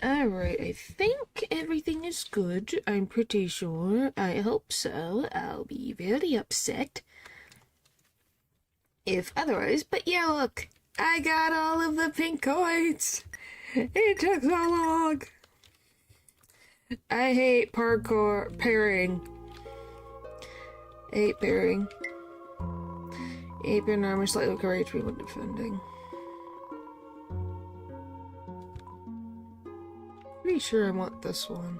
Alright, I think everything is good. I'm pretty sure. I hope so. I'll be very upset if otherwise. But yeah, look. I got all of the pink coins. It took so long. I hate pairing. I hate pairing. Apron armor slightly correct me when defending. Pretty sure I want this one.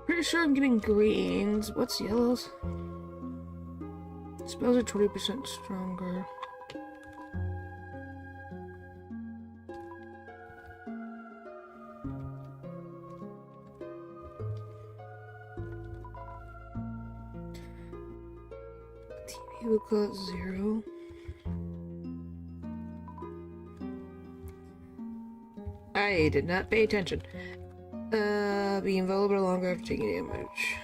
Pretty sure I'm getting greens. What's yellows? Spells are 20% stronger. TV will got 0. I did not pay attention. Be invulnerable longer after taking damage.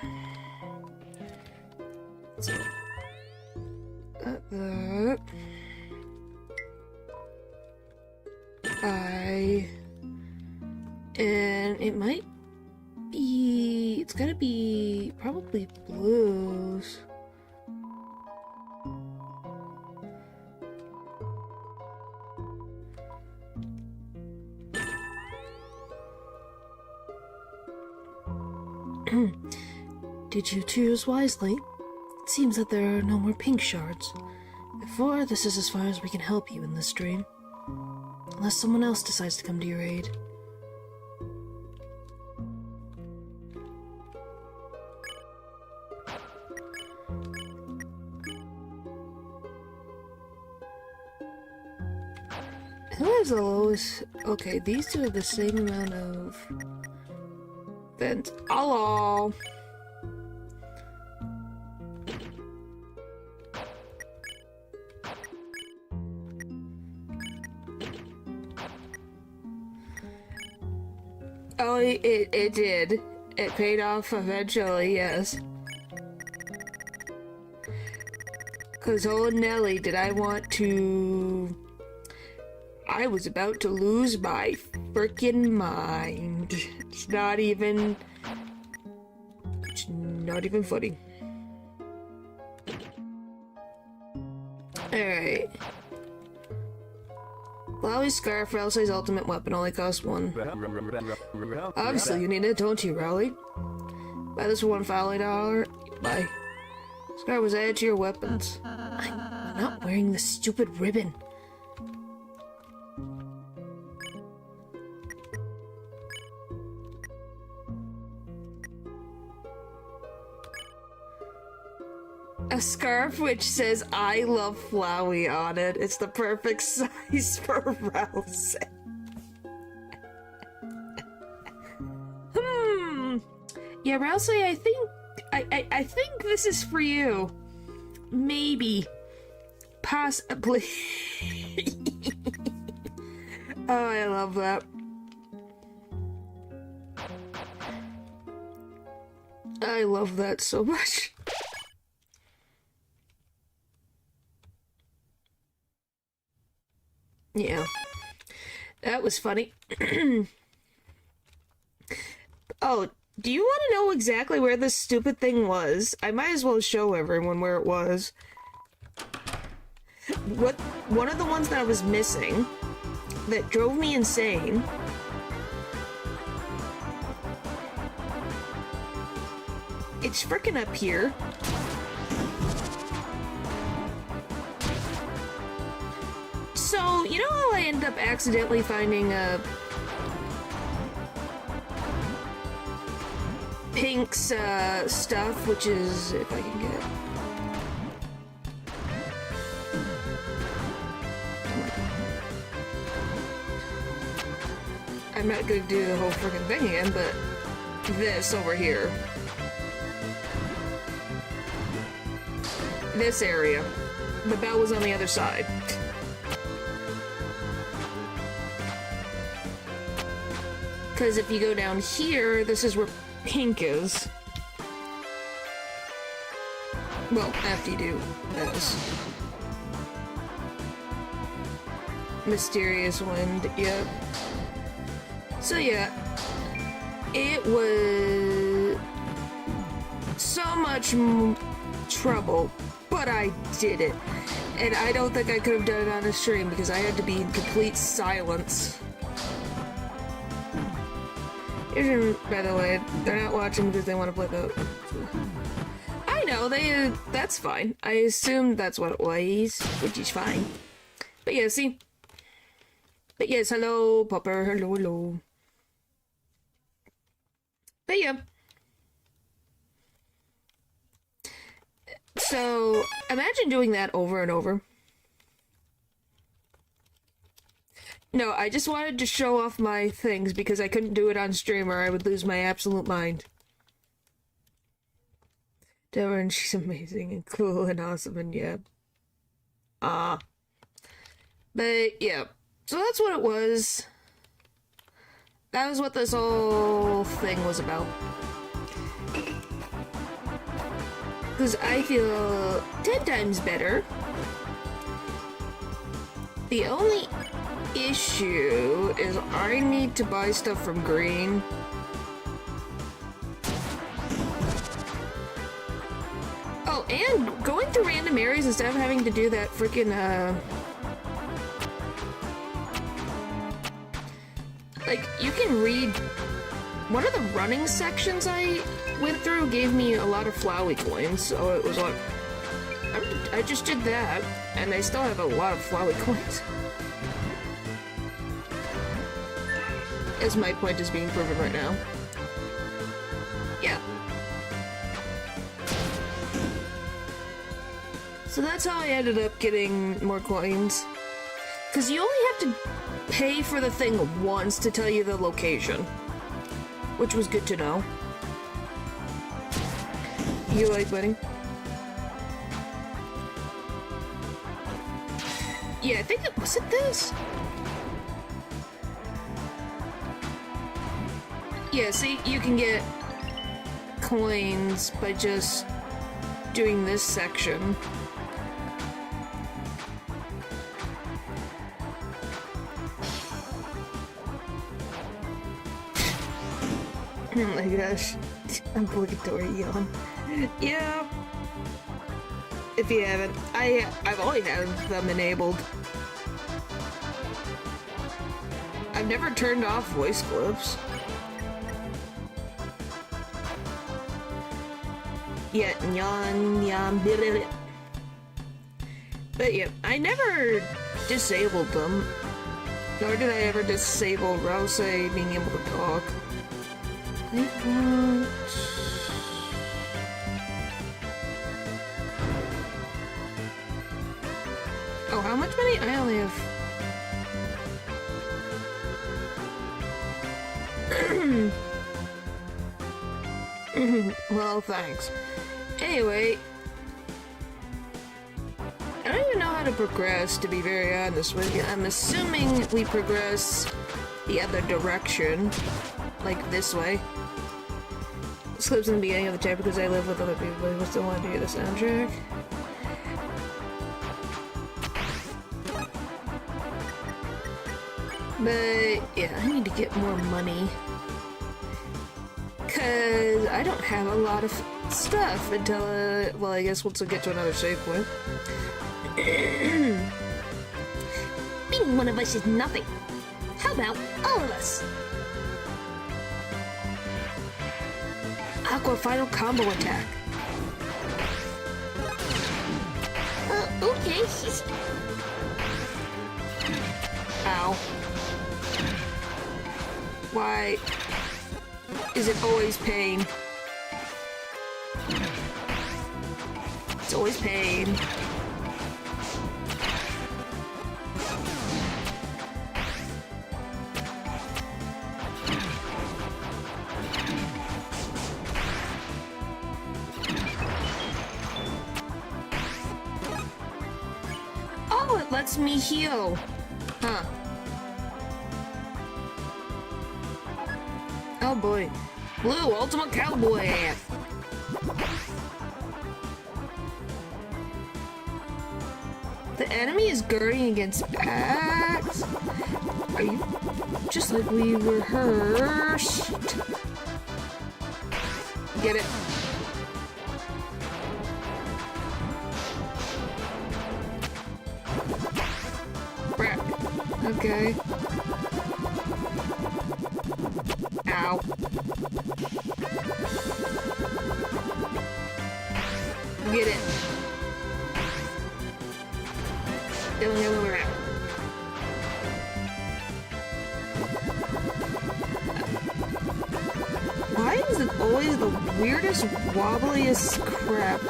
So, that. And it might be, it's gotta be probably blues. Did you choose wisely? It seems that there are no more pink shards. Therefore, this is as far as we can help you in this dream. Unless someone else decides to come to your aid. Who has the lowest? Okay, these two have the same amount of vents. Hello! Oh, it did. It paid off eventually, yes. Cause oh Nelly, did I want to... I was about to lose my frickin' mind. It's not even funny. Alright. Flowery's scarf, Ralsei's ultimate weapon, only costs 1. Obviously you need it, don't you, Rowley? Buy this for $1 $5. Bye. Scarf was added to your weapons. I'm not wearing this stupid ribbon. A scarf which says I love Flowery on it. It's the perfect size for Rousey. Yeah, Rousey, I think this is for you. Maybe. Possibly. Oh, I love that. I love that so much. Yeah, that was funny. Oh, do you want to know exactly where this stupid thing was? I might as well show everyone where it was. One of the ones that I was missing that drove me insane. It's frickin' up here. So, you know how I ended up accidentally finding Pink's stuff, which is, if I can get it. I'm not gonna do the whole freaking thing again, but this over here. This area. The bell was on the other side. Because if you go down here, this is where Pink is. Well, after you do this. Mysterious wind, yep. So yeah, it was so much trouble, but I did it. And I don't think I could have done it on a stream because I had to be in complete silence. By the way, they're not watching because they want to play the... I know, that's fine. I assumed that's what it was, which is fine. But yeah, see? But yes, hello, Popper, hello. But yeah. So, imagine doing that over and over. No, I just wanted to show off my things because I couldn't do it on stream or I would lose my absolute mind. Deltarune, she's amazing and cool and awesome and yeah. But yeah, so that's what it was. That was what this whole thing was about. Because I feel 10 times better. The only issue is I need to buy stuff from Green. Oh, and going through random areas instead of having to do that freaking, like, you can read... One of the running sections I went through gave me a lot of Flowery coins, so it was like... I just did that, and I still have a lot of Flowery coins. As my point is being proven right now. Yeah. So that's how I ended up getting more coins. Because you only have to pay for the thing once to tell you the location. Which was good to know. You like winning? Yeah, I think it was this. Yeah, see, you can get coins by just doing this section. Oh my gosh, obligatory yawn. Yeah. If you haven't, I've always had them enabled. I've never turned off voice clips. Yeah, yawn, blah. But yeah, I never disabled them. Nor did I ever disable Rouse being able to talk. I want... Oh, how much money? I only have... Well, thanks. Anyway... I don't even know how to progress, to be very honest with you. I'm assuming we progress the other direction. Like this way. This clip's in the beginning of the chapter because I live with other people who still want to hear the soundtrack. But yeah, I need to get more money. Cause I don't have a lot of stuff until, well, I guess once I get to another save point. Being one of us is nothing. How about all of us? Aqua final combo attack. Okay. Ow. Why is it always pain? It's always pain. Oh, it lets me heal. Huh. Oh boy. Blue Ultimate Cowboy hat. The enemy is guarding against attacks. Are you just like we rehearsed? Get it? Crap. Okay. Ow. Get it. Don't know where we're at. Why is it always the weirdest, wobbliest crap?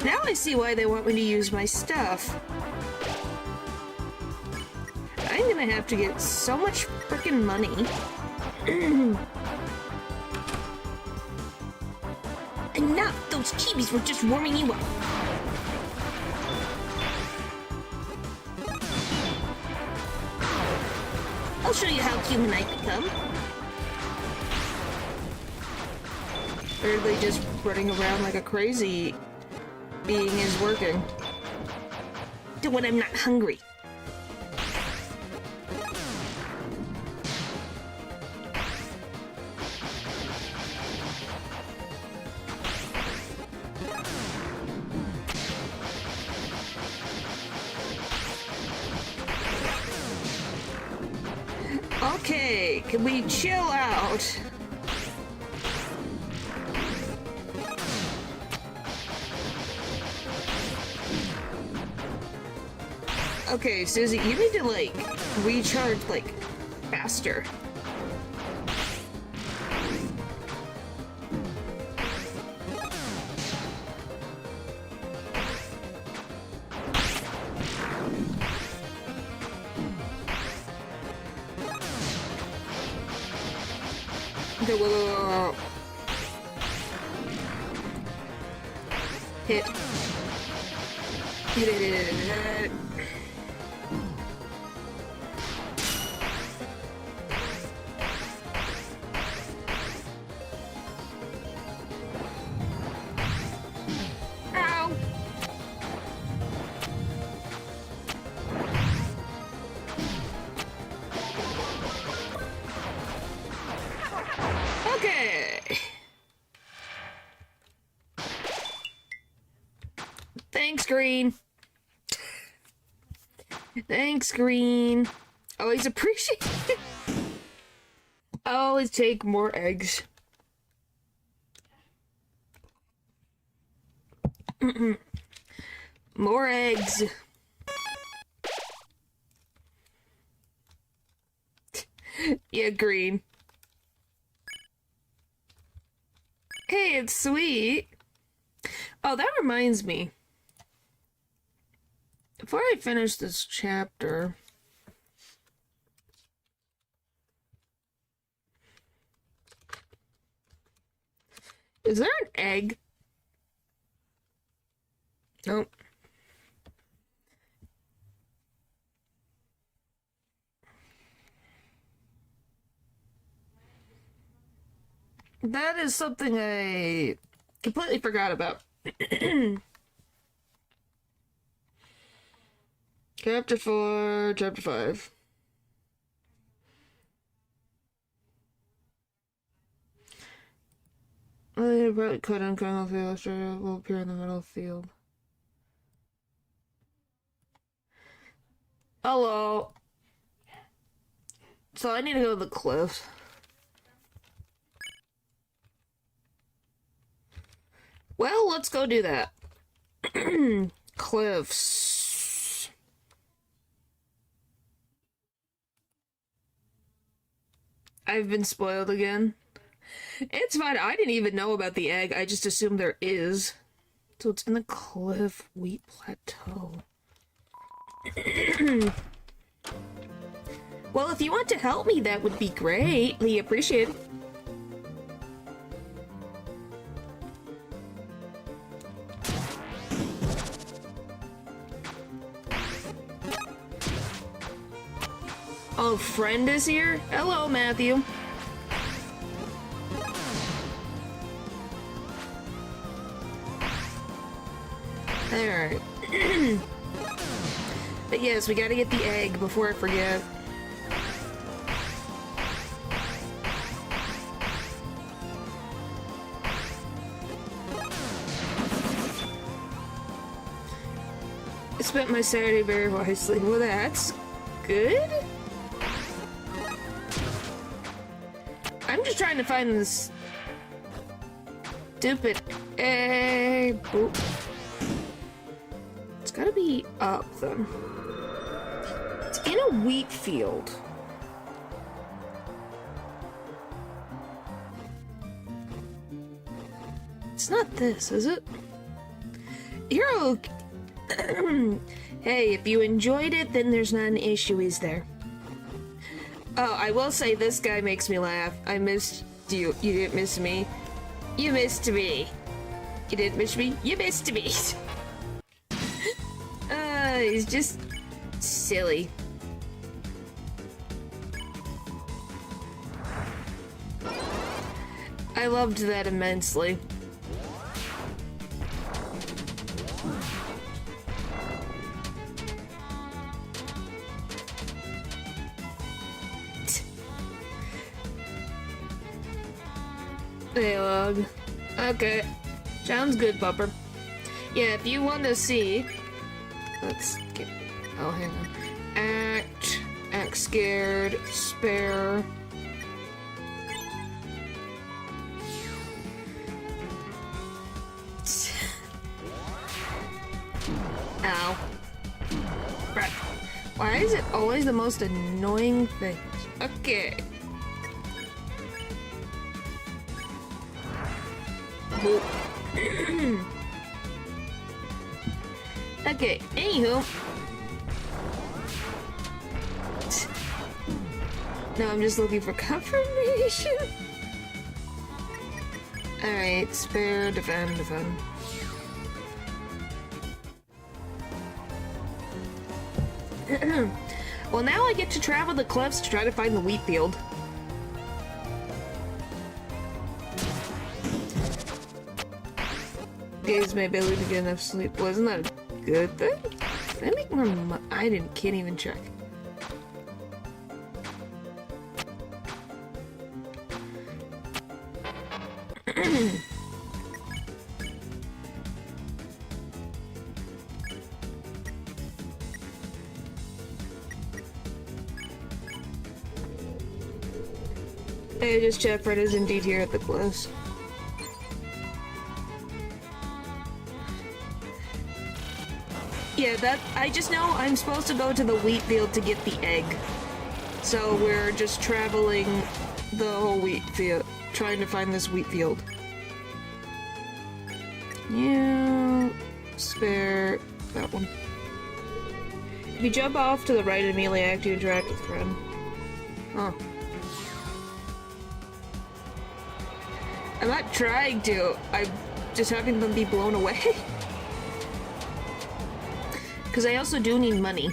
Now I see why they want me to use my stuff. I'm gonna have to get so much frickin' money. Enough! Those chibis were just warming you up. I'll show you how human I become. Apparently just running around like a crazy being is working. Do when I'm not hungry. Okay, can we chill out? Okay, Susie, you need to, like, recharge, like, faster. Okay, whoa. Hit. Hit. Ow. Okay. Thanks, Green. Thanks, Green. Always appreciate it. I always take more eggs. More eggs. Yeah, Green. Hey, it's sweet. Oh, that reminds me. Before I finish this chapter... Is there an egg? Nope. That is something I completely forgot about. Chapter 4, Chapter 5. They probably cut and cut off the illustrator will appear in the middle field. Hello. So I need to go to the cliffs. Well, let's go do that. Cliffs. I've been spoiled again. It's fine. I didn't even know about the egg. I just assumed there is. So it's in the Cliff Wheat Plateau. Well, if you want to help me, that would be greatly appreciated. Oh, friend is here? Hello, Matthew. Alright. But yes, we gotta get the egg before I forget. I spent my Saturday very wisely. Well, that's good. I'm just trying to find this stupid egg. Boop. It's gotta be up then. It's in a wheat field. It's not this, is it? Hero. Hey, if you enjoyed it, then there's not an issue, is there? Oh, I will say this guy makes me laugh. I missed you. You didn't miss me. You missed me. You didn't miss me. You missed me. He's just silly. I loved that immensely. Hey, log. Okay. Sounds good, Bupper. Yeah, if you want to see... Let's get... Oh, hang on. Act scared, spare... Ow. Right. Why is it always the most annoying thing? Okay. Okay, anywho. No, I'm just looking for confirmation. Alright, spare, defend. Well, now I get to travel the cliffs to try to find the wheat field. Gaze my ability to get enough sleep. Wasn't that a good thing? Can I make more money? Can't even check. I just checked, Fred is indeed here at the close. Yeah, I just know I'm supposed to go to the wheat field to get the egg. So we're just traveling the whole wheat field, trying to find this wheat field. Yeah, spare that one. If you jump off to the right and immediately act, you interact with friend. Huh. I'm not trying to. I'm just having them be blown away. Because I also do need money.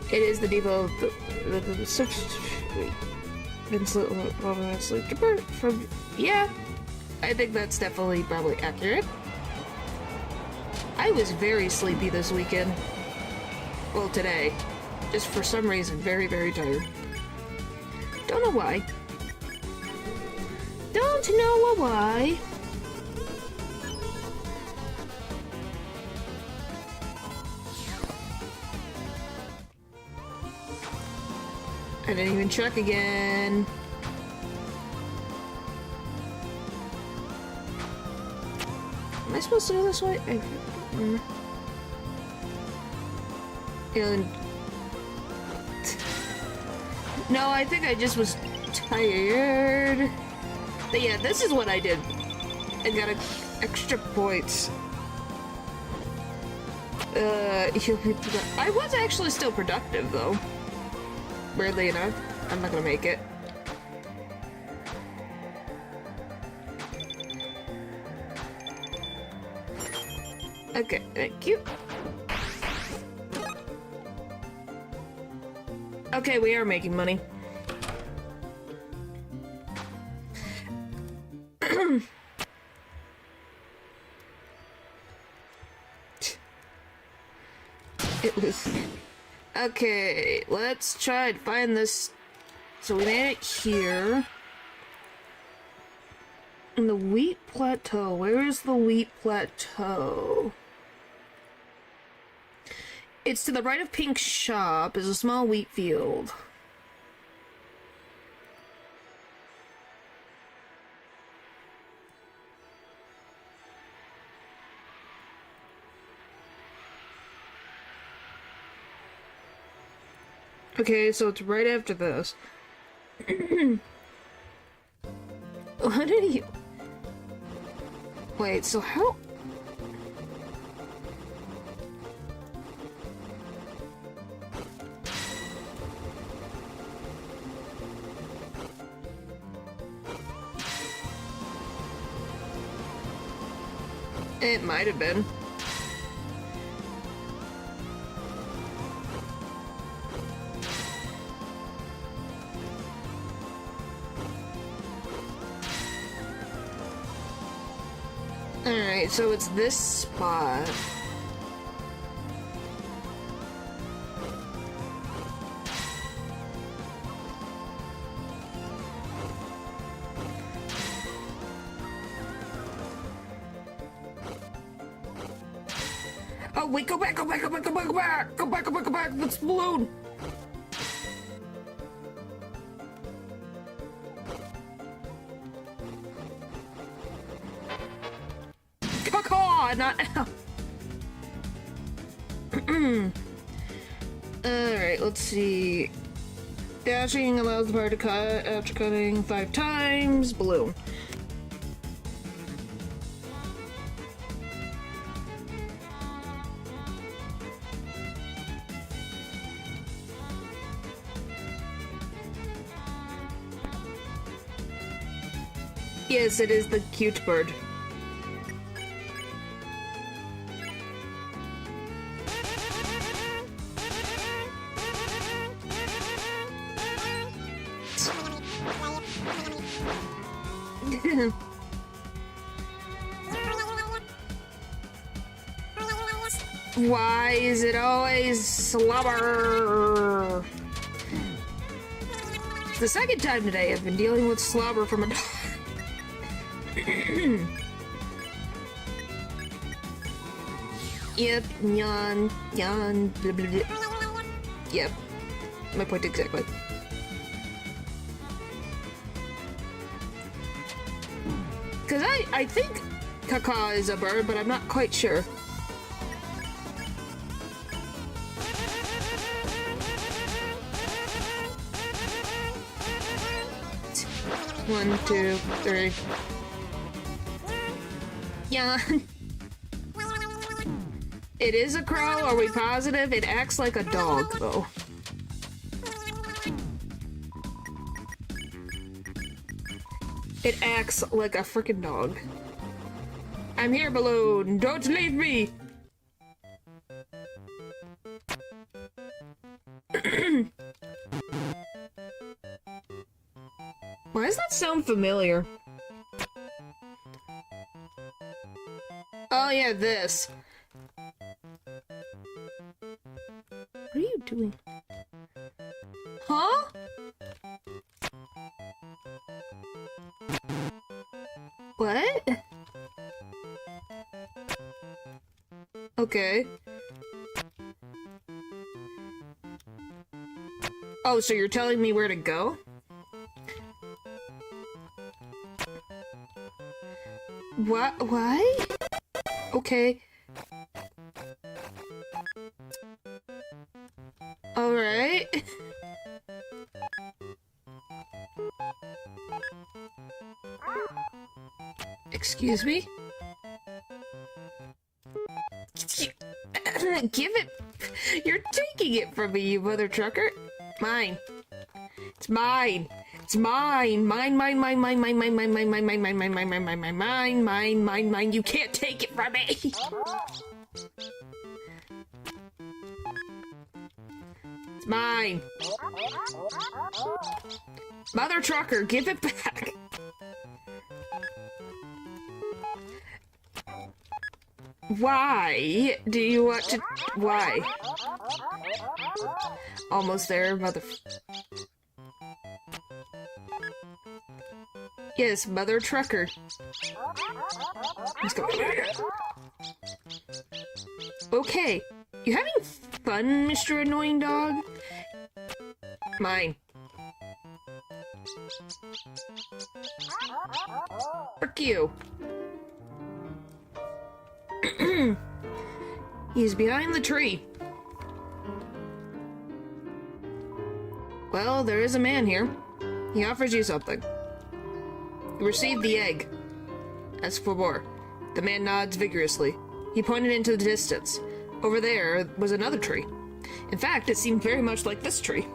It is the default from. Yeah, I think that's definitely probably accurate. I was very sleepy this weekend. Well, today. Just for some reason, very, very tired. Don't know why. Don't know why. I didn't even check again. Am I supposed to go this way? No, I think I just was tired. But yeah, this is what I did. I got extra points. I was actually still productive, though. Weirdly enough, I'm not gonna make it. Okay, thank you. Okay, we are making money. It was... Okay, let's try and find this. So we made it here. In the wheat plateau. Where is the wheat plateau? It's to the right of Pink's shop. Is a small wheat field. Okay, so it's right after this. What did you... Wait, so how... It might have been. Alright, so it's this spot. Oh wait, go back, go back, go back, go back, go back, go back, go back, go back, that's the balloon! Not now. Alright, let's see. Dashing allows the part to cut after cutting 5 times. Balloon. Yes, it is the cute bird. Why is it always slobber? It's the second time today I've been dealing with slobber from a dog. Yep, yawn, blah, blah, blah. Yep, my point exactly. Because I think Kaka is a bird, but I'm not quite sure. One, two, three. Yeah. It is a crow, are we positive? It acts like a dog, though. It acts like a freaking dog. I'm here, balloon. Don't leave me. Why does that sound familiar? Oh yeah, this. What are you doing? Huh? What? Okay. Oh, so you're telling me where to go? What? Why? Okay. Alright. Excuse me? Give it. You're taking it from me, you mother trucker. Mine. It's mine. It's mine. Mine, mine, mine, mine, mine, mine, mine, mine, mine, mine, mine, mine, mine, mine, mine, mine, mine, mine, mine. You can't take it from me. It's mine. Mother trucker, give it back. Why do you want to... Why? almost there, Yes, Mother Trucker. Let's go. Okay. You having fun, Mr. Annoying Dog? Mine. Frick you. He's behind the tree. Well, there is a man here. He offers you something. You received the egg. Ask for more. The man nods vigorously. He pointed into the distance. Over there was another tree. In fact, it seemed very much like this tree.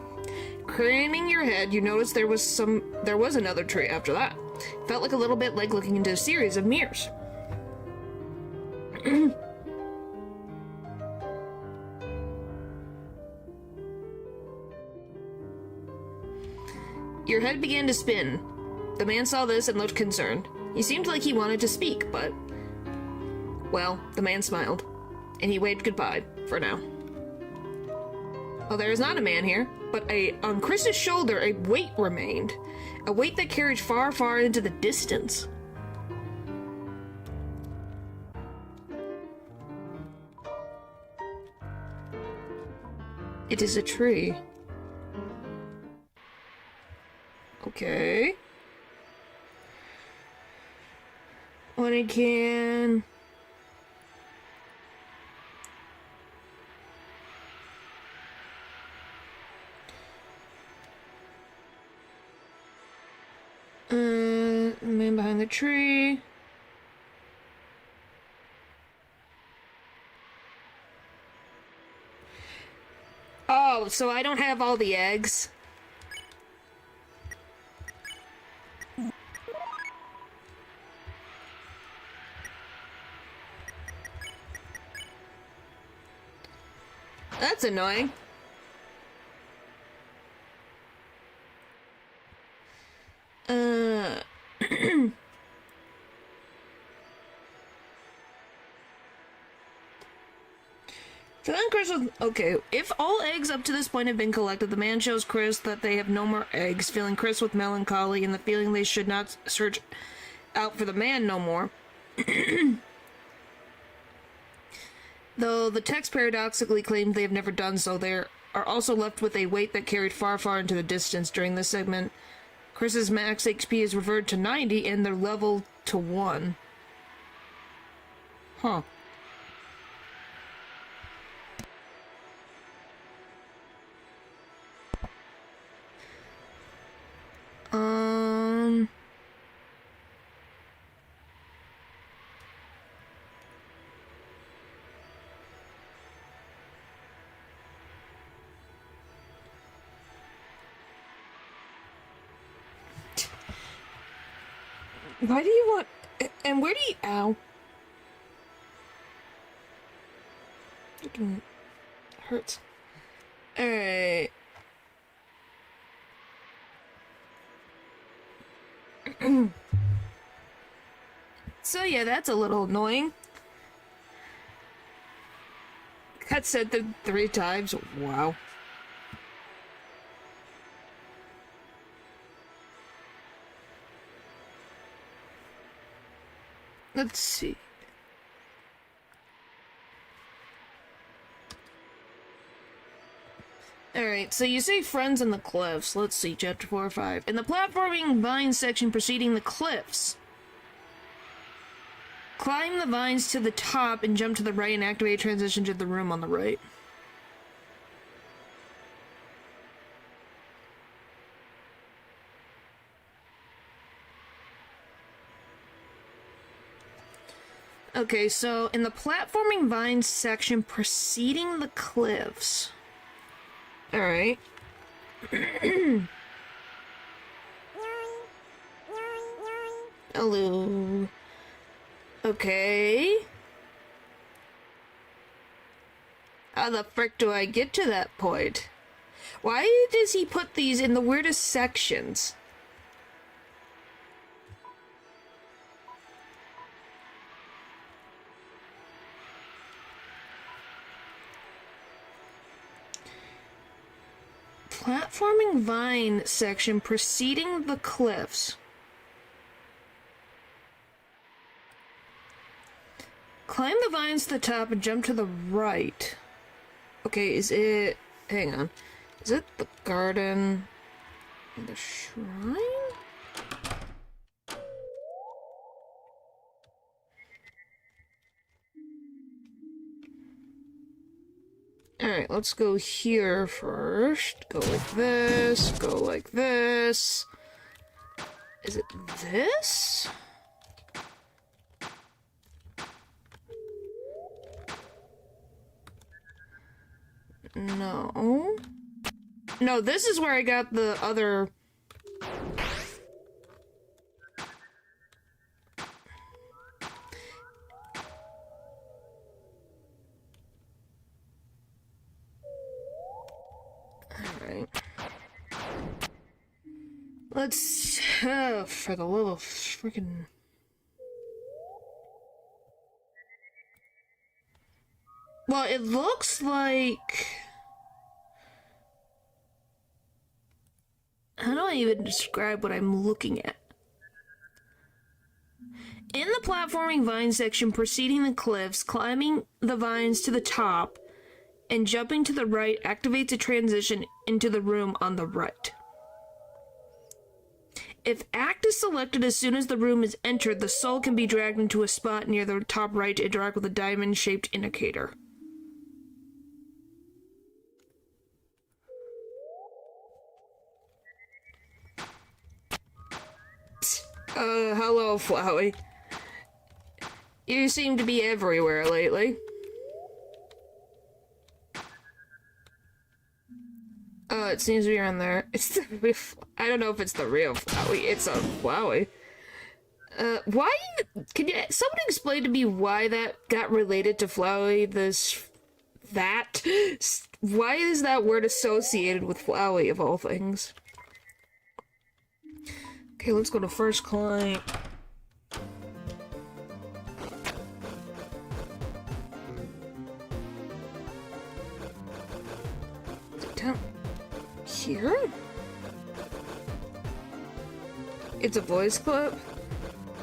Craning your head, you noticed there was another tree after that. It felt like a little bit like looking into a series of mirrors. Your head began to spin. The man saw this and looked concerned. He seemed like he wanted to speak, but... Well, the man smiled, and he waved goodbye, for now. Well, there is not a man here, but on Chris's shoulder a weight remained. A weight that carried far, far into the distance. It is a tree. Okay. When I can... The man behind the tree. Oh, so I don't have all the eggs. That's annoying. So then Chris was, okay, if all eggs up to this point have been collected, the man shows Chris that they have no more eggs, filling Chris with melancholy and the feeling they should not search out for the man no more. Though the text paradoxically claimed they have never done so, they are also left with a weight that carried far, far into the distance during this segment. Chris's max HP is reverted to 90 and their level to 1. Huh. Why do you want... And where do you... Ow. It hurts. Alright. So yeah, that's a little annoying. Got said that 3 times. Wow. Let's see. Alright, so you say friends in the cliffs. Let's see, chapter 4 or 5. In the platforming vines section preceding the cliffs, climb the vines to the top and jump to the right and activate a transition to the room on the right. Okay, so in the platforming vines section preceding the cliffs. Alright. Hello. Okay. How the frick do I get to that point? Why does he put these in the weirdest sections? Platforming vine section preceding the cliffs. Climb the vines to the top and jump to the right. Okay, is it... Hang on. Is it the garden and the shrine? Alright, let's go here first. Go like this. Go like this. Is it this? No. No, this is where I got the other... Alright. Let's... for the little freaking... Well, it looks like... How do I even describe what I'm looking at? In the platforming vine section preceding the cliffs, climbing the vines to the top and jumping to the right activates a transition into the room on the right. If act is selected as soon as the room is entered, the soul can be dragged into a spot near the top right to interact with a diamond-shaped indicator. Hello, Flowery. You seem to be everywhere lately. It seems to be around there. It's the I don't know if it's the real Flowery. It's a Flowery. Why? Can you someone explain to me why that got related to Flowery? That? Why is that word associated with Flowery of all things? Okay, let's go to first client. Down here? It's a voice clip?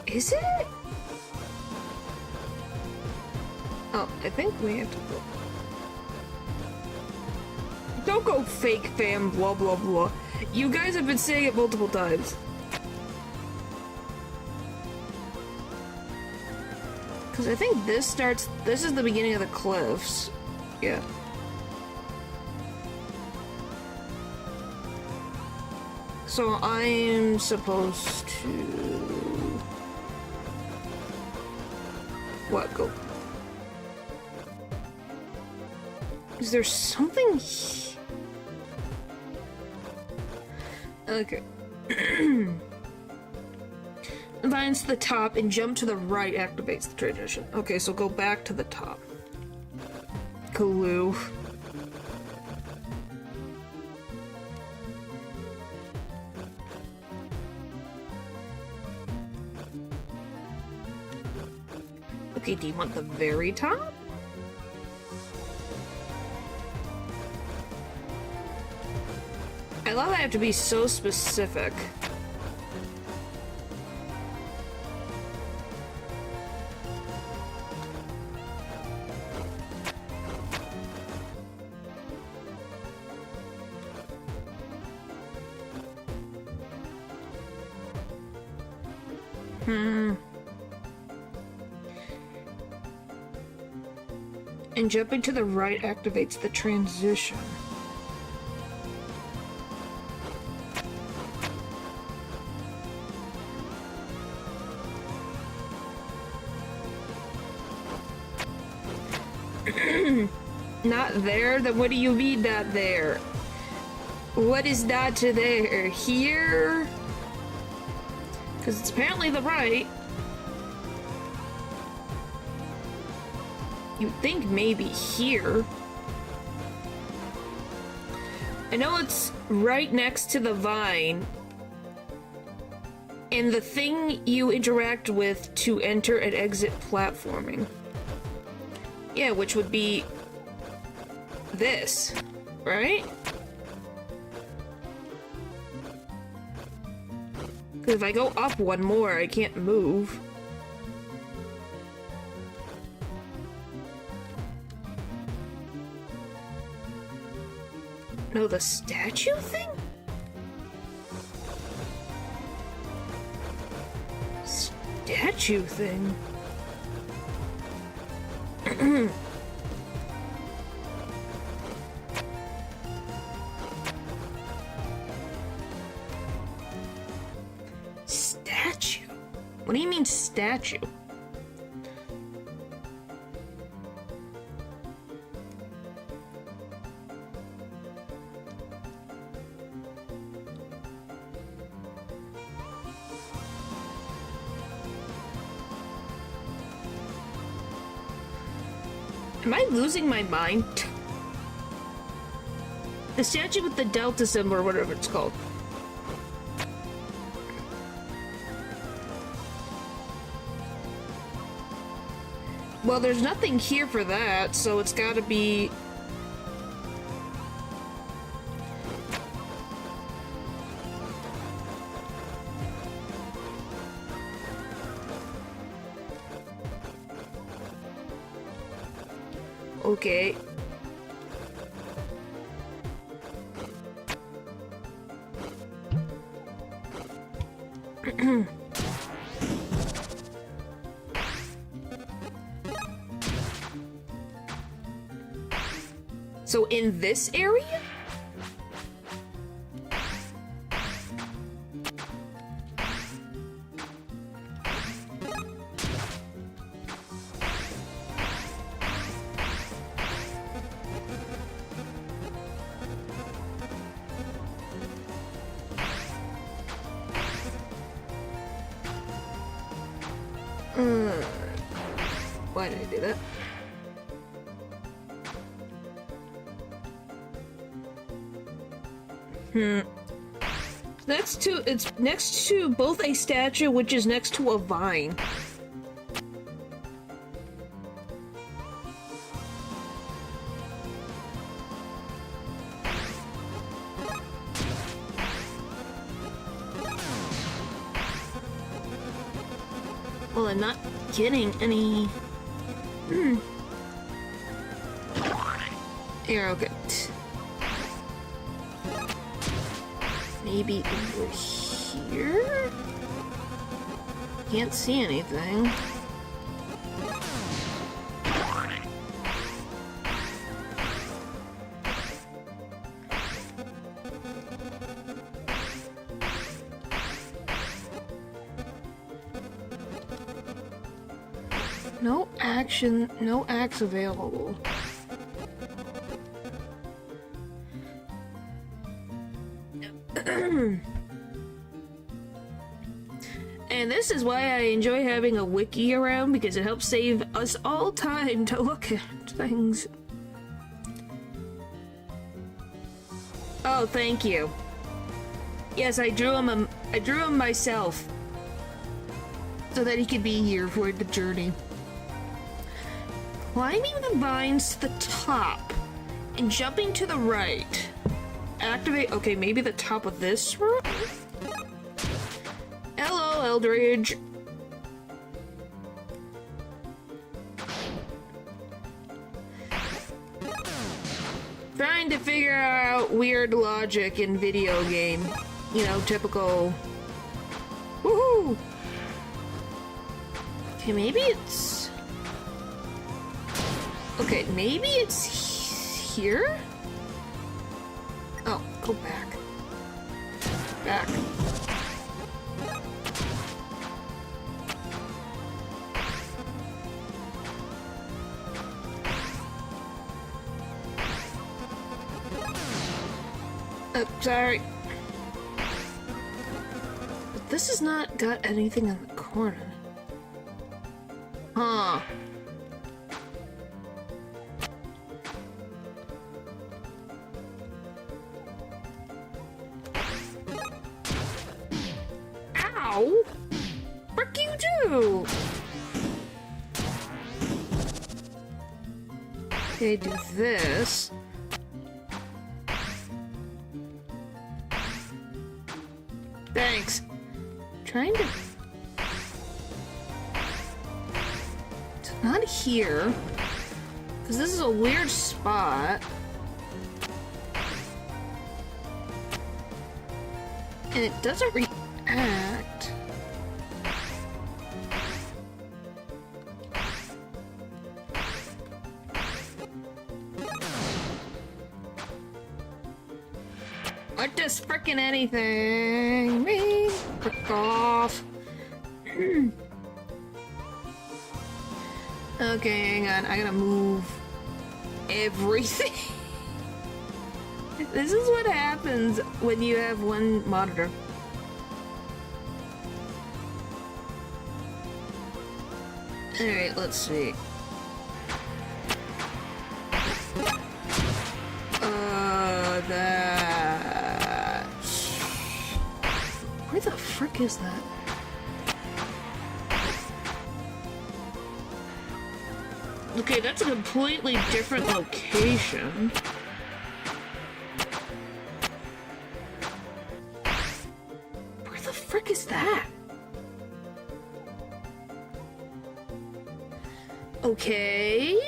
Is it? Oh, I think we have to go. Don't go fake fam, blah blah blah. You guys have been saying it multiple times. Because I think this is the beginning of the cliffs. Yeah. So I'm supposed to... What, go? Is there something... Okay. Vines to the top and jump to the right activates the transition. Okay, so go back to the top. Clue. Okay, do you want the very top? I love I have to be so specific. And jumping to the right activates the transition. Not there? Then what do you mean not there? What is not to there? Here? Because it's apparently the right. You'd think maybe here. I know it's right next to the vine. And the thing you interact with to enter and exit platforming. Yeah, which would be this, right? Because if I go up one more, I can't move. No, the statue thing? Statue thing? Statue? What do you mean statue? Am I losing my mind? The statue with the Delta symbol or whatever it's called. Well, there's nothing here for that, so it's gotta be... Okay. So in this area? Why did I do that? It's next to both a statue, which is next to a vine. Well, I'm not getting any... Here, okay. Maybe over here? Can't see anything. No action, no axe available. And this is why I enjoy having a wiki around, because it helps save us all time to look at things. Oh, thank you. Yes, I drew him myself, so that he could be here for the journey. Climbing the vines to the top and jumping to the right. Activate. Okay, maybe the top of this room? Hello, Eldridge. Trying to figure out weird logic in video game. You know, typical... Woohoo! Okay, maybe it's... Okay, maybe it's here? Oh, go back. Back. Sorry. But this has not got anything in the corner. Huh. Ow! Frick you do! Okay, do this. Thanks. trying to... It's not here. Because this is a weird spot. And it doesn't react. What does frickin' anything mean? Frick off. Okay, hang on. I gotta move everything. This is what happens when you have one monitor. Alright, let's see. That... Where the frick is that? Okay, that's a completely different location. Where the frick is that? Okay.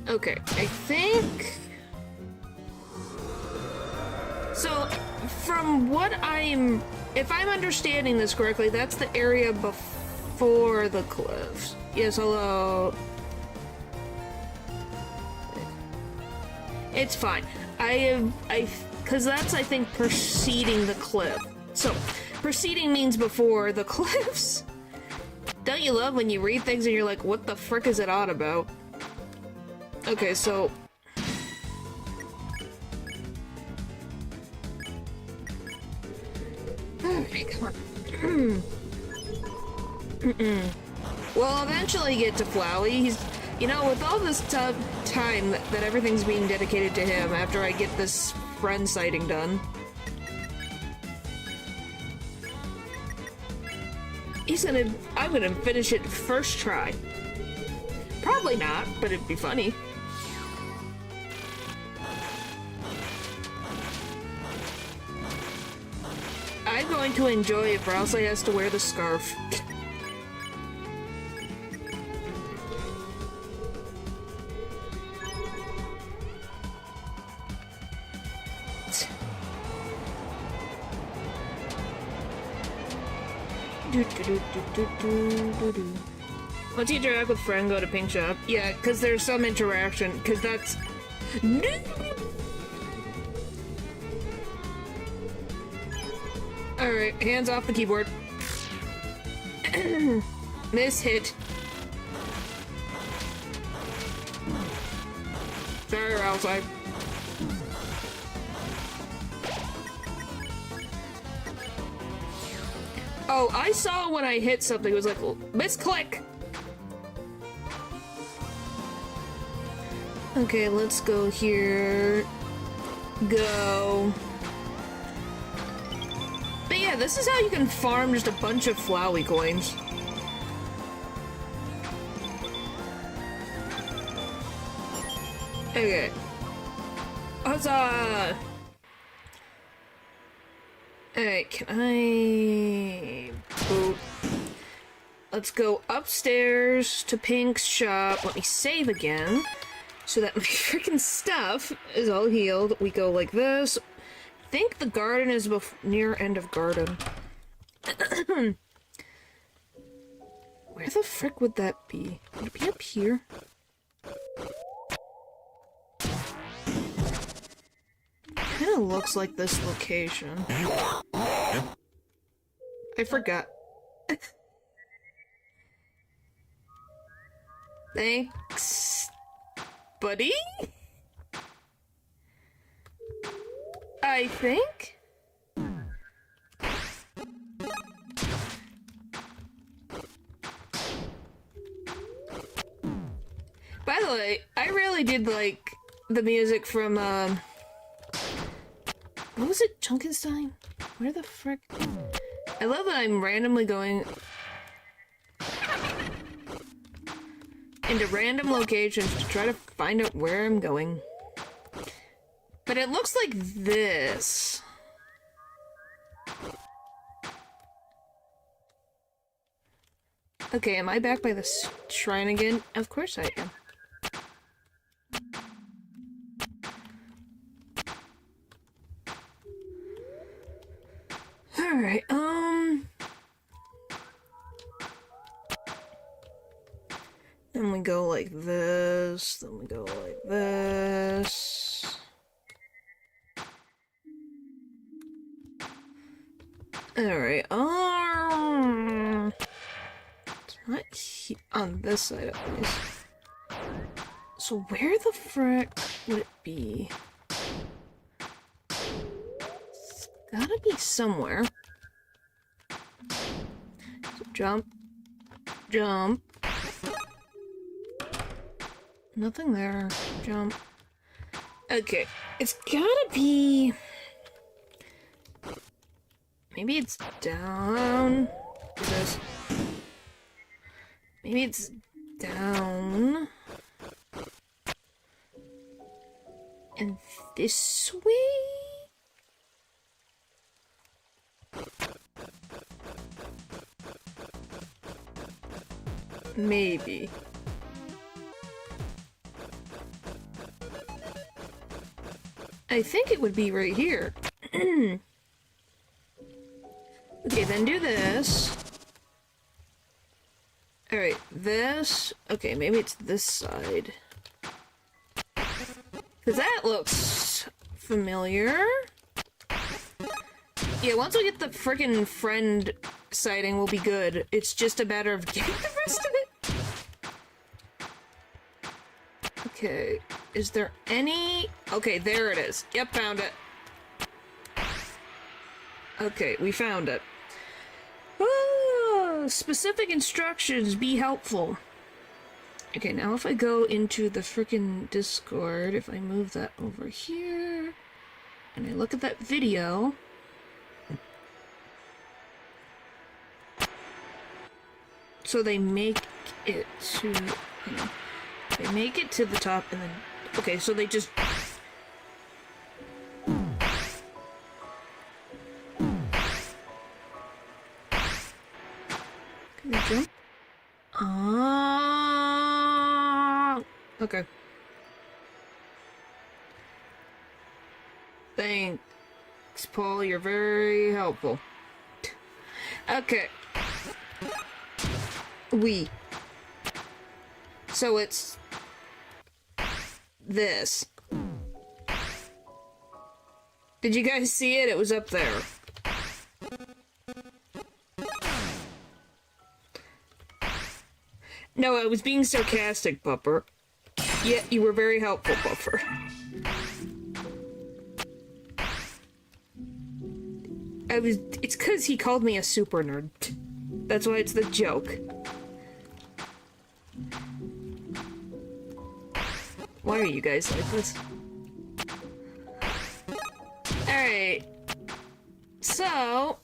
Okay, I think... So, from what I'm... If I'm understanding this correctly, that's the area before the cliffs. Yes, It's fine. Because that's, I think, preceding the cliff. So, preceding means before the cliffs. Don't you love when you read things and you're like, what the frick is it on about? Okay, so... Alright, come on. We'll eventually get to Flowery. He's... You know, with all this time that everything's being dedicated to him after I get this friend sighting done... I'm gonna finish it first try. Probably not, but it'd be funny. I'm going to enjoy it, or else I has to wear the scarf. Once you interact with friend, go to pink shop. Yeah, because there's some interaction, because that's... Alright, hands off the keyboard. Miss hit. Sorry, we're outside. Oh, I saw when I hit something, it was like, misclick! Okay, let's go here. Go. But yeah, this is how you can farm just a bunch of Flowery coins. Okay. Huzzah! Alright, can I... Boop. Let's go upstairs to Pink's shop. Let me save again, so that my freaking stuff is all healed. We go like this. I think the garden is near end of garden. Where the frick would that be? Would it be up here? Kinda looks like this location. I forgot. Thanks, buddy? I think? By the way, I really did like the music from, what was it? Junkenstein? Where the frick? I love that I'm randomly going... into random locations to try to find out where I'm going. But it looks like this. Okay, am I back by the shrine again? Of course I am. Alright, then we go like this, then we go like this. Alright, it's not on this side at least. So where the frick would it be? It's gotta be somewhere. So jump. Jump. Nothing there. Jump. Okay. It's gotta be... Maybe it's down. Do this. Maybe it's down. And this way? Maybe. I think it would be right here. Okay, then do this. Alright, this... Okay, maybe it's this side. Because that looks familiar. Yeah, once we get the frickin' friend sighting, we'll be good. It's just a matter of getting the rest of it. Okay, is there any... Okay, there it is. Yep, found it. Okay, we found it. Oh, specific instructions, be helpful. Okay, now if I go into the frickin' Discord, if I move that over here, and I look at that video... So they make it to... Hang on. They make it to the top and then... Okay, so they just... Can they jump? Okay. Thanks, Paul. You're very helpful. Okay. So it's... this. Did you guys see it? It was up there. No, I was being sarcastic, Buffer. Yeah, you were very helpful, Buffer. It's 'cause he called me a super nerd. That's why it's the joke. Why are you guys like this? Alright. So...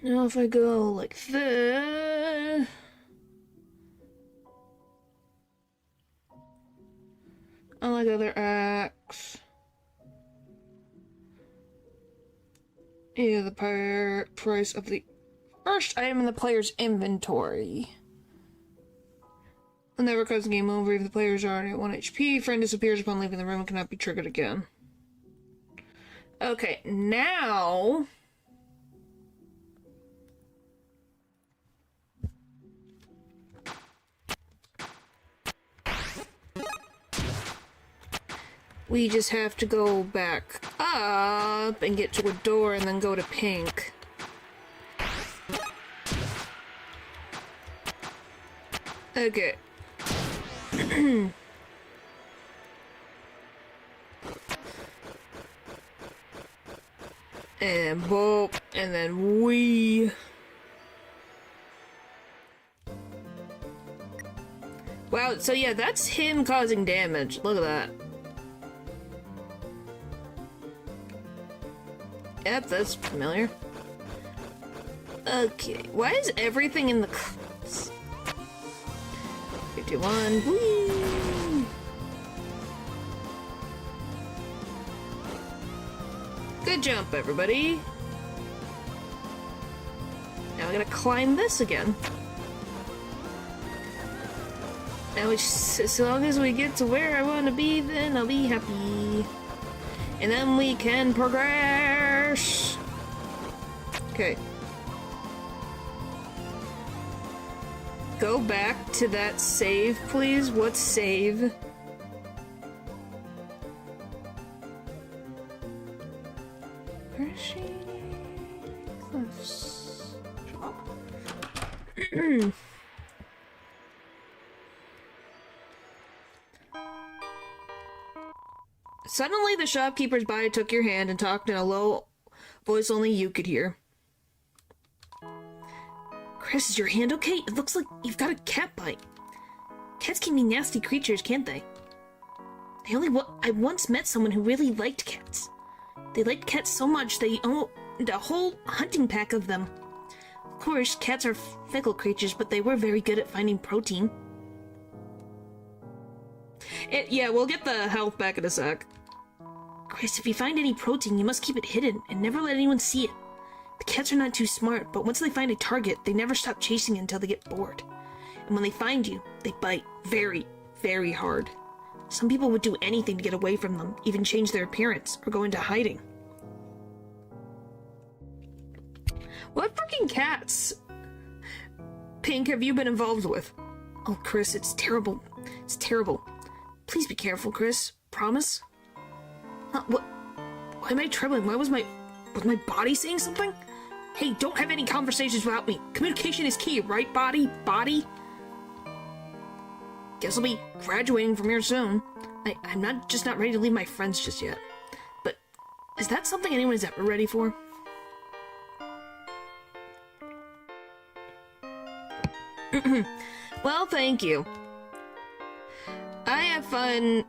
Now if I go like this... Unlike other acts... Either the price of the first item in the player's inventory. Will never cause the game over if the player is already at 1 HP. Friend disappears upon leaving the room and cannot be triggered again. Okay, now... We just have to go back up and get to a door and then go to pink. Okay. And boop, and then we... Wow, so yeah, that's him causing damage. Look at that. Yep, that's familiar. Okay, why is everything in the... 3, 2, 1. Whee! Good jump, everybody. Now I gotta climb this again. Now, as long as we get to where I want to be, then I'll be happy. And then we can progress. Okay. Go back to that save, please. What save? Crashing cliffs. Suddenly, the shopkeeper's body took your hand and talked in a low voice only you could hear. Chris, is your hand okay? It looks like you've got a cat bite. Cats can be nasty creatures, can't they? I once met someone who really liked cats. They liked cats so much they owned a whole hunting pack of them. Of course, cats are fickle creatures, but they were very good at finding protein. Yeah, we'll get the health back in a sec. Chris, if you find any protein, you must keep it hidden and never let anyone see it. The cats are not too smart, but once they find a target, they never stop chasing it until they get bored. And when they find you, they bite very, very hard. Some people would do anything to get away from them, even change their appearance or go into hiding. What freaking cats, Pink, have you been involved with? Oh, Chris, it's terrible. It's terrible. Please be careful, Chris. Promise? What? Why am I trembling? Was my body saying something? Hey, don't have any conversations without me. Communication is key, right, body? Body? Guess I'll be graduating from here soon. I'm not ready to leave my friends just yet. But is that something anyone is ever ready for? Well, thank you. I have fun.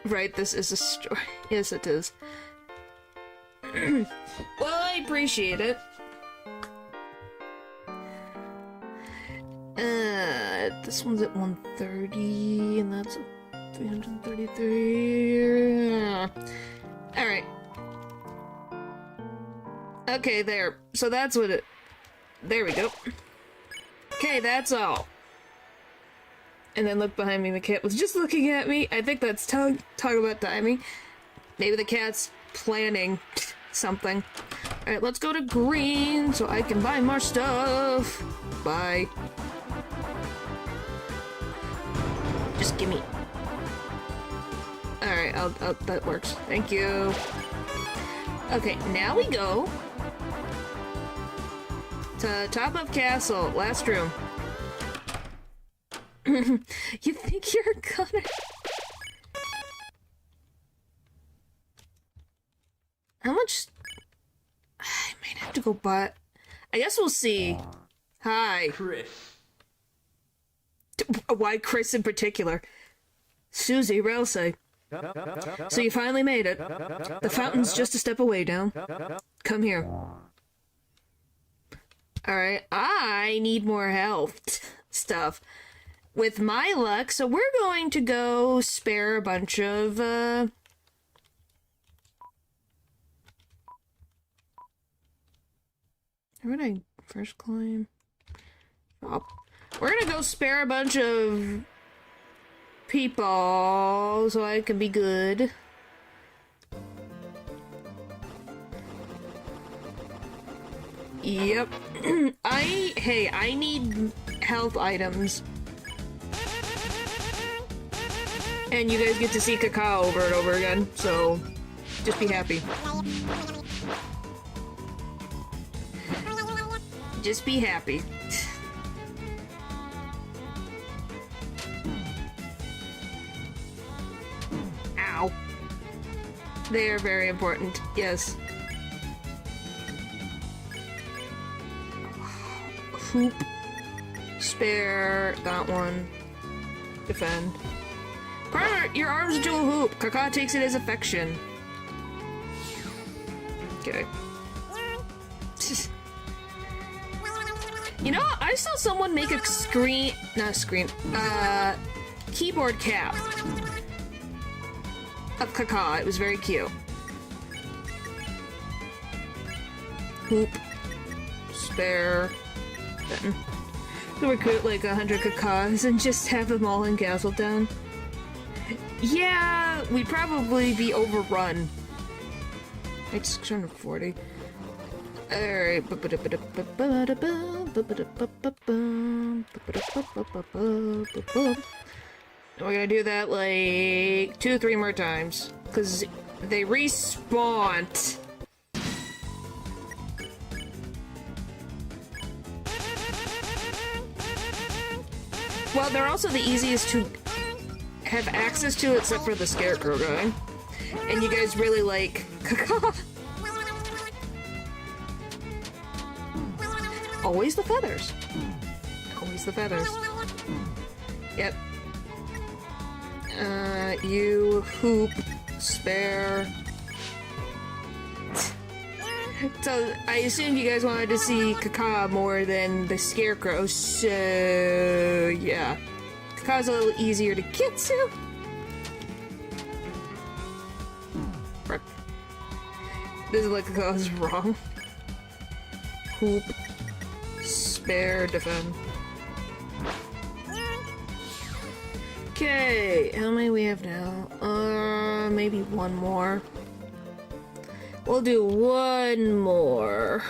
Right, this is a story. Yes, it is. Well, I appreciate it. This one's at 130, and that's at 333. Alright. Okay, there. So that's what it... There we go. Okay, that's all. And then look behind me, the cat was just looking at me. I think that's talk about timing. Maybe the cat's planning something. Alright, let's go to green so I can buy more stuff. Bye. Just gimme. Alright, that works. Thank you. Okay, now we go to top of castle, last room. You think you're gonna... How much... I might have to go buy... I guess we'll see. Hi. Chris. Why Chris in particular? Susie, Ralsei. So you finally made it. The fountain's just a step away down. Come here. Alright, I need more health stuff. With my luck, so we're going to go spare a bunch of, Where would I first climb? Oh. We're gonna go spare a bunch of people so I can be good. Yep. I need health items. And you guys get to see Cacao over and over again, so just be happy. Just be happy. Ow. They are very important, yes. Hoop. Spare. Got one. Defend. Primer, your arms into a hoop. Kaka takes it as affection. Okay. You know, I saw someone make a keyboard cap of Kaka. It was very cute. Hoop. Spare. Then. To recruit like 100 Kakas and just have them all in Castletown. Yeah, we'd probably be overrun. It's 640. Alright. We're gonna do that like 2-3 more times. Because they respawn. Well, they're also the easiest to have access to, except for the Scarecrow guy. And you guys really like Kaka. Always the feathers. Always the feathers. Yep. You hoop, spare. So, I assumed you guys wanted to see Kaka more than the Scarecrow, so yeah. Kaka's a little easier to get to. Frick. This is like Kaka's wrong. Hoop. Spare, defend. Okay, how many we have now? Maybe one more. We'll do one more.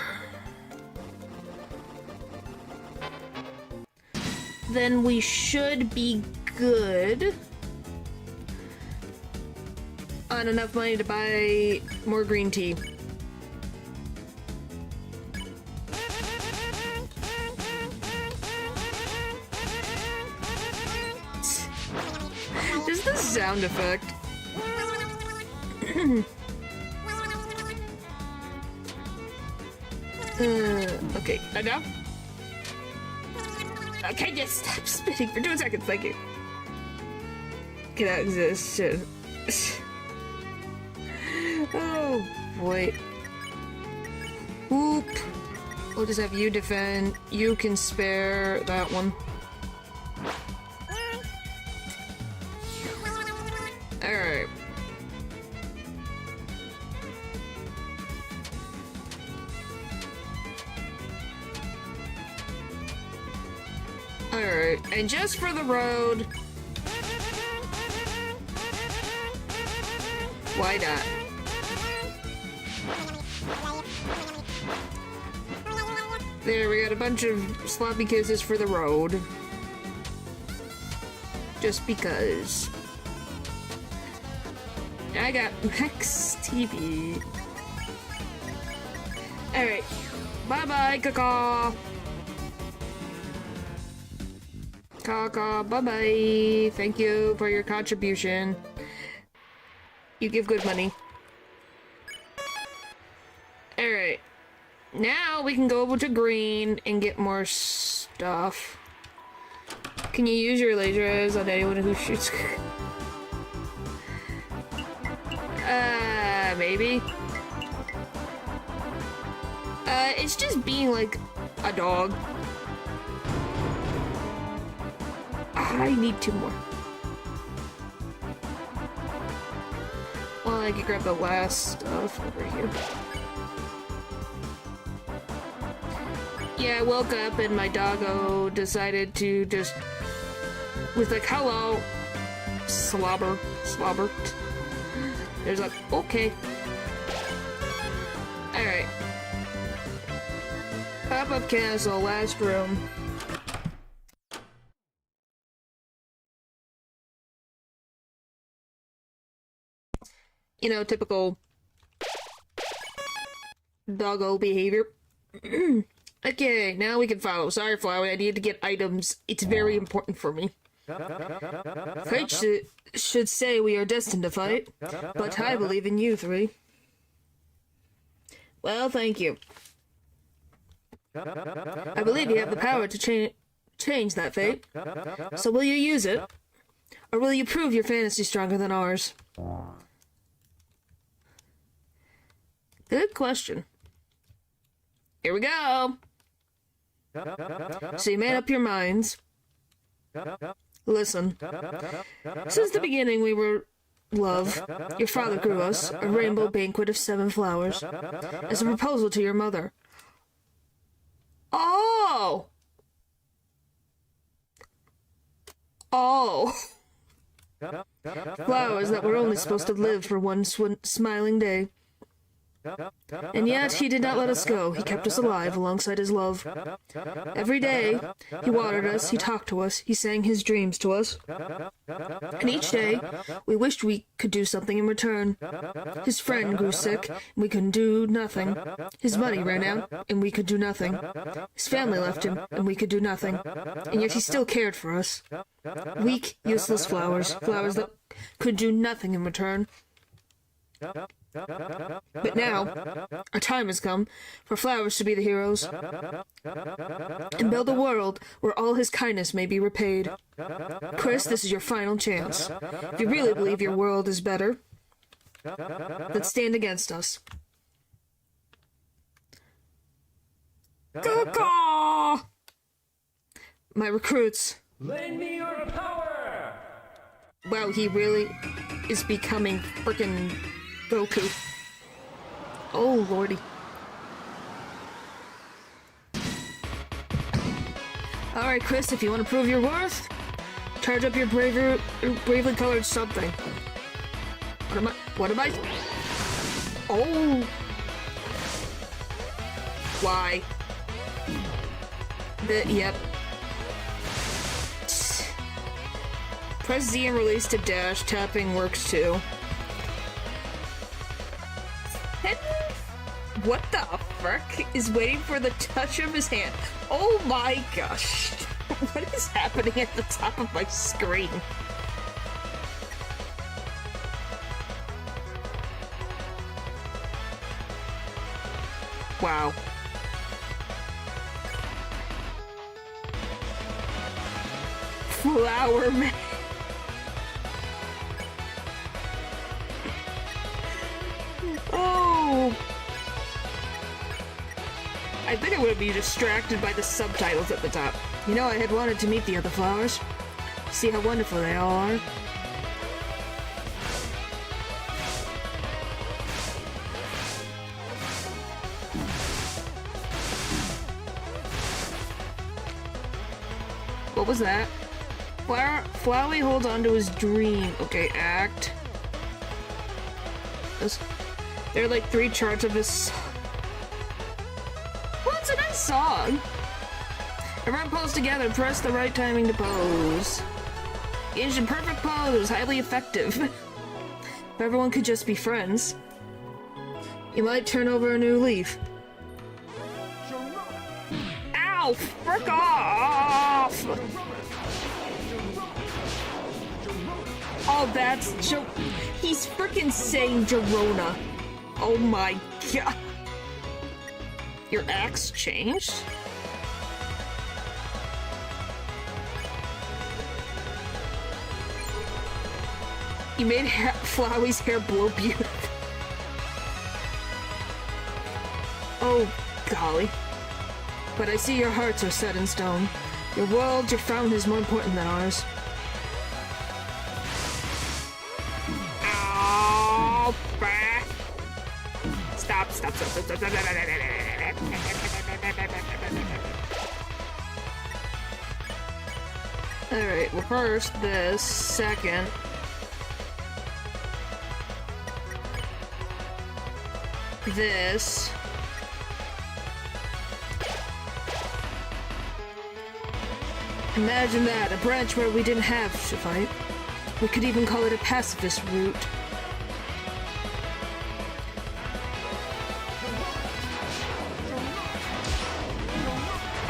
Then we should be good on enough money to buy more green tea. Just the sound effect. Okay, enough? Okay, just stop spitting for 2 seconds, thank you. Cannot exist. Oh, boy. Whoop. We'll just have you defend. You can spare that one. Alright. Alright, and just for the road... Why not? There, we got a bunch of sloppy kisses for the road. Just because. I got Max TV. Alright. Bye-bye, Kaka! Kaka, bye-bye. Thank you for your contribution. You give good money. Alright. Now we can go over to green and get more stuff. Can you use your laser eyes on anyone who shoots? Maybe. It's just being like a dog. I need 2 more. Well, I can grab the last stuff over here. Yeah, I woke up and my doggo decided to just... was like, hello, slobber. There's like, okay. Alright. Pop-up castle, last room. You know, typical doggo behavior. Okay, now we can follow. Sorry, Flowery, I need to get items. It's very important for me. Fate should say we are destined to fight, but I believe in you 3. Well, thank you. I believe you have the power to change that fate. So will you use it? Or will you prove your fantasy stronger than ours? Good question. Here we go. So you made up your minds. Listen. Since the beginning we were love. Your father grew us a rainbow banquet of 7 flowers as a proposal to your mother. Oh! Oh! Flowers that were only supposed to live for one smiling day. And yet, he did not let us go. He kept us alive alongside his love. Every day, he watered us, he talked to us, he sang his dreams to us. And each day, we wished we could do something in return. His friend grew sick, and we could do nothing. His money ran out, and we could do nothing. His family left him, and we could do nothing. And yet he still cared for us. Weak, useless flowers. Flowers that could do nothing in return. But now, our time has come for flowers to be the heroes and build a world where all his kindness may be repaid. Chris, this is your final chance. If you really believe your world is better, then stand against us. Caw-caw! My recruits. Lend me your power! Wow, he really is becoming frickin' Goku. Oh, lordy. Alright, Chris, if you want to prove your worth, charge up your bravely colored something. What am I? Oh! Why? Yep. Press Z and release to dash. Tapping works too. What the frick is waiting for the touch of his hand? Oh my gosh. What is happening at the top of my screen? Wow. Flower man. Oh! I think I would be distracted by the subtitles at the top. You know, I had wanted to meet the other flowers. See how wonderful they all are. What was that? Flowery holds on to his dream. Okay, act. There are like 3 charts of his. Well, it's a nice song. Everyone pose together. Press the right timing to pose. Engage in perfect pose. Highly effective. If everyone could just be friends, you might turn over a new leaf. Ow! Frick off! Oh, that's he's frickin' saying Jerona. Oh my god. Your axe changed? You made Flowery's hair blow beautiful. Oh, golly. But I see your hearts are set in stone. Your world, your fountain is more important than ours. Ow! Stop. Alright, well first, this, second. This. Imagine that, a branch where we didn't have to fight. We could even call it a pacifist route.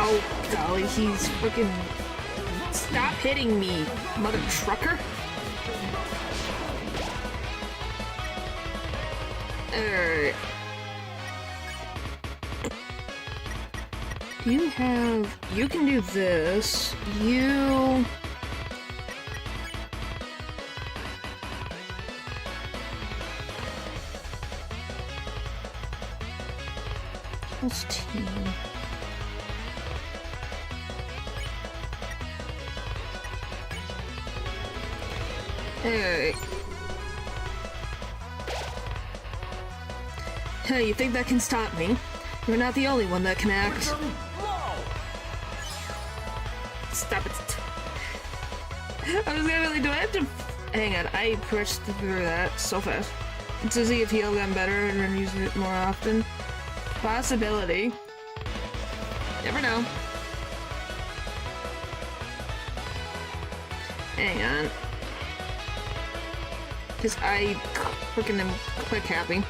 Oh, golly, he's freaking... Stop hitting me, mother trucker! Alright. Do you have... You can do this. You... What's team? Hey. Hey, you think that can stop me? You're not the only one that can act. Stop it. I was gonna really do I have to... Hang on, I pushed through that so fast. To see if heal got better and then use it more often. Possibility. Never know. Hang on. Because I freaking am quick happy.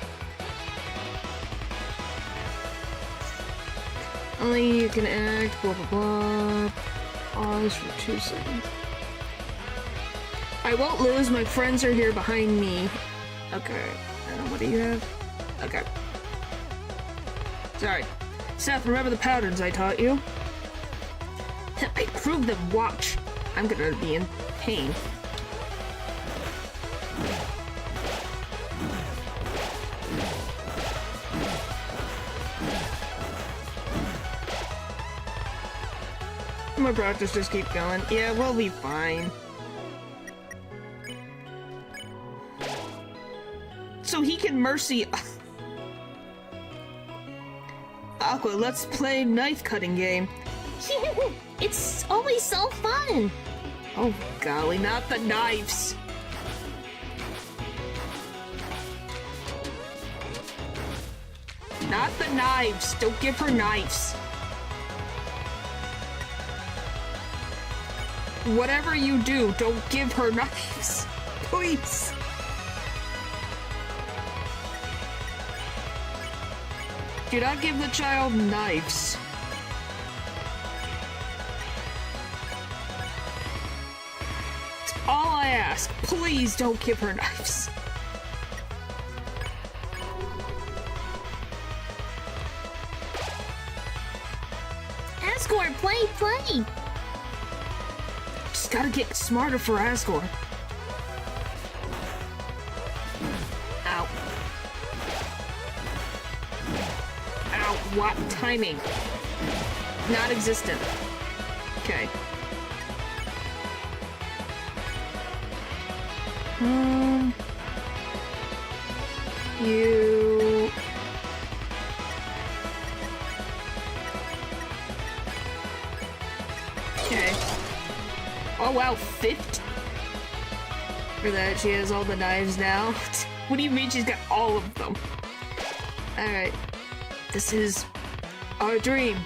Only you can act, blah blah blah. Pause for 2 seconds. I won't lose, my friends are here behind me. Okay. And what do you have? Okay. Sorry. Seth, remember the patterns I taught you? I proved them, watch. I'm gonna be in pain. My practice just keep going. Yeah, we'll be fine. So he can mercy. Aqua, let's play knife cutting game. It's always so fun. Oh golly, not the knives. Not the knives. Don't give her knives. Whatever you do, don't give her knives. Please. Do not give the child knives. It's all I ask. Please don't give her knives. Asgore, play. Just gotta get smarter for Asgore. Ow. Ow, what timing? Not existent. Okay. You... Okay. Oh wow, 50? For that, she has all the knives now. What do you mean she's got all of them? Alright. This is our dream.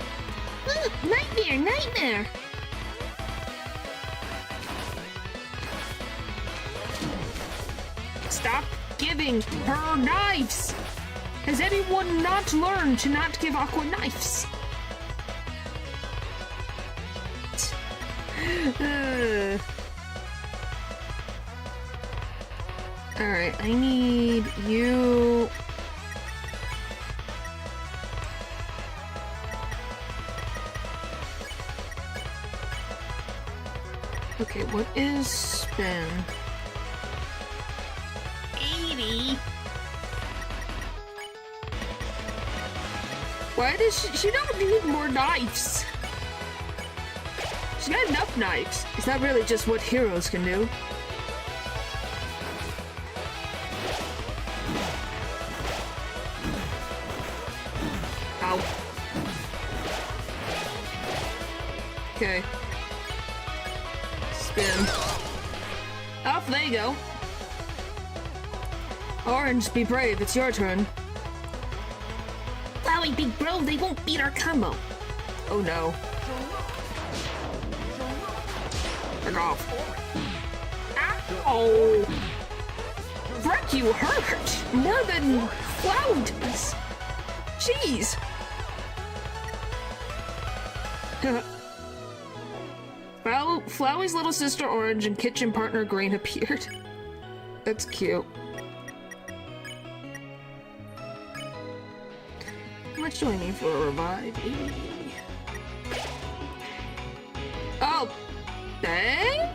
Ooh, nightmare. Stop giving her knives! Has anyone not learned to not give Aqua knives? Alright, I need you... Okay, what is spin? 80. Why does she don't need more knives? She got enough knives. Is that really just what heroes can do? Ow. Okay. Spin. Off they go. Orange, be brave. It's your turn. Flowey, big bro, they won't beat our combo. Oh no. Back off. Ow! Frick, you hurt! More than Flow does! Jeez! Flowey's little sister Orange and kitchen partner Green appeared. That's cute. How much do I need for a revive? 80. Oh! Dang?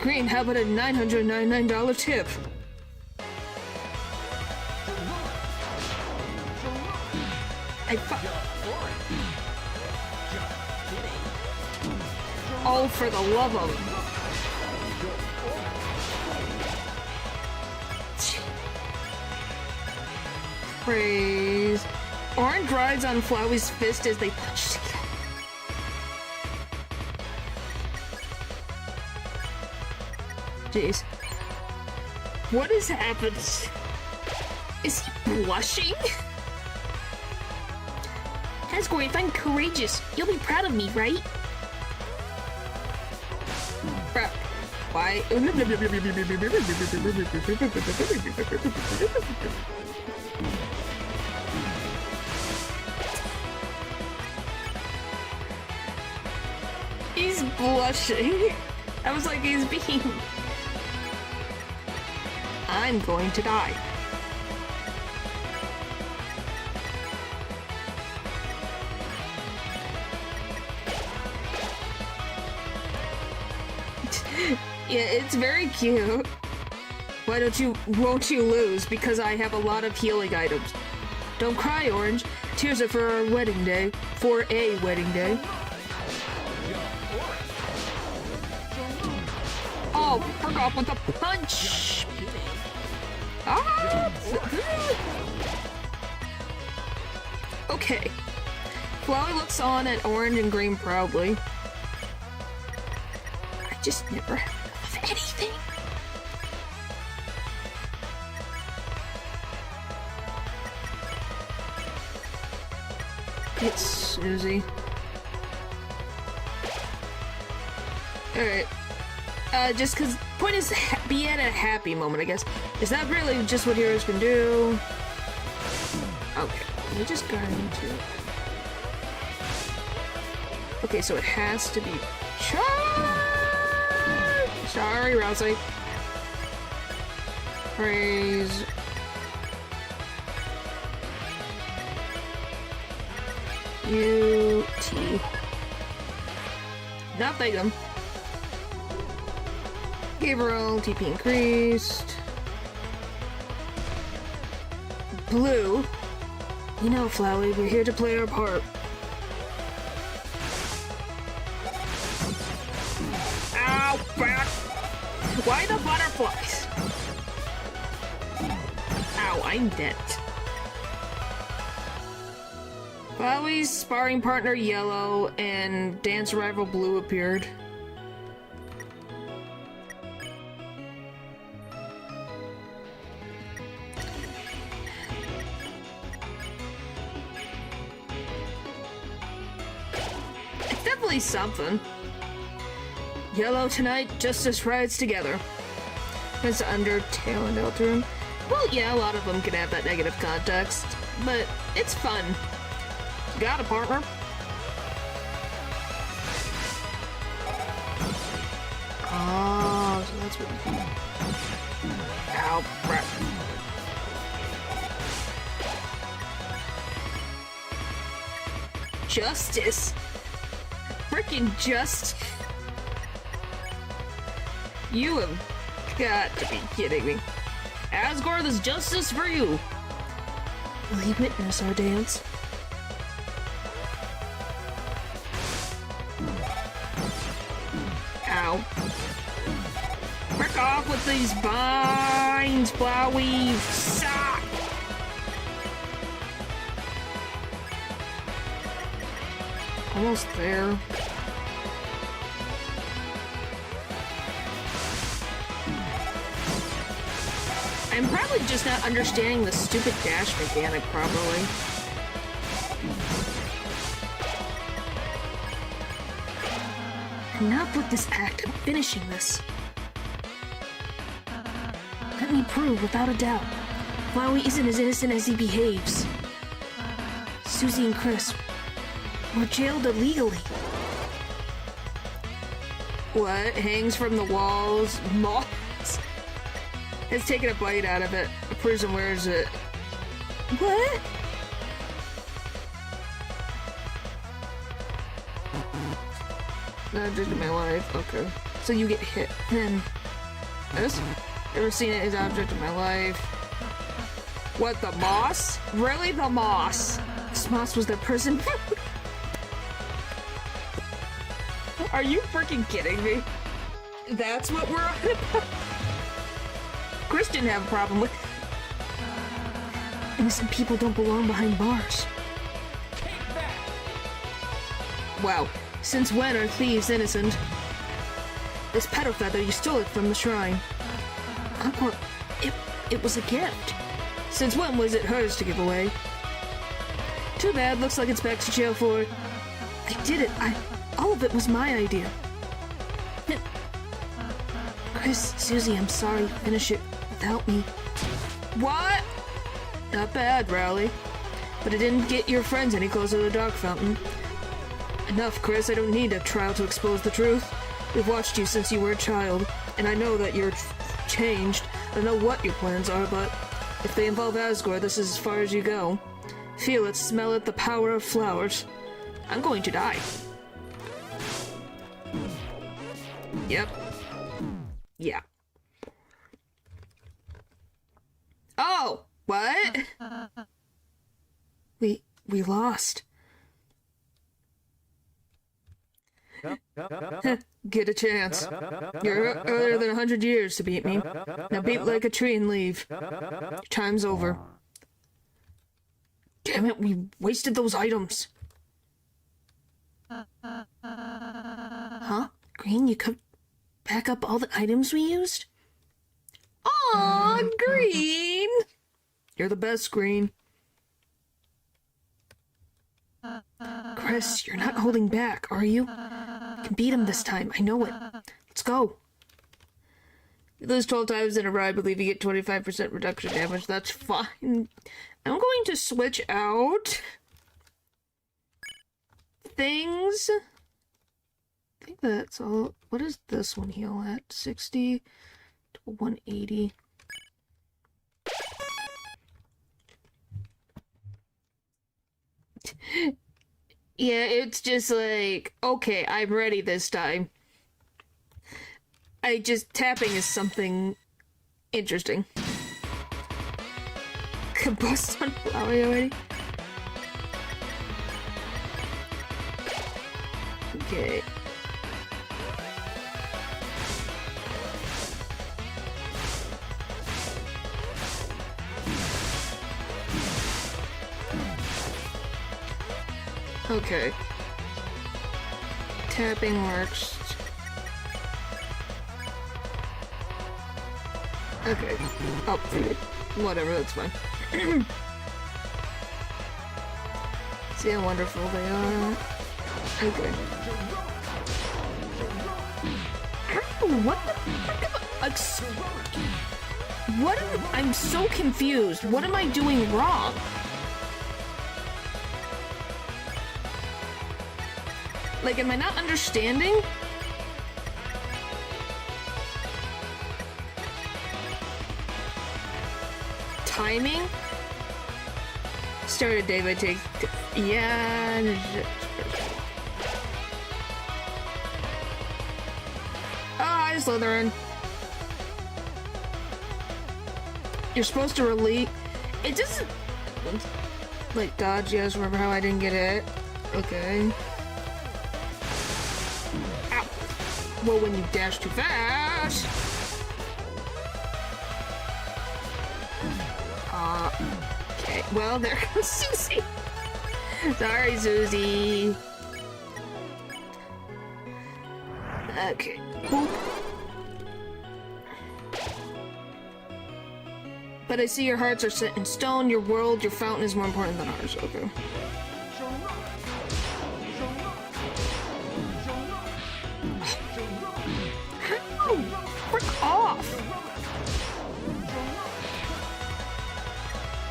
Green, how about a $999 tip? Oh, for the love of... Praise. Orange rides on Flowery's fist as they punch together. Jeez. What has happened? Is he blushing? Hasgore, if I'm courageous, you'll be proud of me, right? Why? He's blushing. I was like, he's being... I'm going to die. Yeah, it's very cute. Won't you lose? Because I have a lot of healing items. Don't cry, Orange. Tears are for our wedding day. For a wedding day. Oh, frick off with the punch! Ah! Okay. Flowery looks on at Orange and Green proudly. I just never have enough of anything. It's Susie. Alright. Just cause point is be at a happy moment, I guess. Is that really just what heroes can do? Okay, let me just go into it. Okay, so it has to be Sorry, Rousey. Praise. U-T. Nothing. Gabriel, TP increased. Blue. You know, Flowery, we're here to play our part. Ow, back! Why the butterflies? Ow, I'm dead. Flowery's sparring partner Yellow and dance rival Blue appeared. It's definitely something. Yellow tonight, justice rides together. It's Undertale and Deltarune. Well, yeah, a lot of them can have that negative context, but it's fun. Got a partner. Oh, so that's what. Ow, crap. Justice. Freaking just. You have got to be kidding me. Asgore, there's justice for you. Will he witness our dance? Ow. Frick off with these vines, Flowery! Suck! Almost there. I'm probably just not understanding the stupid dash mechanic properly. Enough with this act. I'm finishing this. Let me prove without a doubt. Flowery isn't as innocent as he behaves. Susie and Chris were jailed illegally. What? Hangs from the walls? Moths? It's taking a bite out of it. A prison wears it. What? Object of my life. Okay. So you get hit. Then. This? Ever seen it as object of my life? What, the moss? Really, the moss? This moss was their prison. Are you freaking kidding me? That's what we're on about? Chris didn't have a problem with. Innocent people don't belong behind bars. Wow, since when are thieves innocent? This petal feather, you stole it from the shrine. Uncle, it was a gift. Since when was it hers to give away? Too bad, looks like it's back to jail for... I did it, all of it was my idea. Chris, Susie, I'm sorry, finish it without me. What? Not bad, Rowley. But it didn't get your friends any closer to the dark fountain. Enough, Chris, I don't need a trial to expose the truth. We've watched you since you were a child, and I know that you're changed. I don't know what your plans are, but if they involve Asgore, this is as far as you go. Feel it, smell it, the power of flowers. I'm going to die. Yep. Yeah. Oh! What? We lost. Get a chance. You're earlier than 100 years to beat me. Now beat like a tree and leave. Your time's over. Damn it, we wasted those items. Huh? Green, you could back up all the items we used? Aw, Green! You're the best, Green. Chris, you're not holding back, are you? You can beat him this time, I know it. Let's go. You lose 12 times in a row, I believe you get 25% reduction damage. That's fine. I'm going to switch out things. I think that's all. What does this one heal at? 60 to 180. Yeah, it's just like, okay, I'm ready this time. Tapping is something interesting. Combust on Flowery already? Okay. Okay. Tapping works. Okay. Oh, whatever, that's fine. See how wonderful they are. Okay. What the fuck I'm so confused. What am I doing wrong? Like, am I not understanding? Timing? Start a day by take... Yeah... Oh, hi, Slytherin. You're supposed to release... It doesn't... Like, dodge, yes, remember how I didn't get it? Okay. Ow! Well, when you dash too fast... Okay, well, there goes Susie. Sorry, Susie. Okay. Boop. But I see your hearts are set in stone, your world, your fountain is more important than ours. Okay. How? Frick off!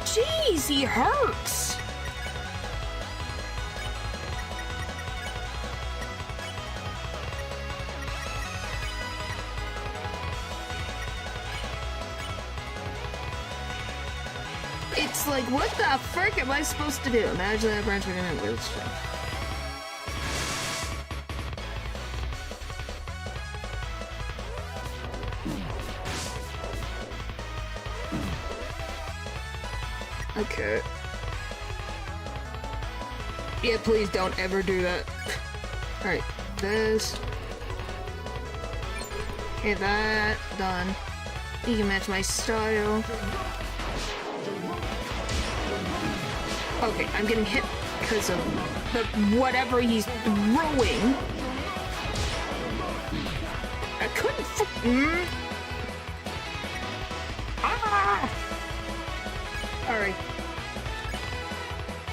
Jeez, he hurts! It's like, what the frick am I supposed to do? Imagine that branch we're gonna do stuff. Okay. Yeah, please don't ever do that. Alright, this. Okay, that. Done. You can match my style. Okay, I'm getting hit because of the whatever he's throwing. I couldn't Ah! Alright.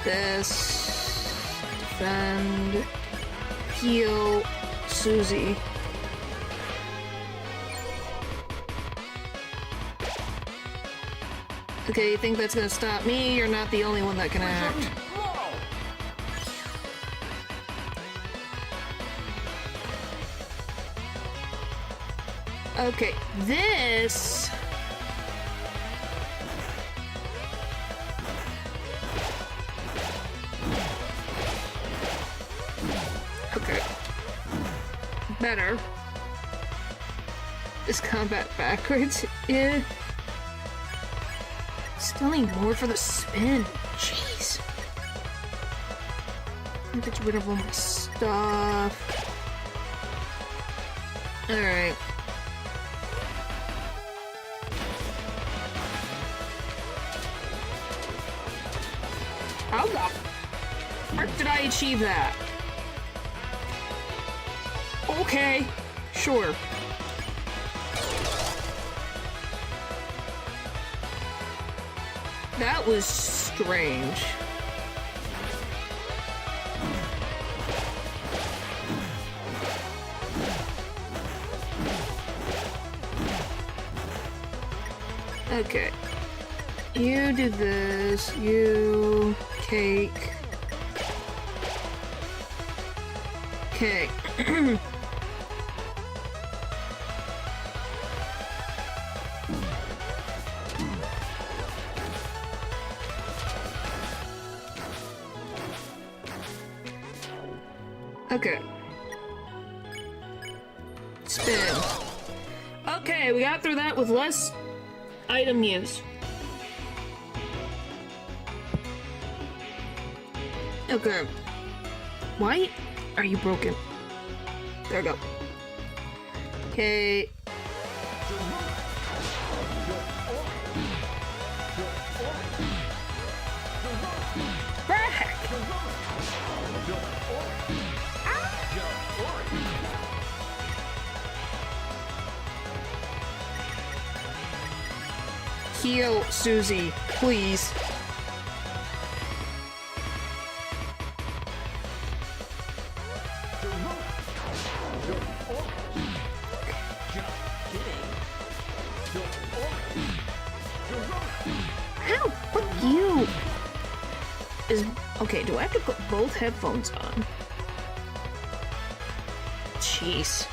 This. Defend. Heal. Susie. Okay, you think that's gonna stop me? You're not the only one that can act. Okay, this... Okay. Better. Is combat backwards? Yeah. Still need more for the spin. Jeez. I get rid of all my stuff. Alright. How the frick did I achieve that? Okay, sure. That was strange. Okay. You do this, you... Cake. Okay. Okay. Spin. Okay, we got through that with less item use. Okay. Why are you broken? There we go. Okay. Heal Susie, please. How? Fuck you! Okay, do I have to put both headphones on? Jeez.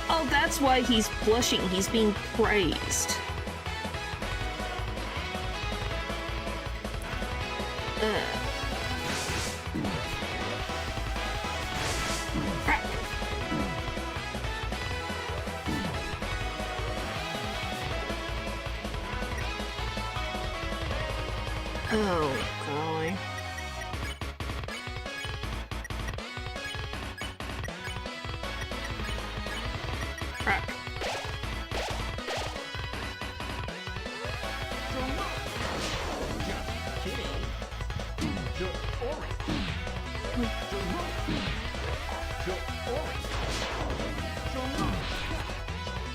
Oh, that's why he's blushing. He's being praised. Oh, golly. Crap.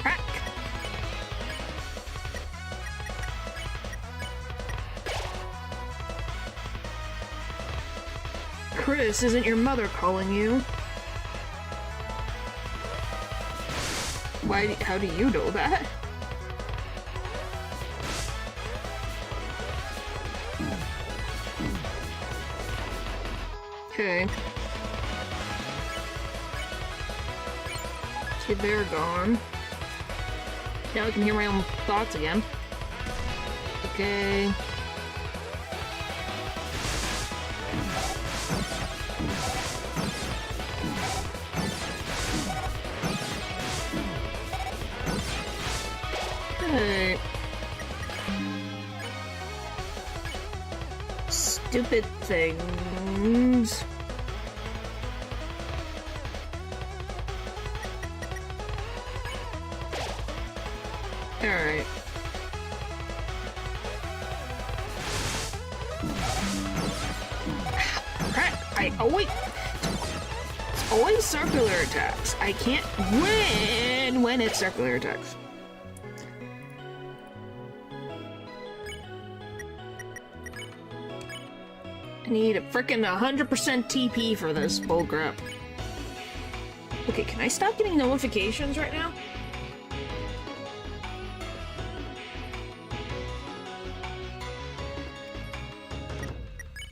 Crack. Chris, isn't your mother calling you? How do you know that? Okay. Okay, they're gone. Now I can hear my own thoughts again. Okay. Hey. Stupid things. Alright. It's always circular attacks. I can't win when it's circular attacks. I need a frickin' 100% TP for this bullcrap. Okay, can I stop getting notifications right now?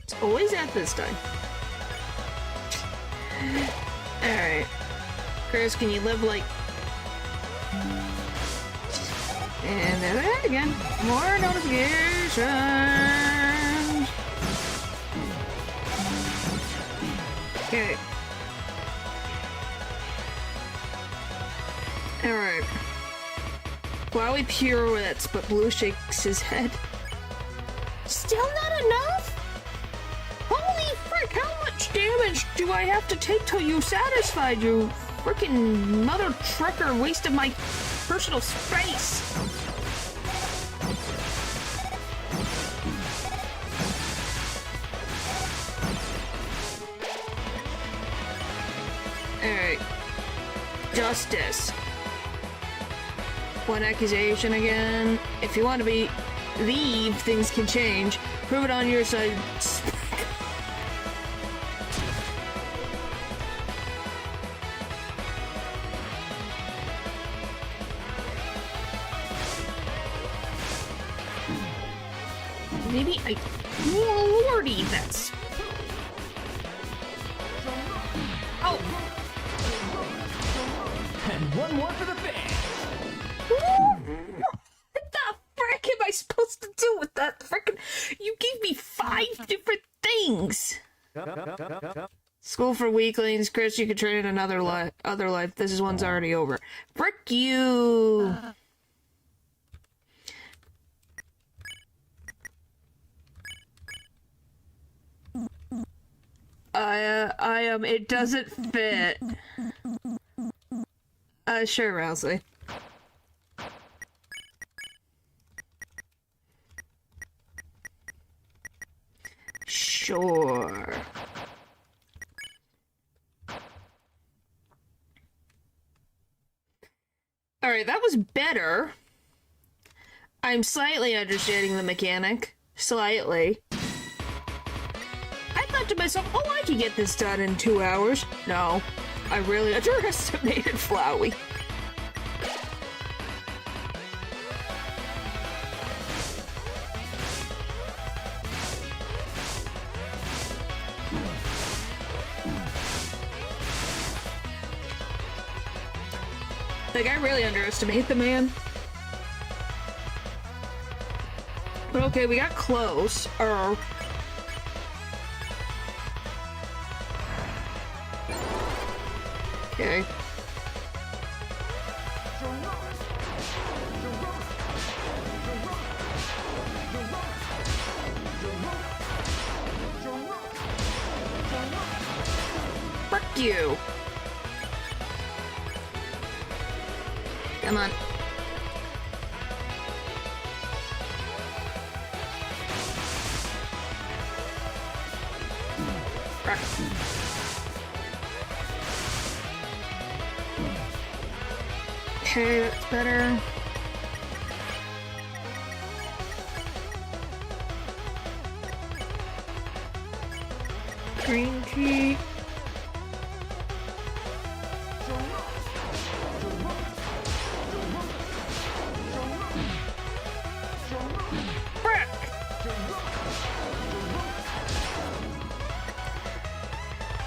It's always at this time. Alright. Chris, can you live like... And there they are again. More notifications! Okay. Alright. Flowery pirouettes, but Blue shakes his head. Still not enough? Holy frick, how much damage do I have to take till you satisfied, you frickin' mother trucker wasted my personal space? Alright. Justice. One accusation again. If you want to leave, things can change. Prove it on your side. Maybe Lordy, that's... Oh! And one more for the fans. What the frick am I supposed to do with that frickin'... You gave me 5 different things! School for weaklings. Chris, you could train in another other life. This one's already over. Frick you! It doesn't fit. Sure, Rousley. Sure. Alright, that was better. I'm slightly understanding the mechanic. Slightly. I thought to myself, oh, I could get this done in 2 hours. No, I really underestimated Flowey. Like, I really underestimate the man. But okay, we got close. Okay. Fuck you. Come on. Fuck. Okay, that's better. Green tea. Frick!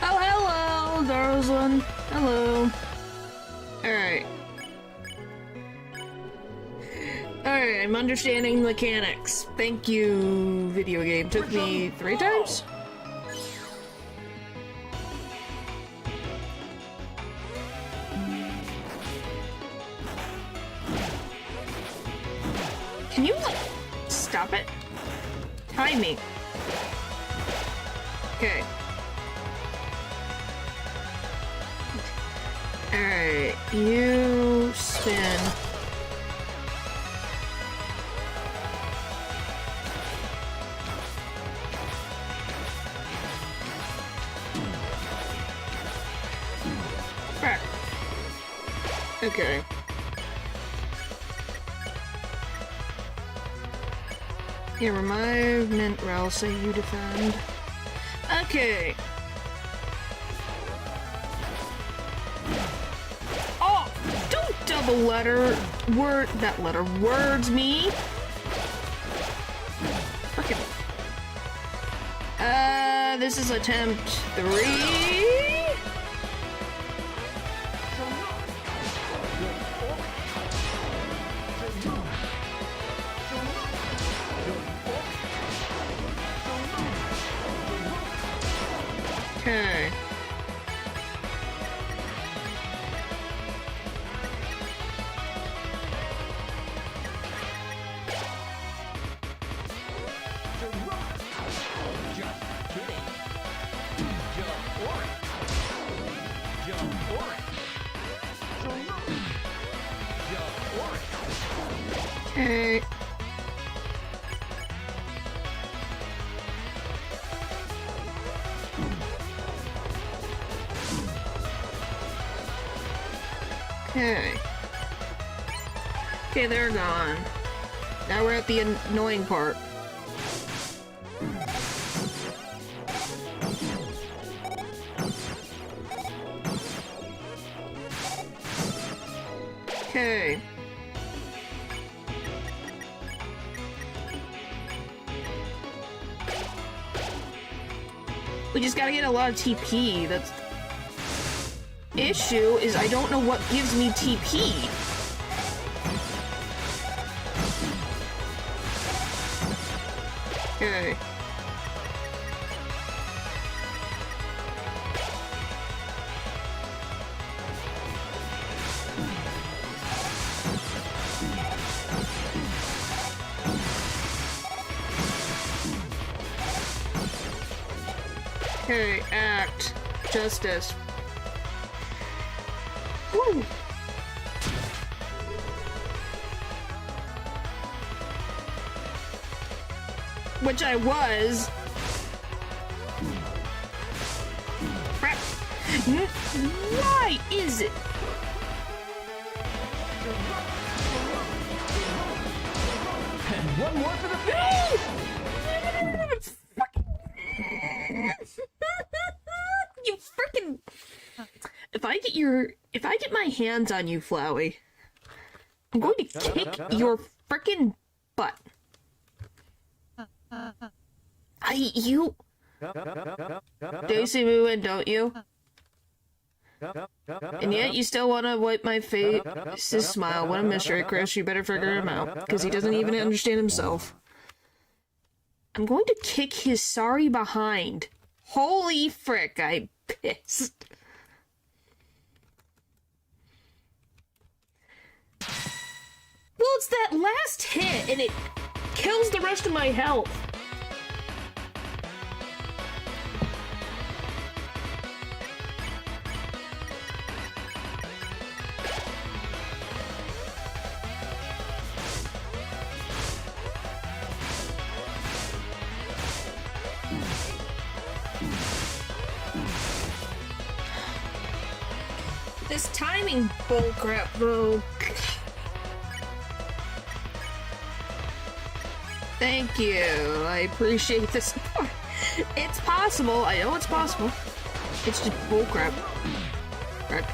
Oh, hello, Darlin. Hello. Alright. Alright, I'm understanding mechanics. Thank you, video game. Took me 3 times? Can you, like, stop it? Timing. Okay. Alright, you spin. Okay. Yeah, remind Ralph, say you defend. Okay. Oh, don't double words me. Frickin'. This is attempt 3. Okay. Okay. Okay. Okay, they're gone. Now we're at the annoying part. Okay. We just gotta get a lot of TP. That's... Issue is I don't know what gives me TP. Okay. Okay, act. Justice. Woo! Which I was. Crap. Why is it? And one more for the finish. You frickin'. If I get my hands on you, Flowey, I'm going to kick your frickin' butt. You. Daisy Moo in, don't you? And yet you still want to wipe my face. His smile. What a mystery, Chris. You better figure him out, because he doesn't even understand himself. I'm going to kick his sorry behind. Holy frick, I'm pissed. Well, it's that last hit, and it kills the rest of my health. This timing bullcrap, though. Thank you. I appreciate the support. It's possible. I know it's possible. It's just bullcrap. Right.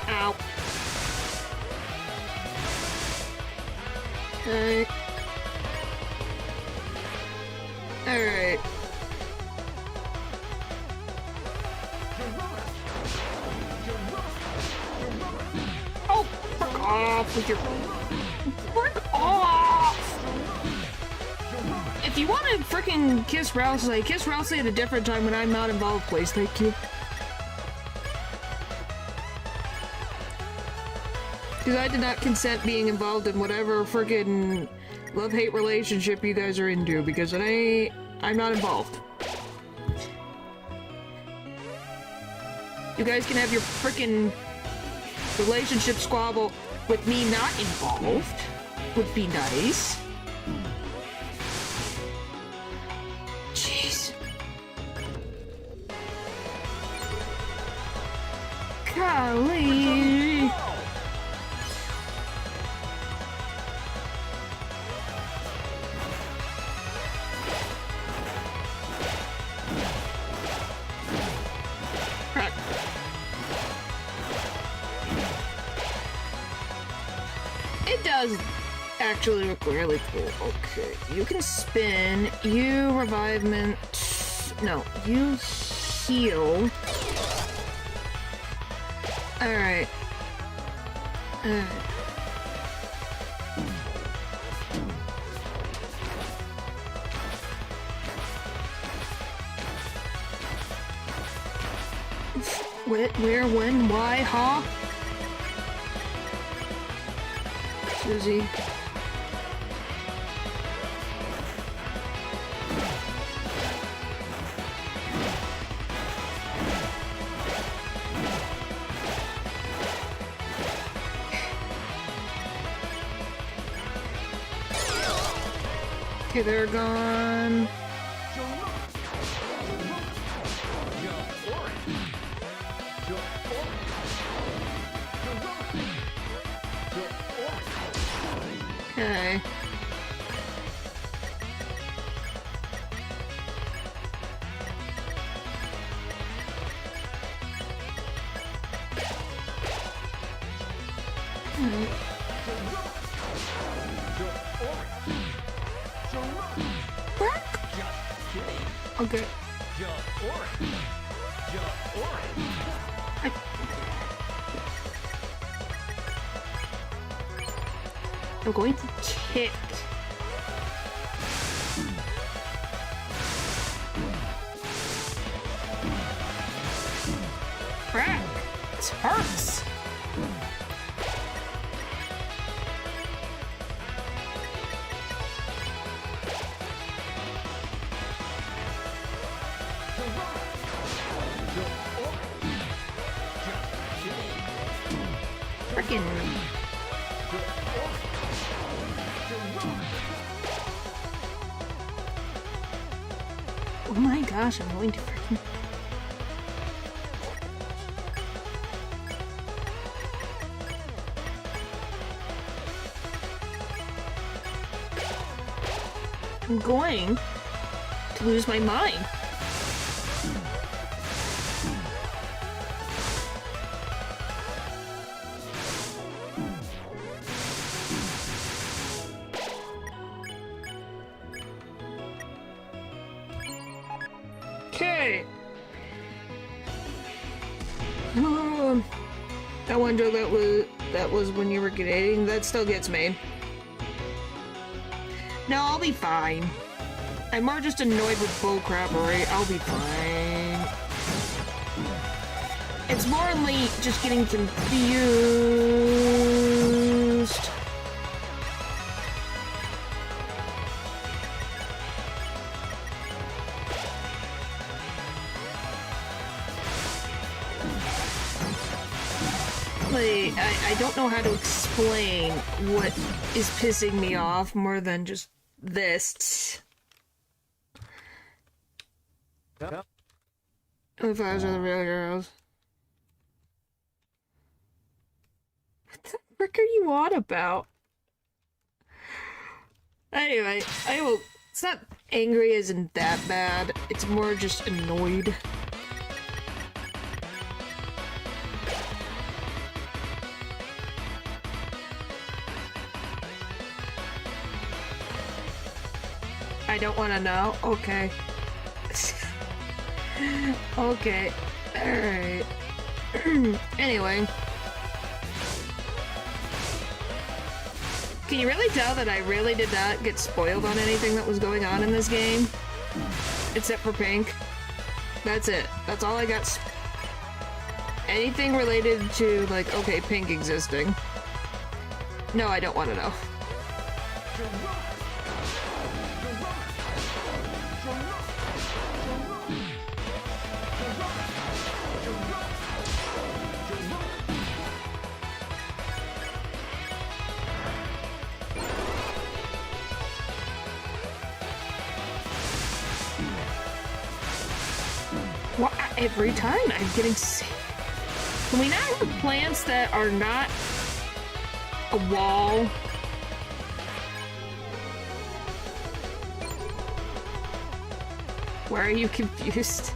Ow. Okay. Alright. Oh, fuck off with your... Fuck off! If you want to freaking kiss Rousey, kiss Rousey at a different time when I'm not involved, please. Thank you. Because I did not consent being involved in whatever freaking love-hate relationship you guys are into, because I'm not involved. You guys can have your frickin' relationship squabble with me not involved. Would be nice. Jeez. Golly. It does actually look really cool. Okay, you can spin, you revivement, no, you heal. Alright. Where, when, why, huh? Susie. Okay, they're gone. Okay. Okay. I'm going to kick. Crap! This hurts! Frickin'. Oh my gosh, I'm going to freaking... I'm going to lose my mind. Okay. That one joke that was when you were dating, that still gets me. No, I'll be fine. I'm more just annoyed with bullcrappery. I'll be fine. It's more only just getting confused. Like, I don't know how to explain what is pissing me off more than just this. If I was the real heroes. What the frick are you on about? Anyway, it's not angry isn't that bad. It's more just annoyed. I don't want to know. Okay. Okay. Alright. Anyway. Can you really tell that I really did not get spoiled on anything that was going on in this game? Except for Pink. That's it. That's all I got. Anything related to, like, okay, Pink existing. No, I don't want to know. Why, every time I'm getting sick. Can we not have plants that are not a wall? Why are you confused?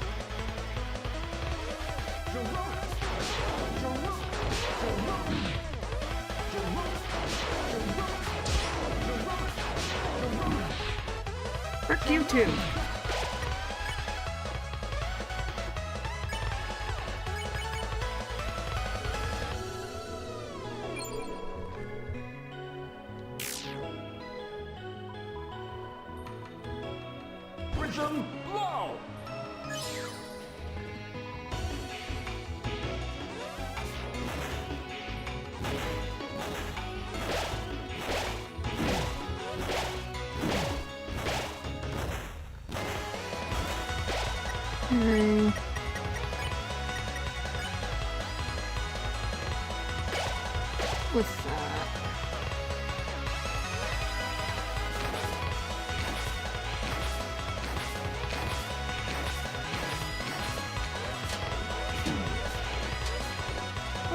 Frick you too. Prism blow! With that.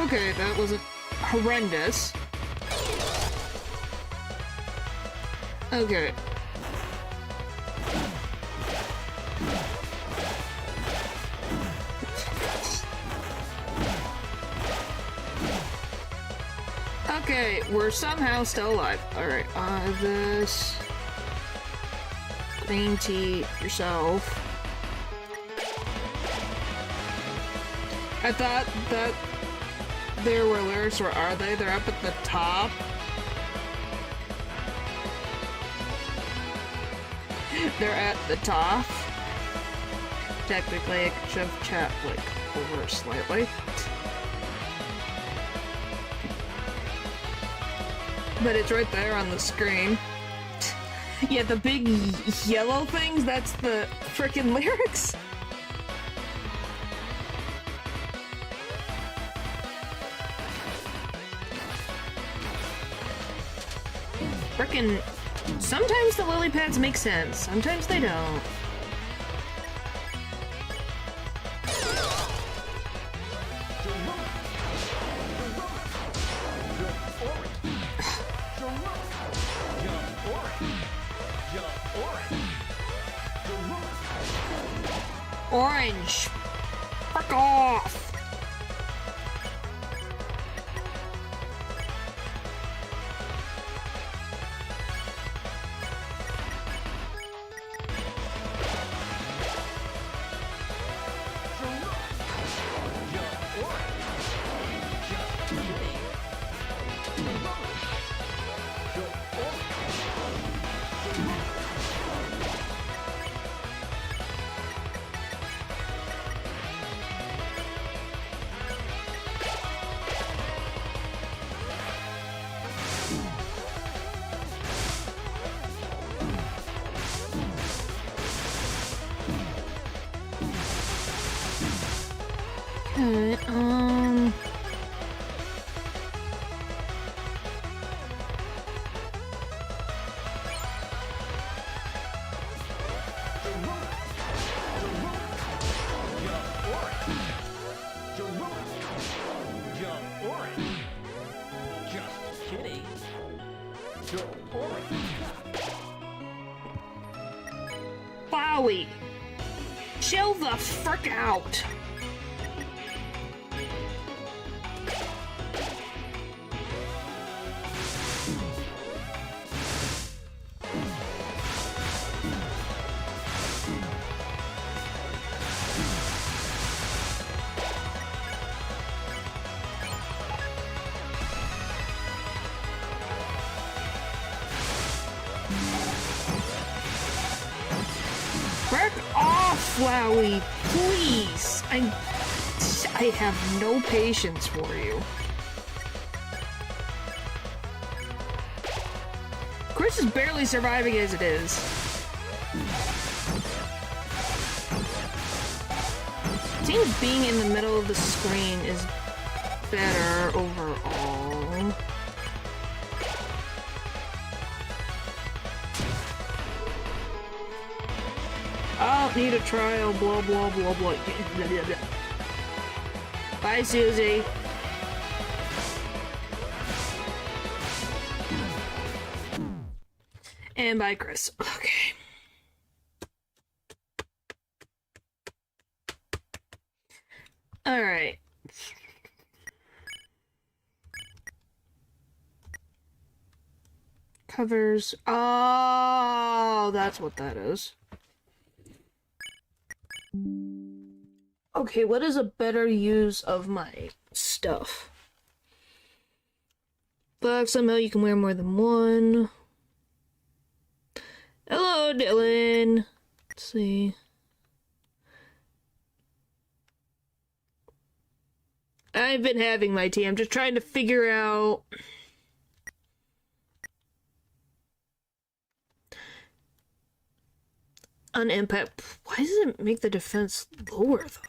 Okay, that was horrendous. Okay. Okay, we're somehow still alive. Alright, this... green tea yourself. I thought that there were lyrics, or are they? They're up at the top. They're at the top. Technically, I could shove chat, like, over slightly. But it's right there on the screen. Yeah, the big yellow things, that's the frickin' lyrics. Frickin'... sometimes the lily pads make sense, sometimes they don't. Orange! Frick off! Okay, Flowey! Chill the frick out! Frick off, Flowey! Please! I have no patience for you. Chris is barely surviving as it is. Seems being in the middle of the screen is better overall. Oh, don't need a trial, blah blah blah blah. Bye, Susie. And bye, Chris. Okay. Alright. Covers. Oh, that's what that is. Okay, what is a better use of my stuff? But somehow you can wear more than one. Hello, Dylan. Let's see. I've been having my tea. I'm just trying to figure out... An impact. Why does it make the defense lower, though?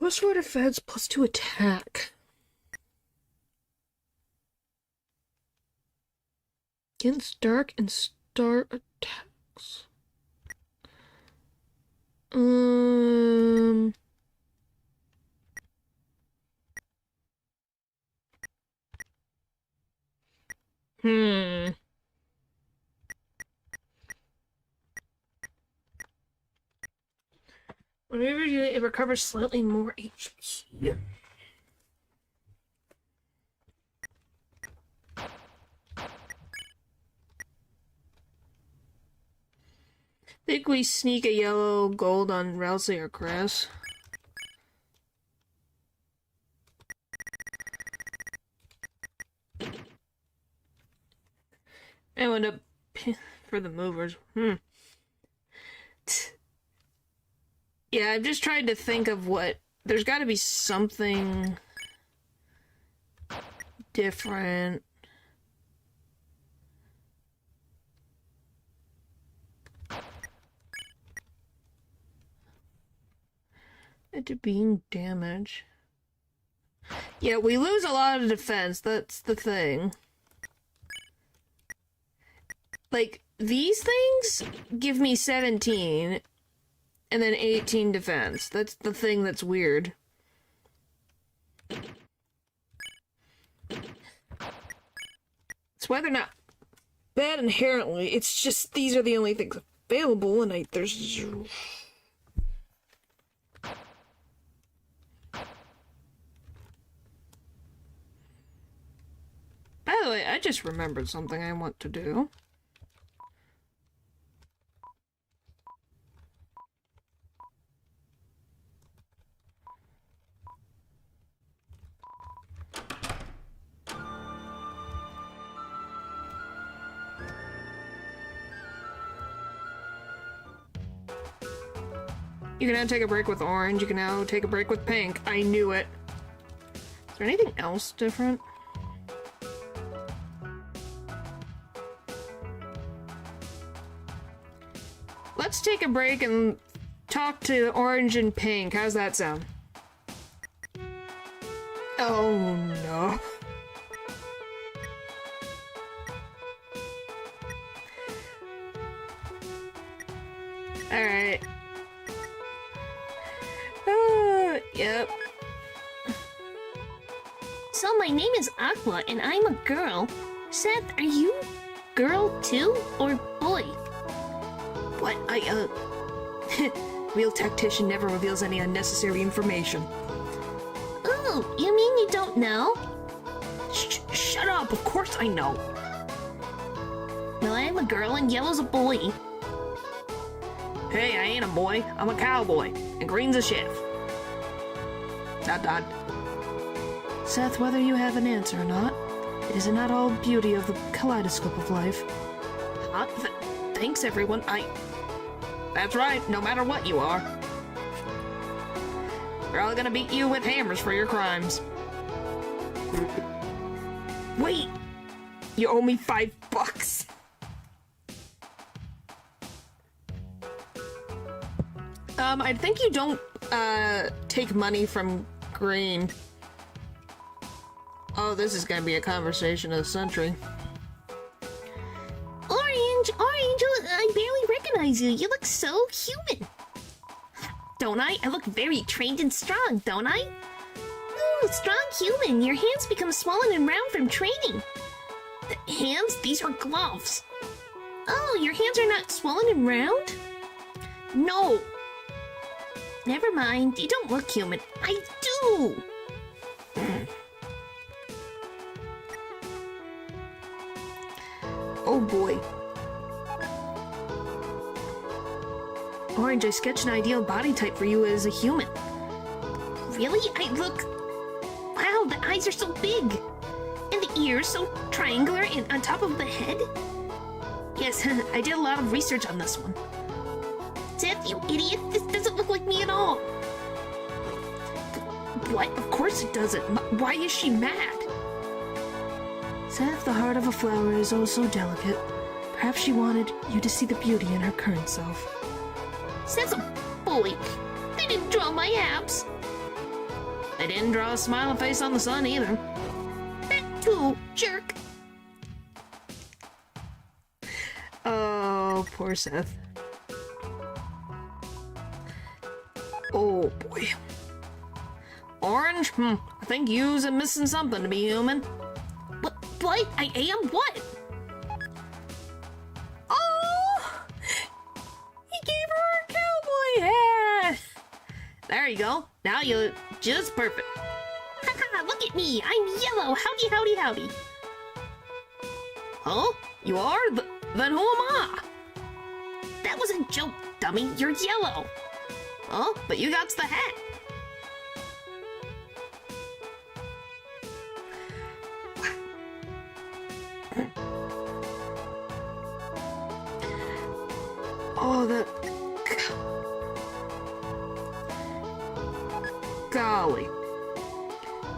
+4 defense, +2 attack. Against dark and star attacks. Whenever it recovers slightly more HP. Yeah. Think we sneak a yellow gold on Rousey or Chris. I wound up for the movers. Yeah, I'm just trying to think of what... There's got to be something different. Into being damage. Yeah, we lose a lot of defense. That's the thing. Like, these things give me 17... and then 18 defense. That's the thing that's weird. That's why they're not bad inherently. It's just these are the only things available, and there's... By the way, I just remembered something I want to do. You can now take a break with orange. You can now take a break with pink. I knew it. Is there anything else different? Let's take a break and talk to orange and pink. How's that sound? Oh no. Alright. Yep. So my name is Aqua, and I'm a girl. Seth, are you girl too, or boy? What? Real tactician never reveals any unnecessary information. Oh, you mean you don't know? Shut up! Of course I know! Well, I'm a girl and yellow's a boy. Hey, I ain't a boy. I'm a cowboy. And green's a chef. ... Seth, whether you have an answer or not, it is not all beauty of the kaleidoscope of life. Thanks, everyone. That's right, no matter what you are. We're all gonna beat you with hammers for your crimes. Wait! You owe me $5. I think you don't, take money from green. Oh, this is gonna be a conversation of the century. Orion, Orange, I barely recognize you. You look so human. Don't I? I look very trained and strong, don't I? Ooh, strong human. Your hands become swollen and round from training. The hands? These are gloves. Oh, your hands are not swollen and round? No. Never mind. You don't look human. I do. Oh boy. Orange, I sketched an ideal body type for you as a human. Really? I look... Wow, the eyes are so big. And the ears so triangular and on top of the head. Yes, I did a lot of research on this one. Seth, you idiot. This doesn't look like me at all. What? Of course it doesn't. Why is she mad? Seth, the heart of a flower is oh so delicate. Perhaps she wanted you to see the beauty in her current self. Seth's a bully. They didn't draw my abs. They didn't draw a smiling face on the sun either. That too, jerk. Oh, poor Seth. Oh boy. Orange? I think you's missing something to be human. What? I am what? Oh! He gave her a cowboy hat! There you go. Now you look just perfect. Haha, look at me. I'm yellow. Howdy, howdy, howdy. Huh? You are? Then who am I? That was a joke, dummy. You're yellow. Oh, but you got the hat. Oh, that... Golly.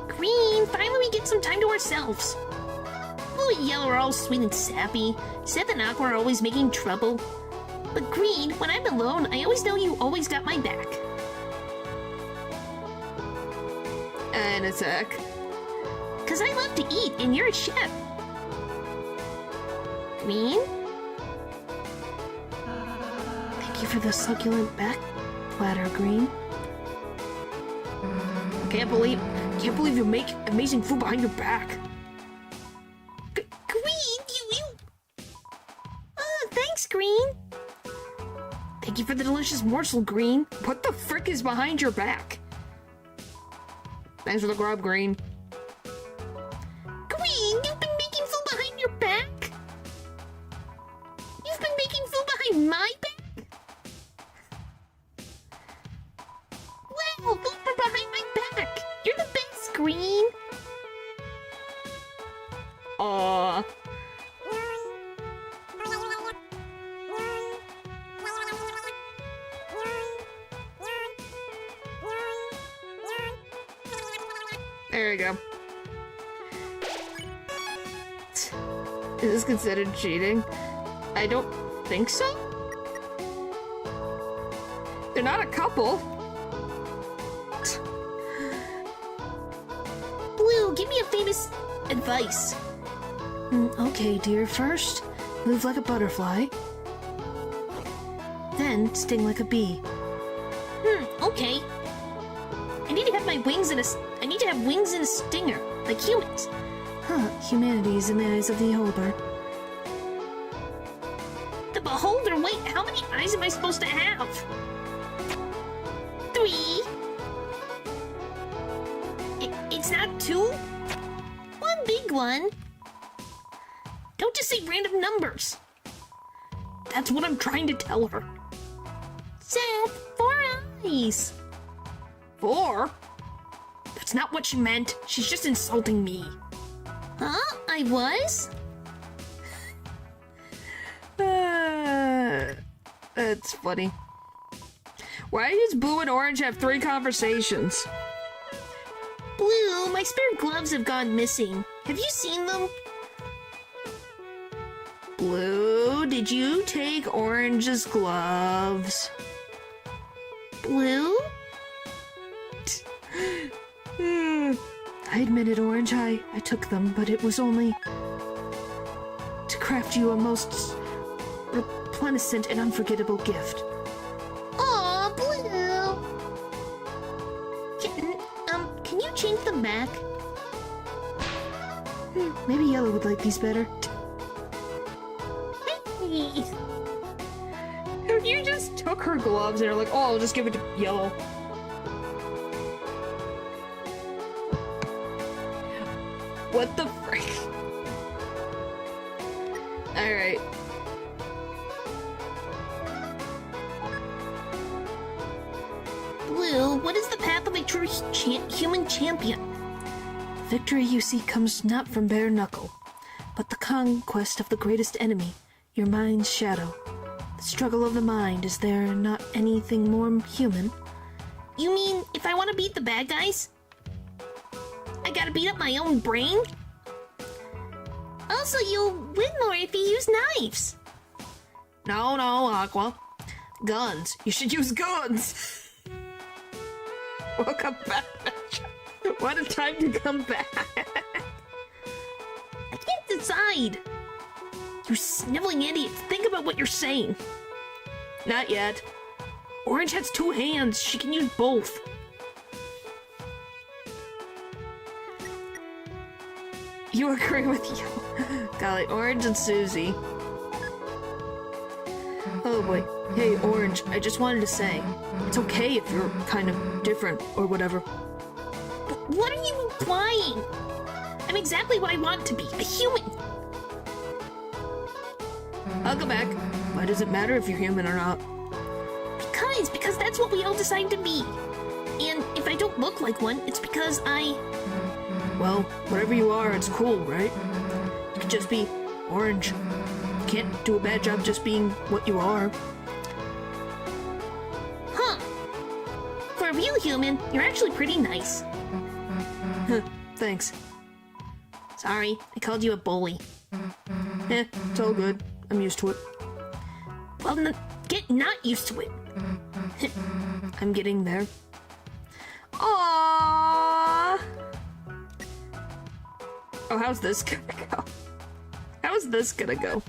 Green, finally we get some time to ourselves. Blue and yellow are all sweet and sappy. Seth and Aqua are always making trouble. But Green, when I'm alone, I always know you always got my back. And a sec. 'Cause I love to eat, and you're a chef. Green? Thank you for the succulent back platter, Green. Can't believe you make amazing food behind your back. Green, you... thanks, Green. Thank you for the delicious morsel, Green. What the frick is behind your back? Thanks for the grub, Green. Green, you've been making food behind your back? You've been making food behind my back? Wow, food from behind my back. You're the best, Green. Aw. There you go. Is this considered cheating? I don't think so. They're not a couple. Blue, give me a famous advice. Okay, dear. First, move like a butterfly. Then, sting like a bee. Okay. I need to have my wings and I need to have wings and a stinger, like humans. Huh, humanity is in the eyes of the beholder. The beholder? Wait, how many eyes am I supposed to have? 3. It's not 2? One big one. Don't just say random numbers. That's what I'm trying to tell her. Seth, 4 eyes. 4? That's not what she meant. She's just insulting me. Huh? I was? That's funny. Why does Blue and Orange have 3 conversations? Blue, my spare gloves have gone missing. Have you seen them? Blue, did you take Orange's gloves? Blue? I admit it, Orange. I took them, but it was only to craft you a most replacement and unforgettable gift. Aw, Blue! Kitten, can you change them back? Maybe Yellow would like these better. Hey. If you just took her gloves and are like, oh, I'll just give it to Yellow. What the frick? Alright. Blue, what is the path of a true human champion? Victory you seek comes not from bare knuckle, but the conquest of the greatest enemy, your mind's shadow. The struggle of the mind, is there not anything more human? You mean, if I want to beat the bad guys, I gotta beat up my own brain? Also, you'll win more if you use knives. No, Aqua. Guns. You should use guns. Welcome back. What a time to come back. I can't decide. You sniveling idiot, think about what you're saying. Not yet. Orange has 2 hands. She can use both. You agree with you. Golly, Orange and Susie. Oh boy. Hey, Orange, I just wanted to say, it's okay if you're kind of different or whatever. But what are you implying? I'm exactly what I want to be, a human. I'll go back. Why does it matter if you're human or not? Because that's what we all decide to be. And if I don't look like one, it's because Well, whatever you are, it's cool, right? You could just be orange. You can't do a bad job just being what you are. Huh. For a real human, you're actually pretty nice. Thanks. Sorry, I called you a bully. It's all good. I'm used to it. Well, get not used to it. I'm getting there. Aww. Oh, how's this gonna go? How's this gonna go?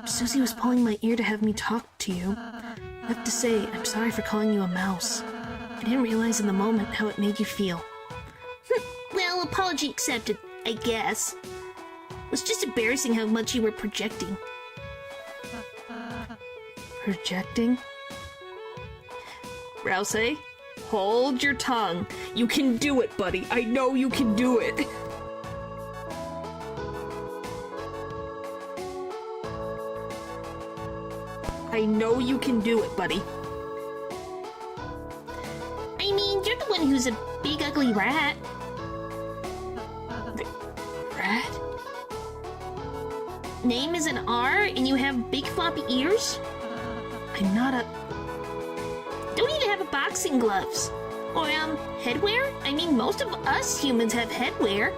Susie was pulling my ear to have me talk to you. I have to say, I'm sorry for calling you a mouse. I didn't realize in the moment how it made you feel. Well, apology accepted, I guess. It was just embarrassing how much you were projecting. Projecting? Rouse, hold your tongue. You can do it, buddy. I know you can do it. I know you can do it, buddy. I mean, you're the one who's a big ugly rat. Rat? Name is an R and you have big floppy ears? I'm not a... Don't even have a boxing gloves. Or, headwear? I mean, most of us humans have headwear.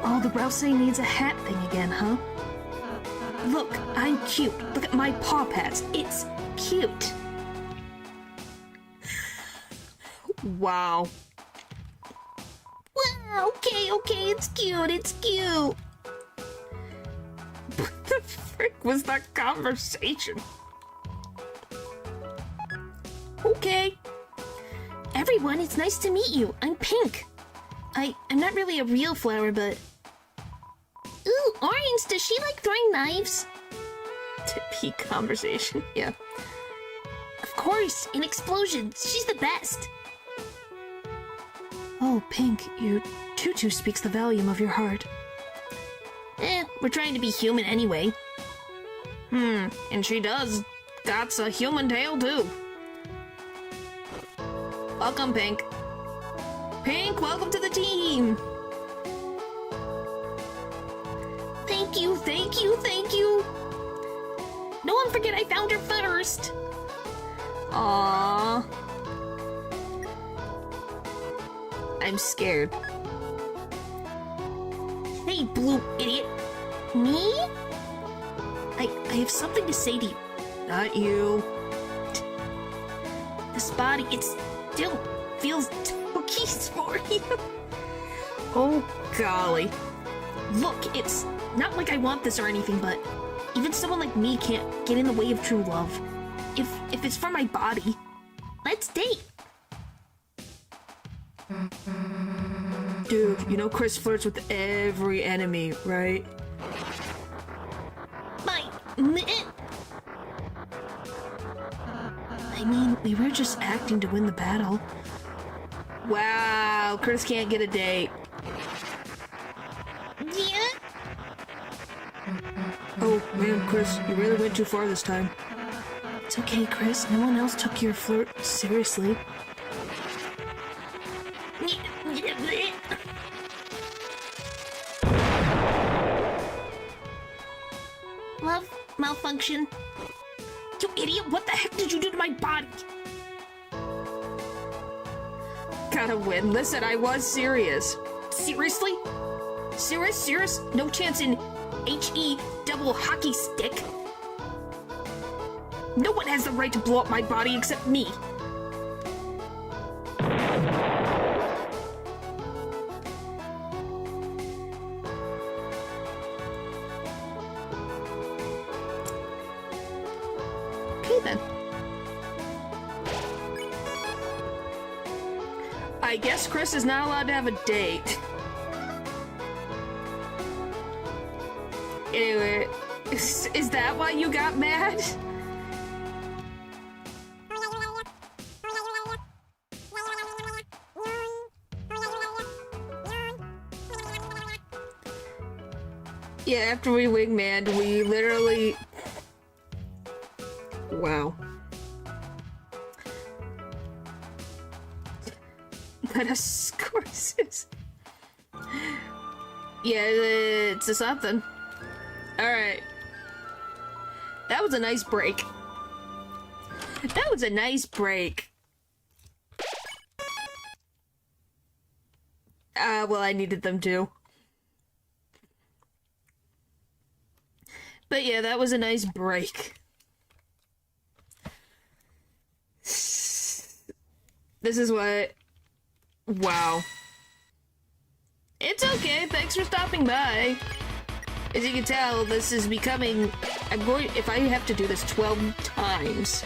Oh, the Rouse needs a hat thing again, huh? Look, I'm cute. Look at my paw pads. It's cute. Wow. Well, okay, it's cute. What the frick was that conversation? Okay. Everyone, it's nice to meet you. I'm Pink. I'm not really a real flower, but... Ooh, Orange, does she like throwing knives? To peak conversation, yeah. Of course, in explosions. She's the best. Oh, Pink, your tutu speaks the volume of your heart. We're trying to be human anyway. And she does. Got a human tail, too. Welcome, Pink. Pink, welcome to the team! Thank you. No one forget I found her first. Aww. I'm scared. Hey, blue idiot. Me? I have something to say to you. Not you. This body, it still feels too for you. Oh, golly. Look, it's not like I want this or anything, but even someone like me can't get in the way of true love. If it's for my body, let's date. Dude, you know Chris flirts with every enemy, right? I mean, we were just acting to win the battle. Wow, Chris can't get a date. Yeah? Oh man, Chris, you really went too far this time. It's okay, Chris. No one else took your flirt seriously. Love malfunction. You idiot, what the heck did you do to my body? Gotta win. Listen, I was serious. Seriously? Serious? No chance in HE double hockey stick. No one has the right to blow up my body except me. Okay then. I guess Chris is not allowed to have a date. Anyway, is that why you got mad? Yeah, after we wingmanned, we literally... Wow. Let us courses. Yeah, it's a something. Alright. That was a nice break. That was a nice break. Well, I needed them to. But yeah, that was a nice break. This is what... Wow. It's okay, thanks for stopping by. As you can tell, this is becoming... if I have to do this 12 times...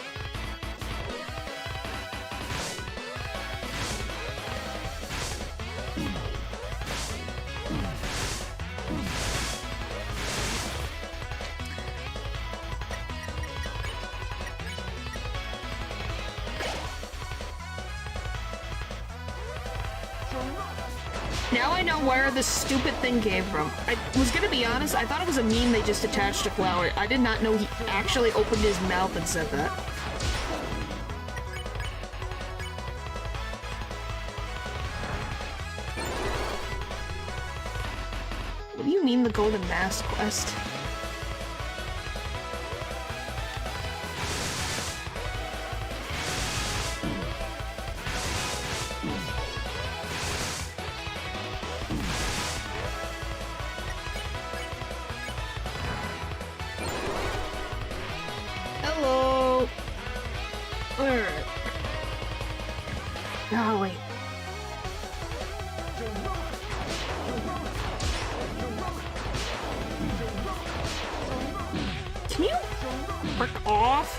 Now I know where this stupid thing came from. I was gonna be honest, I thought it was a meme they just attached to Flowery. I did not know he actually opened his mouth and said that. What do you mean the Golden Mask quest? Hello. Alright. Golly. Can you frick off?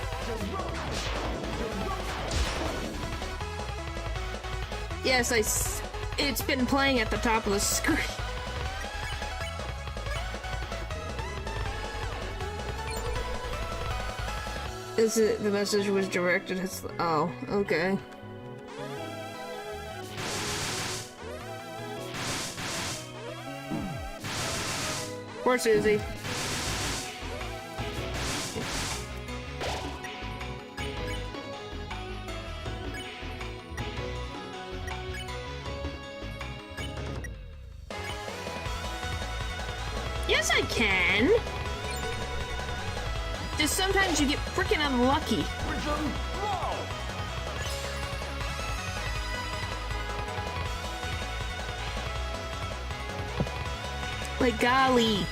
Yes, it's been playing at the top of the screen. The message was directed as... Oh, okay. Poor Susie. Yes, I can! Just sometimes you get freaking unlucky. Like, golly.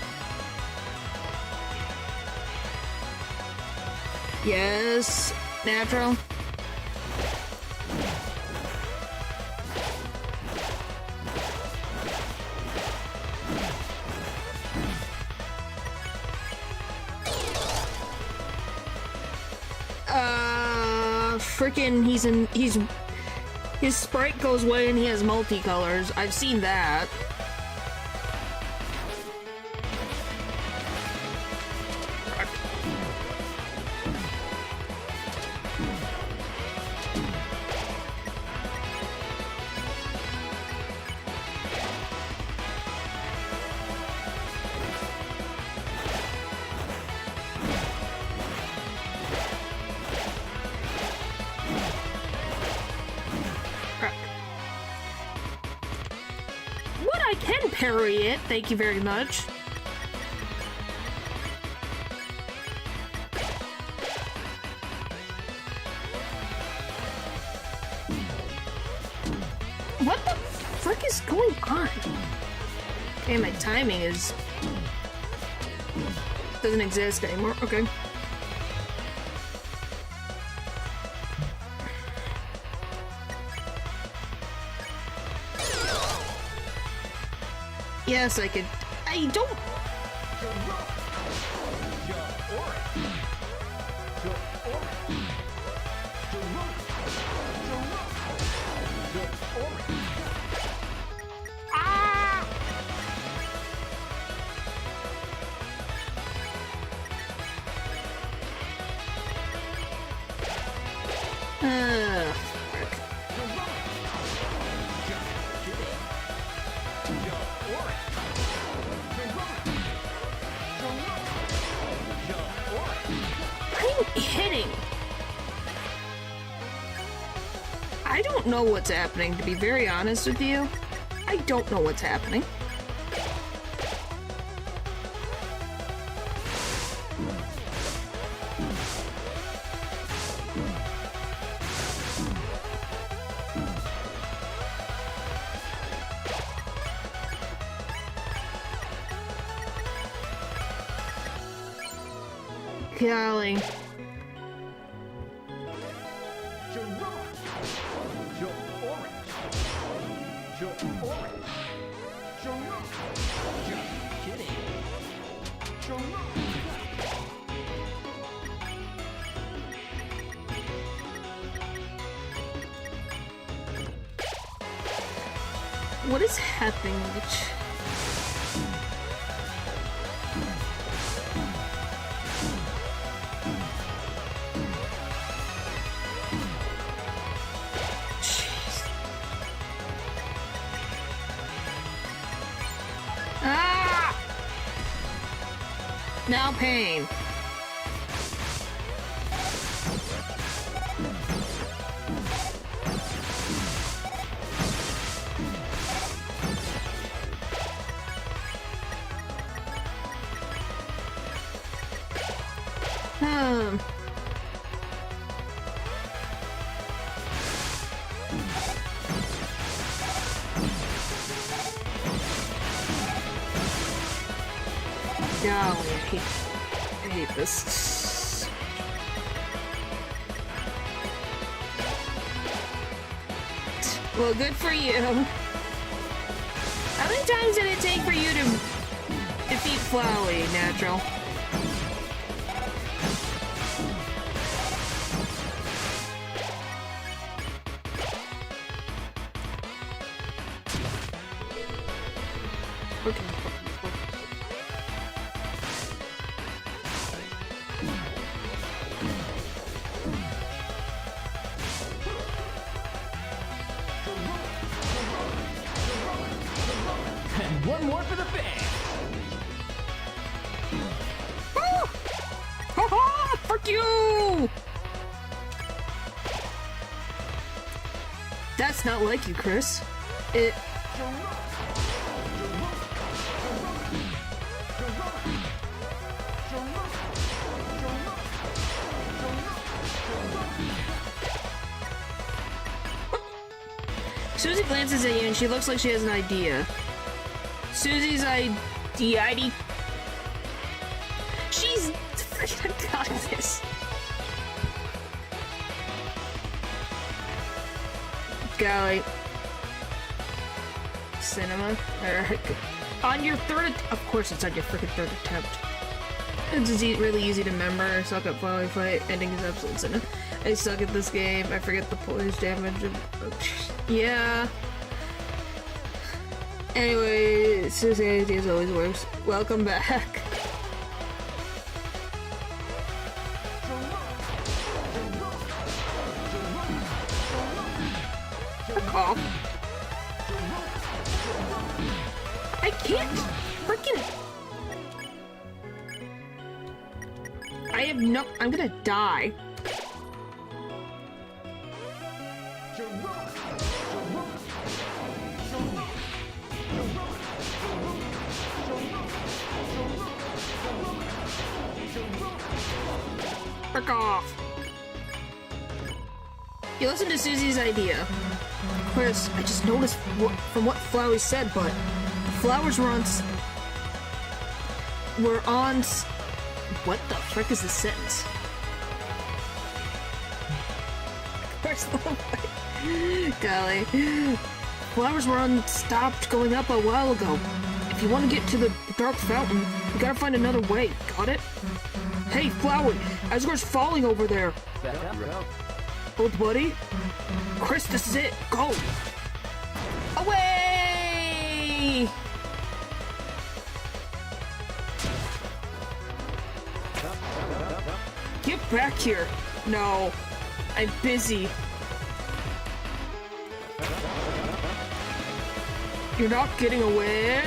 Yes, natural. freaking his sprite goes away and he has multicolors. I've seen that. I can parry it, thank you very much. What the frick is going on? Okay, my timing doesn't exist anymore. Okay. Yes, I could. I don't. Ah! Frick. I'm hitting. I don't know what's happening, to be very honest with you. I don't know what's happening. Golly. What is happening? Ah! Now pain. Golly, I hate this. Well, good for you. How many times did it take for you to defeat Flowery, Natural? Okay. And one more for the fans. Ha! Fuck you! That's not like you, Chris. It. Susie glances at you and she looks like she has an idea. Susie's idea. She's freaking got this. Golly. Cinema? On your third of course it's on your freaking third attempt. It's really easy to remember. Suck up Flowery fight. Ending is absolute cinema. I suck at this game. I forget the poise damage. Yeah. Anyway, Susanity as always works. Welcome back. Oh. I can't freaking. I have no. I'm gonna die. Frick off. You listen to Susie's idea. Chris, I just noticed from what Flowery said, but the flowers were on. What the frick is this sentence? Where's the golly? Flowers were unstopped going up a while ago. If you want to get to the dark fountain, you gotta find another way. Got it? Hey, Flowery, Asgor's falling over there. Old buddy? Chris, this is it. Go! Away! Get back here. No, I'm busy. You're not getting away.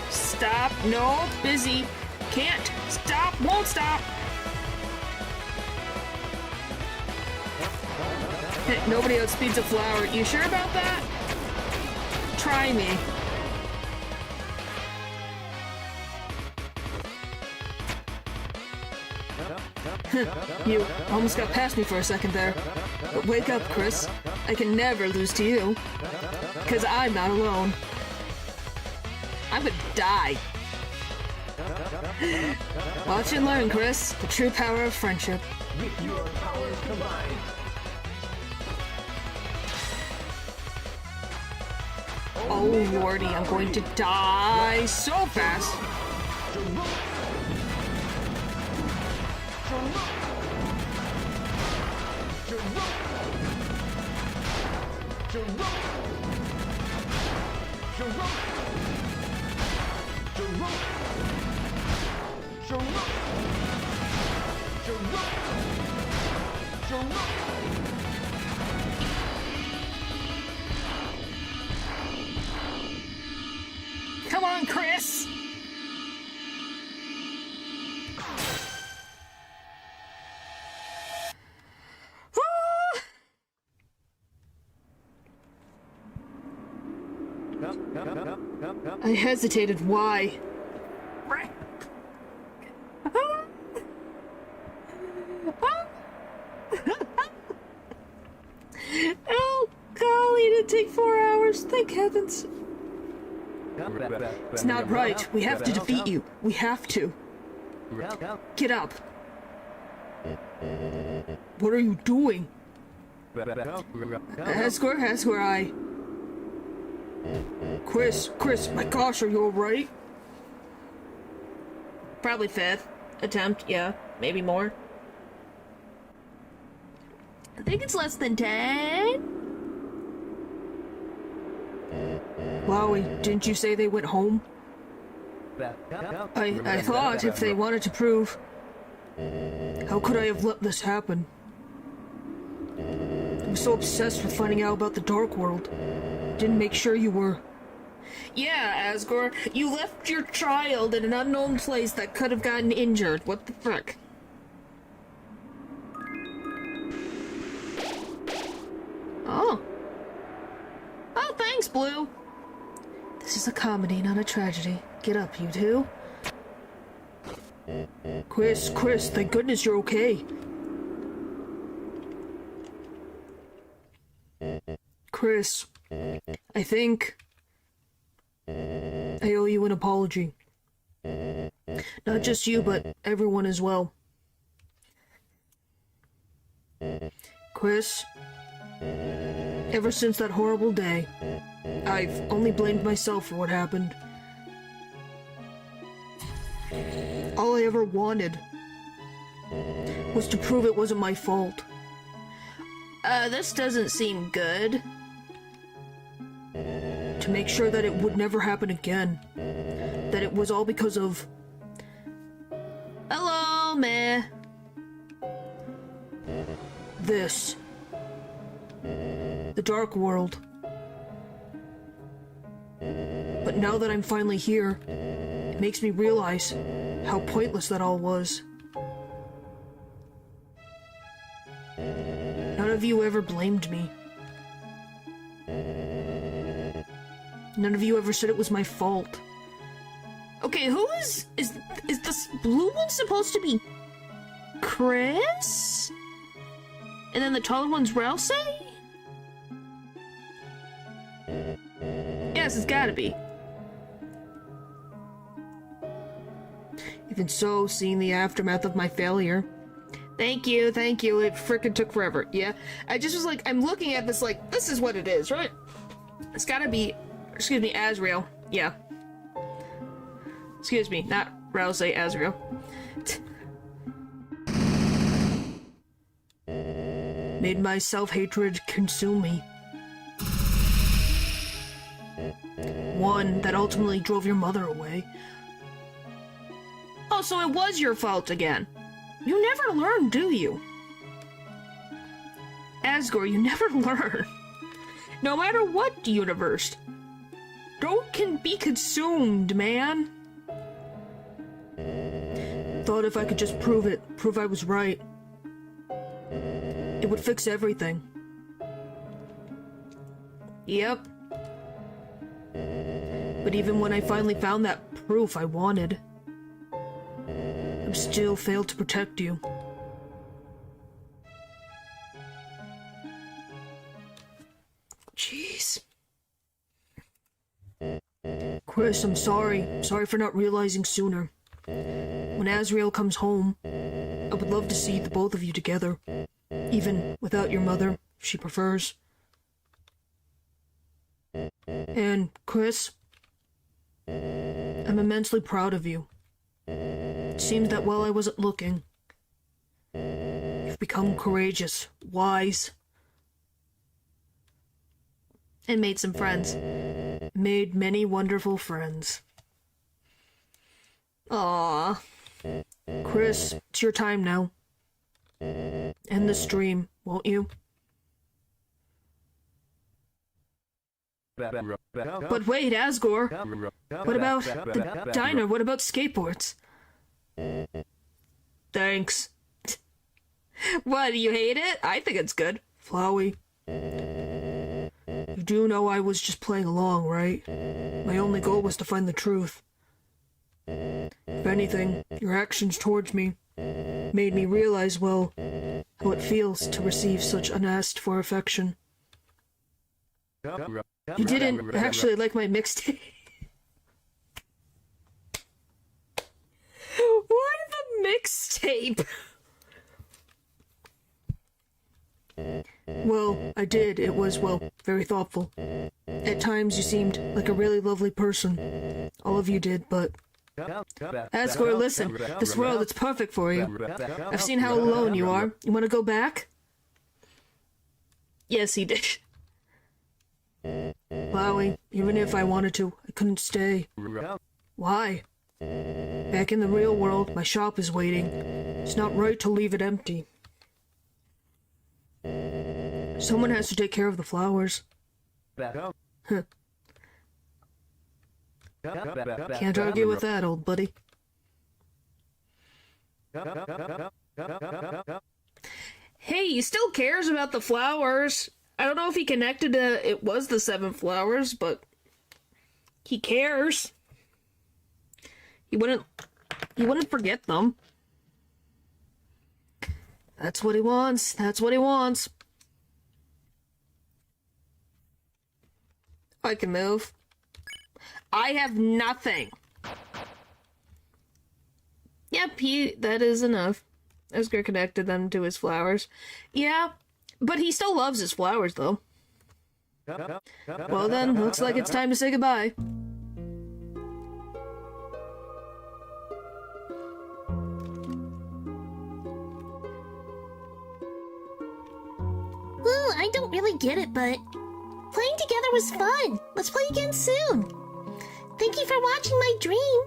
Stop. No, busy. Can't. Stop. Won't stop. Hey, nobody outspeeds a flower. You sure about that? Try me. You almost got past me for a second there. But wake up, Chris. I can never lose to you. 'Cause I'm not alone. I'm gonna die. Watch and learn, Chris. The true power of friendship. With your powers combined. Oh lordy, I'm going to die so fast. Come on, Chris! I hesitated. Why? Oh, golly, did it take 4 hours? Thank heavens. It's not right. We have to defeat you. We have to. Get up. What are you doing? Asgore, I... Chris, my gosh, are you alright? Probably 5th attempt, yeah. Maybe more. I think it's less than 10. Wowie, didn't you say they went home? I thought if they wanted to prove... How could I have let this happen? I was so obsessed with finding out about the Dark World. Didn't make sure you were... Yeah, Asgore, you left your child in an unknown place that could have gotten injured. What the frick? Oh. Oh, thanks, Blue. This is a comedy, not a tragedy. Get up, you two. Chris, thank goodness you're okay. Chris, I think I owe you an apology. Not just you, but everyone as well. Chris, ever since that horrible day, I've only blamed myself for what happened. All I ever wanted was to prove it wasn't my fault. This doesn't seem good. To make sure that it would never happen again. That it was all because of... Hello, meh. this. The dark world. But now that I'm finally here, it makes me realize how pointless that all was. None of you ever blamed me. None of you ever said it was my fault. Okay, who is this blue one supposed to be Chris? And then the taller one's Rousey? Yes, it's gotta be. Even so, seeing the aftermath of my failure. Thank you. It frickin' took forever. Yeah, I just was like, I'm looking at this like, this is what it is, right? It's gotta be, excuse me, Azrael. Yeah. Excuse me, not Rousey, Azrael. Made my self-hatred consume me. One that ultimately drove your mother away. Oh, so it was your fault again. You never learn, do you? Asgore, you never learn. No matter what universe. Don't be consumed, man. Thought if I could just prove I was right, it would fix everything. Yep. But even when I finally found that proof I wanted, I still failed to protect you. Jeez. Chris, I'm sorry. Sorry for not realizing sooner. When Azrael comes home, I would love to see the both of you together. Even without your mother, if she prefers. And, Chris, I'm immensely proud of you. It seems that while I wasn't looking, you've become courageous, wise, and made some friends. Made many wonderful friends. Aww. Chris, it's your time now. End the stream, won't you? But wait, Asgore. What about the diner? What about skateboards? Thanks. What, do you hate it? I think it's good. Flowery. You do know I was just playing along, right? My only goal was to find the truth. If anything, your actions towards me made me realize, well, how it feels to receive such unasked for affection. You didn't actually like my mixtape. Why the mixtape? Well, I did. It was, well, very thoughtful. At times you seemed like a really lovely person. All of you did, but... Asgore, listen. This world, it's perfect for you. I've seen how alone you are. You want to go back? Yes, he did. Flowery, even if I wanted to, I couldn't stay. Why? Back in the real world, my shop is waiting. It's not right to leave it empty. Someone has to take care of the flowers. Can't argue with that, old buddy. Hey, he still cares about the flowers. I don't know if he connected to it was the 7 flowers, but he cares. He wouldn't forget them. That's what he wants. That's what he wants. I can move. I have nothing. Yep, that is enough. Asgore connected them to his flowers. Yeah, but he still loves his flowers, though. Well then, looks like it's time to say goodbye. get it, but playing together was fun. Let's play again soon. Thank you for watching my dream.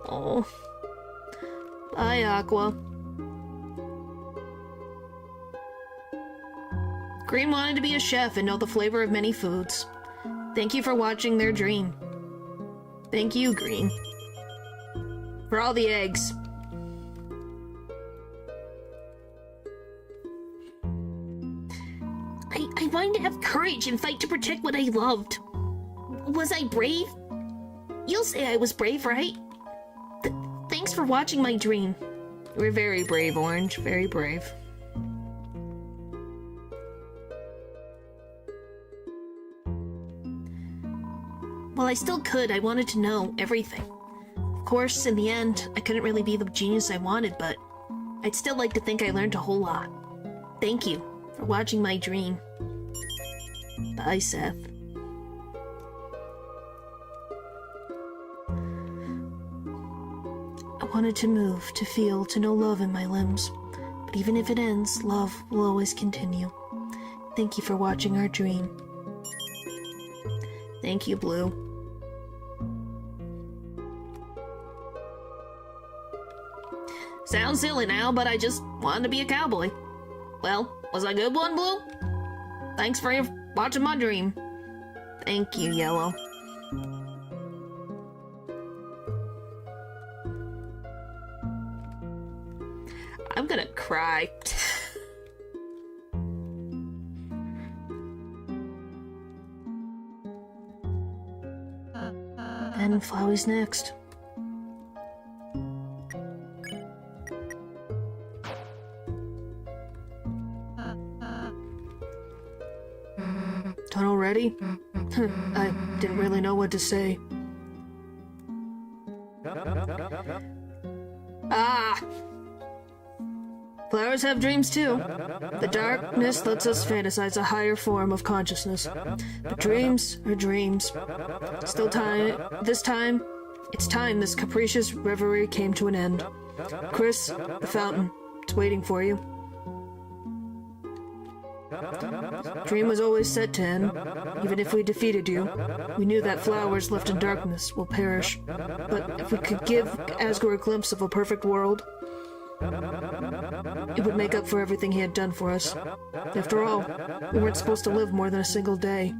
Oh. Bye, Aqua. Green wanted to be a chef and know the flavor of many foods. Thank you for watching their dream. Thank you, Green. For all the eggs. I wanted to have courage and fight to protect what I loved. Was I brave? You'll say I was brave, right? Thanks for watching my dream. We're very brave, Orange. Very brave. While I still could, I wanted to know everything. Of course, in the end, I couldn't really be the genius I wanted, but I'd still like to think I learned a whole lot. Thank you for watching my dream. Bye, Seth. I wanted to move, to feel, to know love in my limbs. But even if it ends, love will always continue. Thank you for watching our dream. Thank you, Blue. Sounds silly now, but I just wanted to be a cowboy. Well, was I a good one, Blue? Thanks for watching my dream. Thank you, Yellow. I'm gonna cry. And Flowey's next. Done already? I didn't really know what to say. Ah! Flowers have dreams too. The darkness lets us fantasize a higher form of consciousness. But dreams are dreams. Still time. It's time this capricious reverie came to an end. Chris, the fountain, it's waiting for you. Dream was always set to end. Even if we defeated you, we knew that flowers left in darkness will perish. But if we could give Asgore a glimpse of a perfect world, it would make up for everything he had done for us. After all, we weren't supposed to live more than a single day.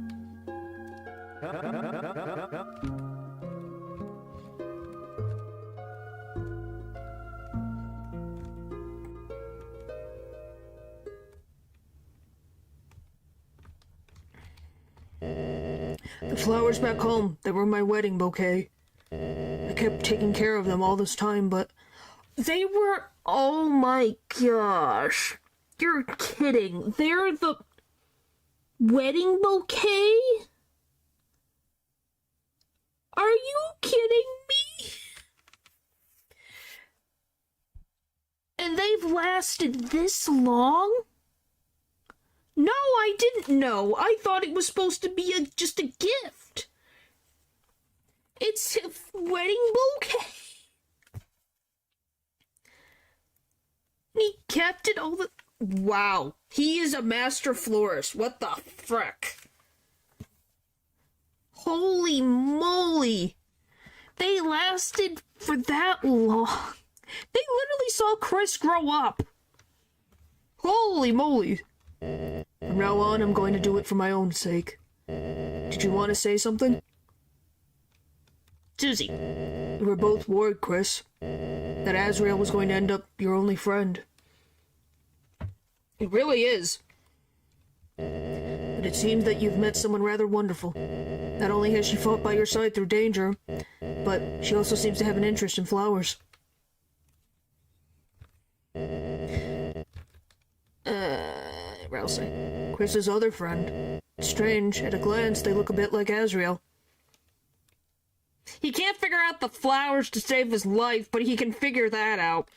The flowers back home, they were my wedding bouquet. I kept taking care of them all this time, but they were... Oh my gosh. You're kidding. They're the wedding bouquet? Are you kidding me? And they've lasted this long? No, I didn't know. I thought it was supposed to be just a gift. It's a wedding bouquet. He kept it all the... Wow. He is a master florist. What the frick? Holy moly. They lasted for that long. They literally saw Chris grow up. Holy moly. From now on, I'm going to do it for my own sake. Did you want to say something? Susie. We were both worried, Chris, that Azrael was going to end up your only friend. It really is. But it seems that you've met someone rather wonderful. Not only has she fought by your side through danger, but she also seems to have an interest in flowers. Rousey. Chris's other friend. Strange, at a glance, they look a bit like Azrael. He can't figure out the flowers to save his life, but he can figure that out.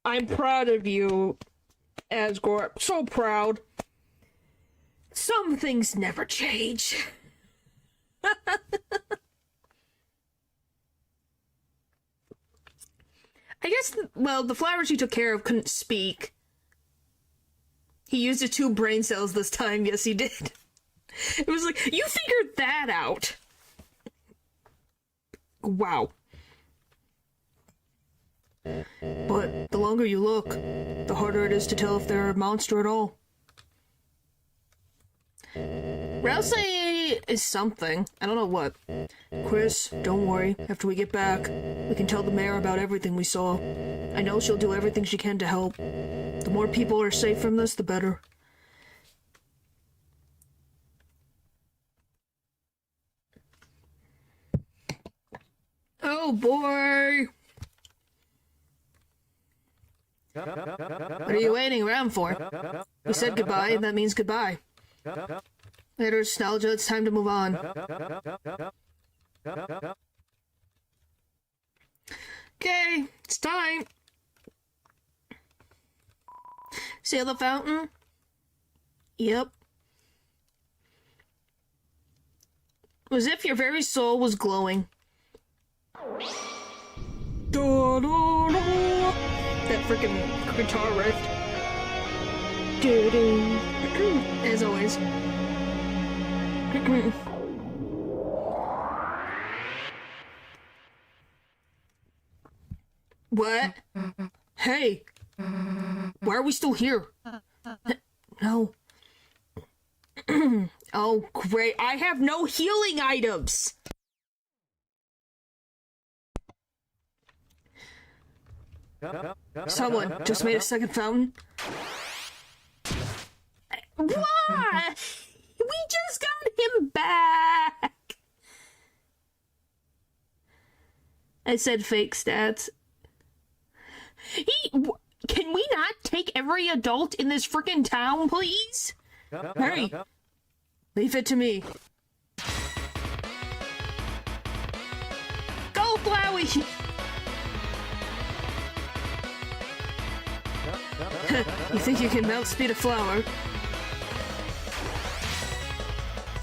I'm proud of you, Asgore. So proud. Some things never change. I guess, well, the flowers he took care of couldn't speak. He used his 2 brain cells this time. Yes, he did. It was like, you figured that out. Wow. But the longer you look, the harder it is to tell if they're a monster at all. Rouse is something. I don't know what. Chris, don't worry. After we get back, we can tell the mayor about everything we saw. I know she'll do everything she can to help. The more people are safe from this, the better. Oh boy! What are you waiting around for? We said goodbye, and that means goodbye. Later, nostalgia, it's time to move on. Okay, it's time. See the fountain? Yep. As if your very soul was glowing. Da, da, da. That freaking guitar riff. Doo-doo. As always. What? Hey! Why are we still here? No. Oh, great. I have no healing items! Someone just made a second fountain. What? We just got him back! I said fake stats. Can we not take every adult in this frickin' town, please? Hurry! Leave it to me. Go, Flowery! You think you can melt speed a flower?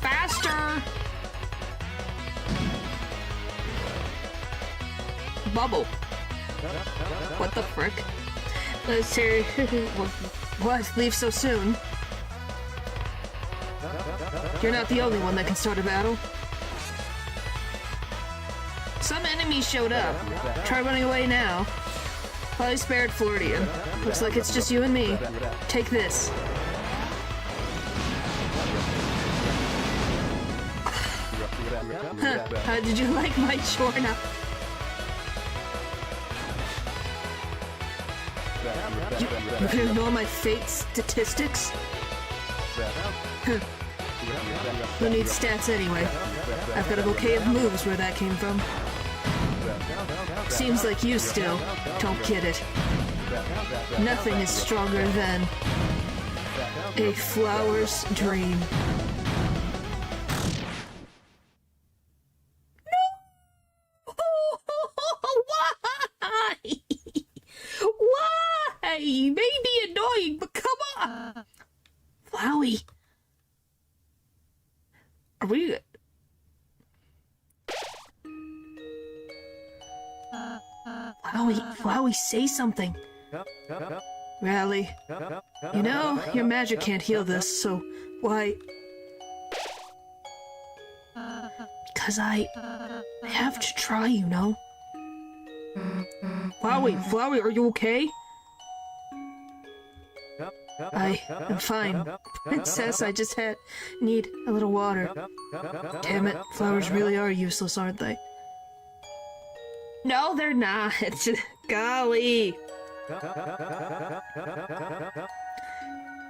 Faster! Bubble. What the frick? Let's hear. What? Leave so soon? You're not the only one that can start a battle. Some enemies showed up. Try running away now. Probably spared Floridian. Looks like it's just you and me. Take this. How did you like my chorna? You can ignore my fate statistics? Who needs stats anyway? I've got a bouquet of moves where that came from. Seems like you still don't get it. Nothing is stronger than a flower's dream. Why? Why? You may be annoying, but come on! Flowey. Are we... Flowey, say something. Rally. You know, your magic can't heal this, so why... Because I have to try, you know. Flowey, are you okay? I am fine. Princess, I just need a little water. Damn it, flowers really are useless, aren't they? No, they're not. Golly.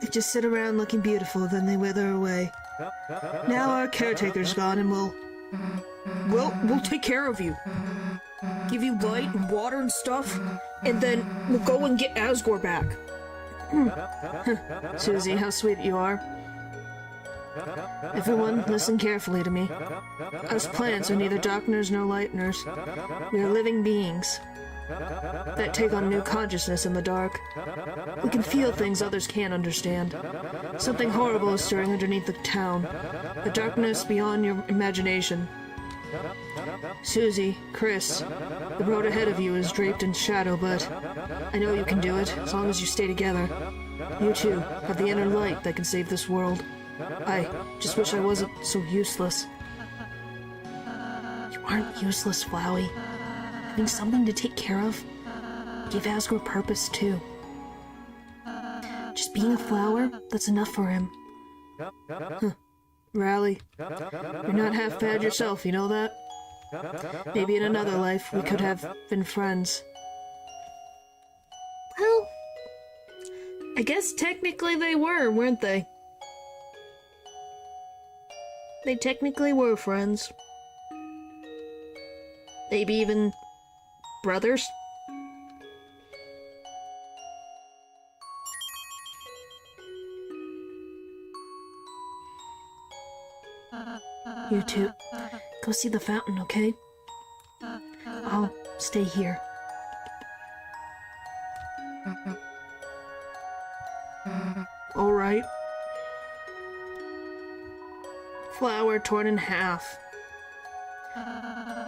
They just sit around looking beautiful, then they wither away. Now our caretaker's gone and we'll take care of you. Give you light and water and stuff, and then we'll go and get Asgore back. Susie, how sweet you are. Everyone, listen carefully to me. Us plants are neither darkeners nor lighteners. We are living beings that take on new consciousness in the dark. We can feel things others can't understand. Something horrible is stirring underneath the town. The darkness beyond your imagination. Susie, Chris, the road ahead of you is draped in shadow, but I know you can do it, as long as you stay together. You two have the inner light that can save this world. I just wish I wasn't so useless. You aren't useless, Flowey. Having something to take care of gave Asgore purpose, too. Just being a flower, that's enough for him. Huh. Riley, you're not half bad yourself, you know that? Maybe in another life we could have been friends. Well, I guess technically they were, weren't they? They technically were friends. Maybe even brothers? you two, go see the fountain, okay? I'll stay here. All right. Flower torn in half.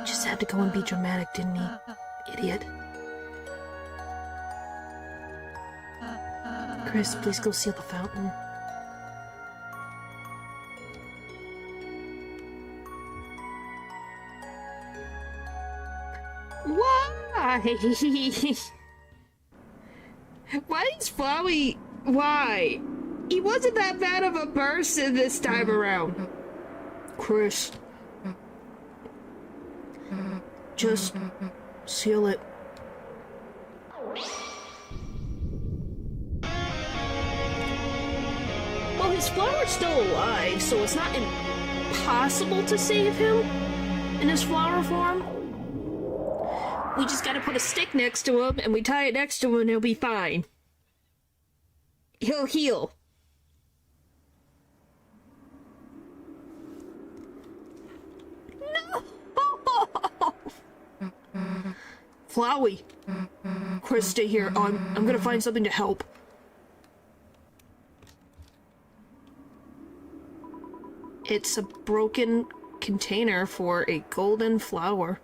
Just had to go and be dramatic, didn't he? Idiot. Chris, please go seal the fountain. Why? Why is Flowey... Why? He wasn't that bad of a person this time around. Chris. Just seal it. Well, his flower's still alive, so it's not impossible to save him in his flower form. We just gotta put a stick next to him, and we tie it next to him, and he'll be fine. He'll heal. No! Flowey. Chris, stay here. I'm gonna find something to help. It's a broken container for a golden flower.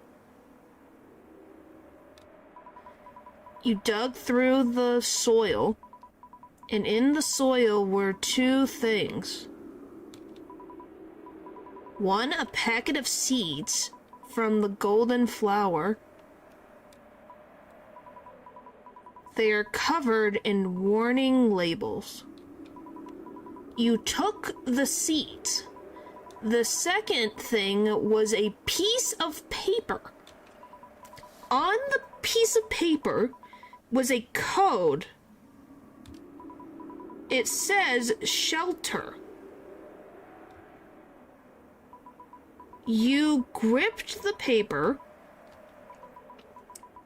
You dug through the soil, and in the soil were two things. One, a packet of seeds from the golden flower. They are covered in warning labels. You took the seeds. The second thing was a piece of paper. On the piece of paper was a code. It says shelter. You gripped the paper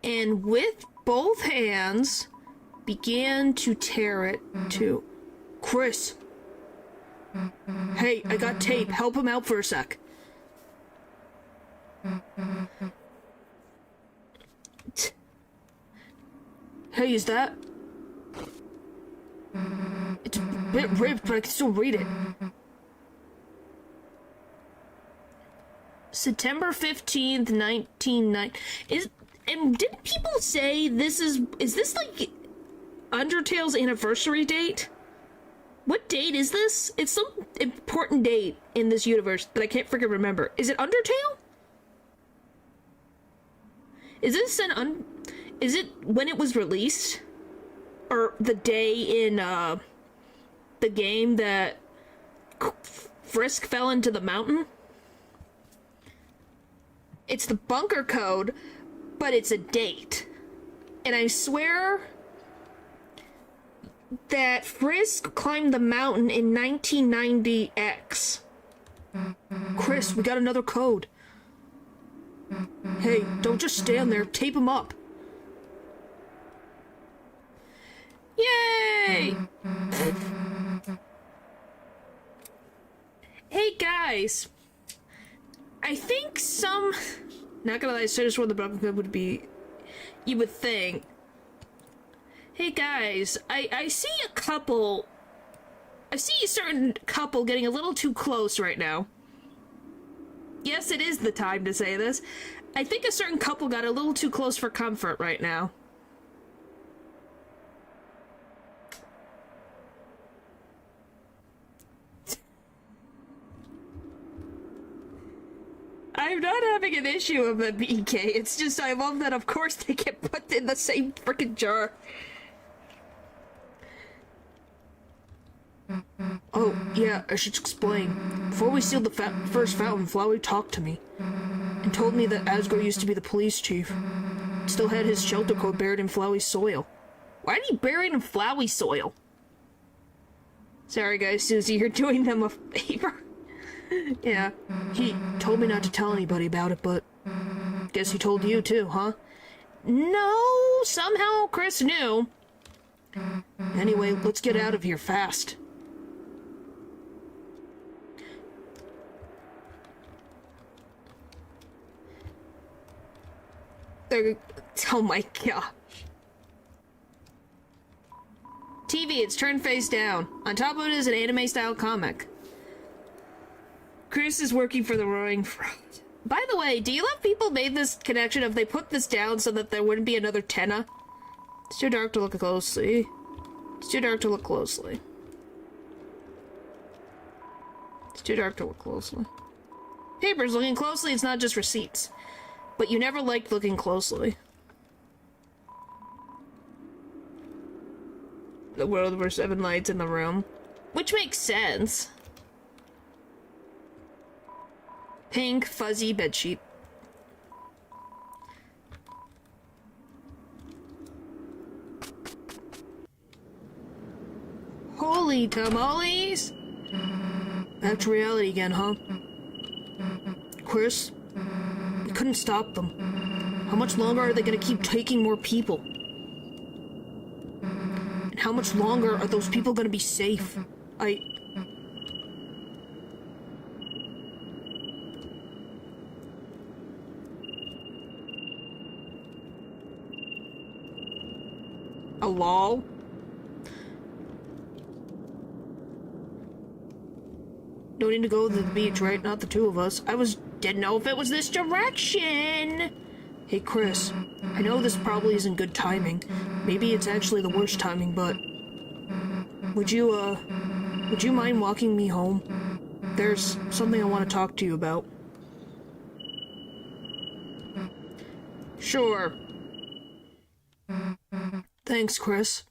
and with both hands began to tear it too. Chris. Hey, I got tape. Help him out for a sec. Hey, is that? It's a bit ripped, but I can still read it. September 15th, 1990. And didn't people say this is this like Undertale's anniversary date? What date is this? It's some important date in this universe that I can't freaking remember. Is it Undertale? Is this is it when it was released? Or the day in, the game that Frisk fell into the mountain? It's the bunker code, but it's a date. And I swear that Frisk climbed the mountain in 1990X. Chris, we got another code. Hey, don't just stand there. Tape him up. Yay! Hey guys, I think not gonna lie, I just what the problem would be, you would think. Hey guys, I see a certain couple getting a little too close right now. Yes, it is the time to say this. I think a certain couple got a little too close for comfort right now. I'm not having an issue of a BK. It's just I love that, of course, they get put in the same frickin' jar. Oh, yeah, I should explain. Before we sealed the first fountain, Flowery talked to me and told me that Asgore used to be the police chief. Still had his shelter code buried in Flowery's soil. Why did he bury it in Flowery's soil? Sorry guys, Susie, you're doing them a favor. Yeah, he told me not to tell anybody about it, but guess he told you too, huh? No, somehow Chris knew. Anyway, let's get out of here fast. Oh my gosh. TV, it's turned face down. On top of it is an anime-style comic. Chris is working for the Roaring Front. By the way, do you love people made this connection of they put this down so that there wouldn't be another Tenna? It's too dark to look closely. It's too dark to look closely. It's too dark to look closely. Papers, looking closely, it's not just receipts. But you never liked looking closely. The world were 7 lights in the room. Which makes sense. Pink, fuzzy bedsheet. Holy tamales! Back to reality again, huh? Chris? We couldn't stop them. How much longer are they gonna keep taking more people? And how much longer are those people gonna be safe? A lol? No need to go to the beach, right? Not the two of us. Didn't know if it was this direction! Hey, Chris. I know this probably isn't good timing. Maybe it's actually the worst timing, but... Would you mind walking me home? There's something I want to talk to you about. Sure. Thanks, Chris.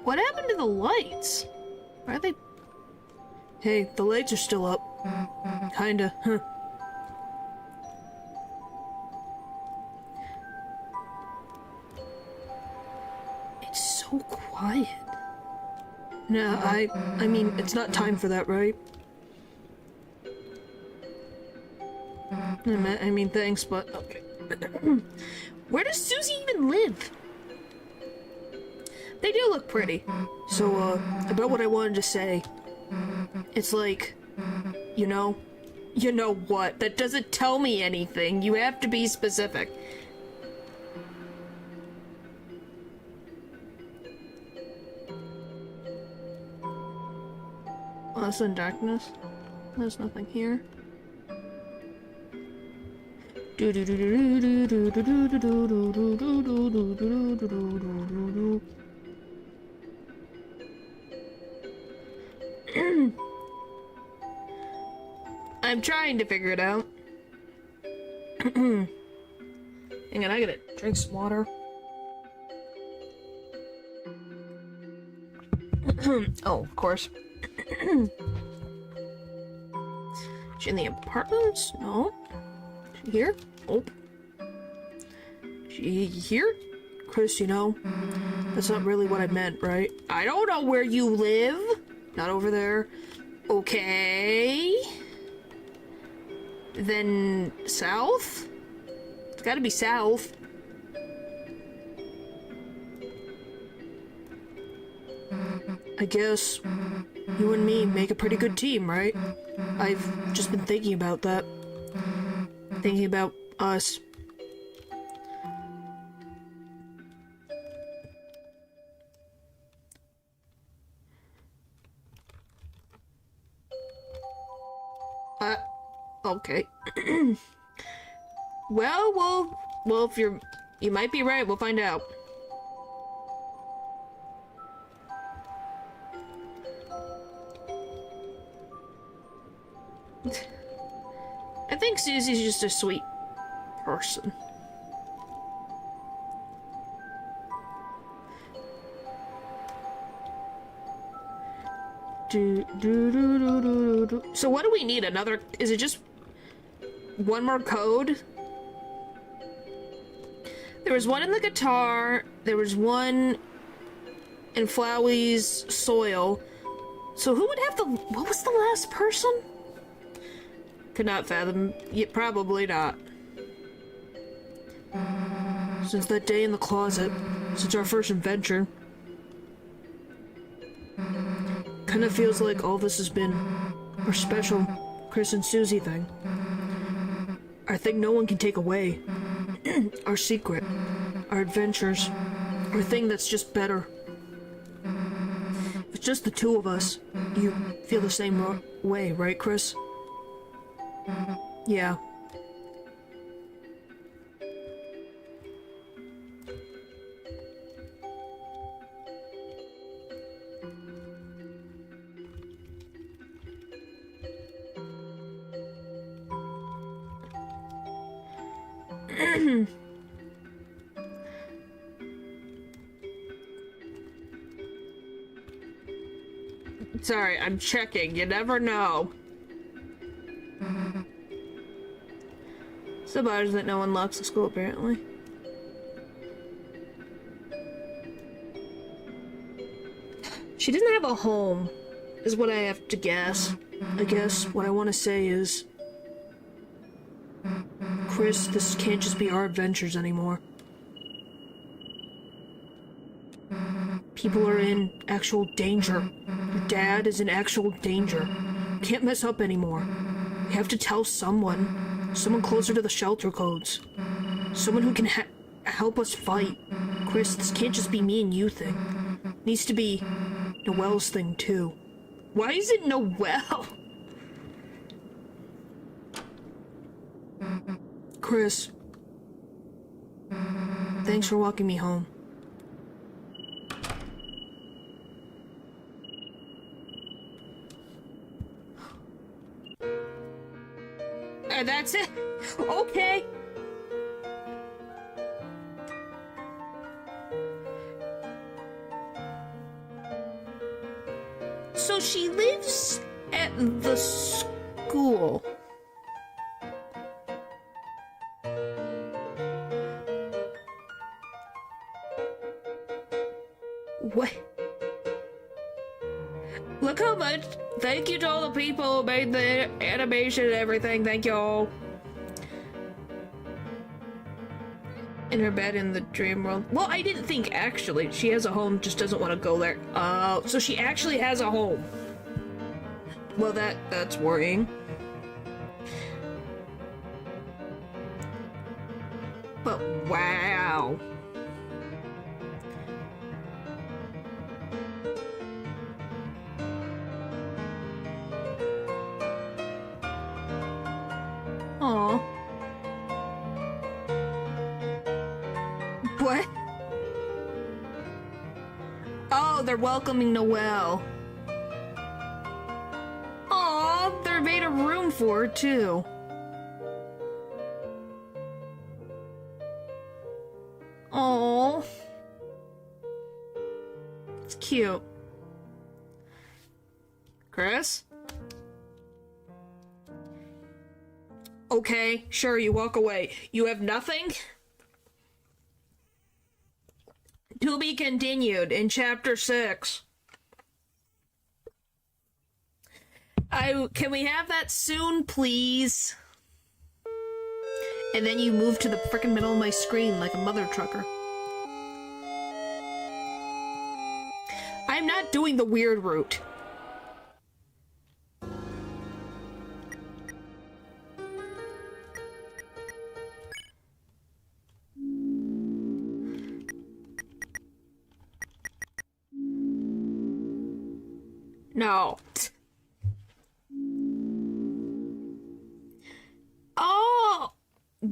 What happened to the lights? Why are they... Hey, the lights are still up. Kinda, huh. It's so quiet. No, I mean, it's not time for that, right? I mean, thanks, but... Okay. Where does Susie even live? They do look pretty. So, about what I wanted to say. It's like, you know what? That doesn't tell me anything. You have to be specific. Lost in darkness. There's nothing here. I'm trying to figure it out. Hang on, I gotta drink some water. Oh, of course. She in the apartments? No. She here? Nope. She here? Chris, that's not really what I meant, right? I don't know where you live. Not over there. Okay. Then south? It's gotta be south. I guess you and me make a pretty good team, right? I've just been thinking about that. Thinking about us. Okay. Well, if you might be right. We'll find out. I think Susie's just a sweet person. So what do we need? Another? Is it just one more code? There was one in the guitar. There was one in Flowery's soil. So who would have the? What was the last person? Could not fathom. Yeah, probably not. Since that day in the closet, since our first adventure, kind of feels like all this has been our special Chris and Susie thing. Our thing no one can take away. Our secret. Our adventures. Our thing that's just better. It's just the two of us. You feel the same way, right, Chris? Yeah. Sorry, I'm checking. You never know. So bothers that no one locks the school, apparently. She doesn't have a home, is what I have to guess. I guess what I want to say is... Chris, this can't just be our adventures anymore. People are in actual danger. Your dad is in actual danger. Can't mess up anymore. We have to tell someone. Someone closer to the shelter codes. Someone who can help us fight. Chris, this can't just be me and you thing. It needs to be Noelle's thing too. Why is it Noelle? Chris. Thanks for walking me home. That's it? Okay. So she lives at the school. What? Look how much. Thank you to all the people who made the animation and everything. Thank you all. In her bed in the dream world. Well, I didn't think actually. She has a home, just doesn't want to go there. Oh, so she actually has a home. Well, that's worrying. But wow. Aw. What? Oh, they're welcoming Noelle. Aw, they made a room for her, too. Aw. It's cute. Chris? Okay, sure, you walk away. You have nothing? To be continued in Chapter 6. Can we have that soon, please? And then you move to the frickin' middle of my screen like a mother trucker. I'm not doing the weird route. No.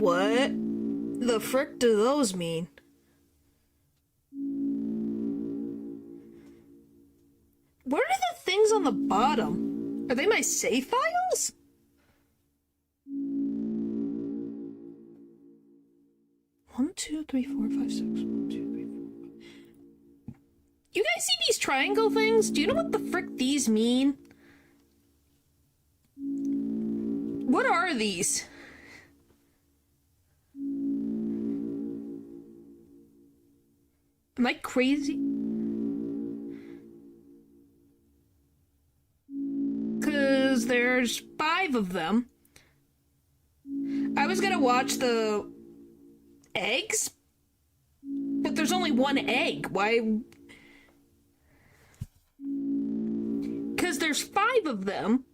What the frick do those mean? What are the things on the bottom? Are they my save files? One, two, three, four, five, six. 1, 2, 3, 4. You guys see these triangle things? Do you know what the frick these mean? What are these? Am I crazy? Because there's 5 of them. I was gonna watch the eggs, but there's only 1 egg. Why? Because there's 5 of them,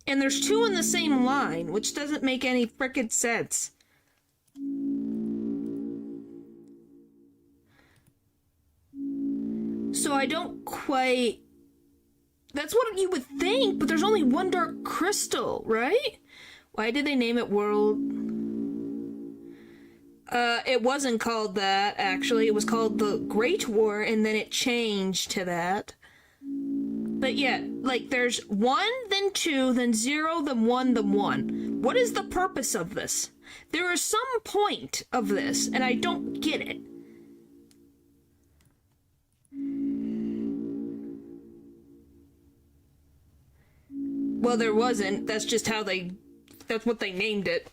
and there's 2 in the same line, which doesn't make any frickin' sense. So I don't quite... That's what you would think, but there's only 1 dark crystal, right? Why did they name it World? It wasn't called that, actually. It was called the Great War, and then it changed to that. But yeah, like, there's 1, then 2, then 0, then 1, then 1. What is the purpose of this? There is some point of this, and I don't get it. Well, there wasn't. That's just how that's what they named it.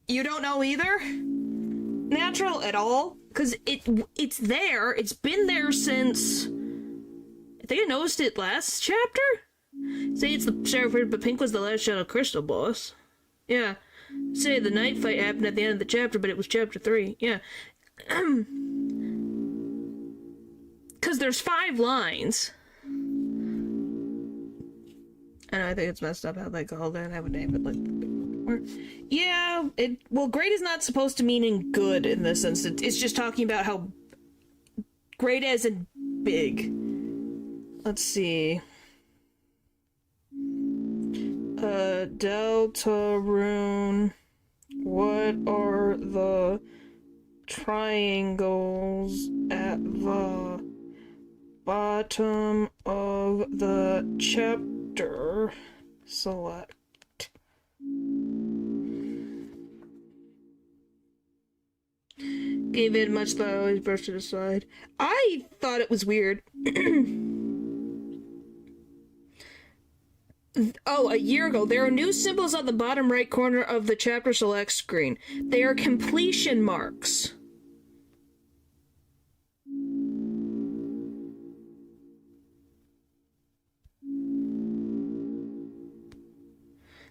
You don't know either? Natural at all? Because it's there. It's been there since... I think I noticed it last chapter? Say it's the Sheriff, but Pink was the last Shadow Crystal boss. Yeah. Say the night fight happened at the end of the chapter, but it was chapter 3. Yeah. Because there's 5 lines. And I think it's messed up how they called it. I would name it like... Yeah, well, great is not supposed to mean good in this instance. It's just talking about how great as in big. Let's see. Deltarune. What are the triangles at the bottom of the chapter? Select. Gave it much thought, I always brushed it aside. I thought it was weird. Oh, a year ago, there are new symbols on the bottom right corner of the chapter select screen. They are completion marks.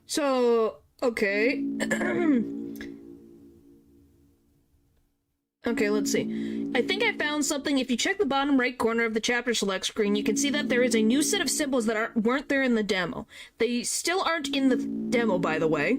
So, okay. Okay, let's see. I think I found something. If you check the bottom right corner of the chapter select screen, you can see that there is a new set of symbols that weren't there in the demo. They still aren't in the demo, by the way.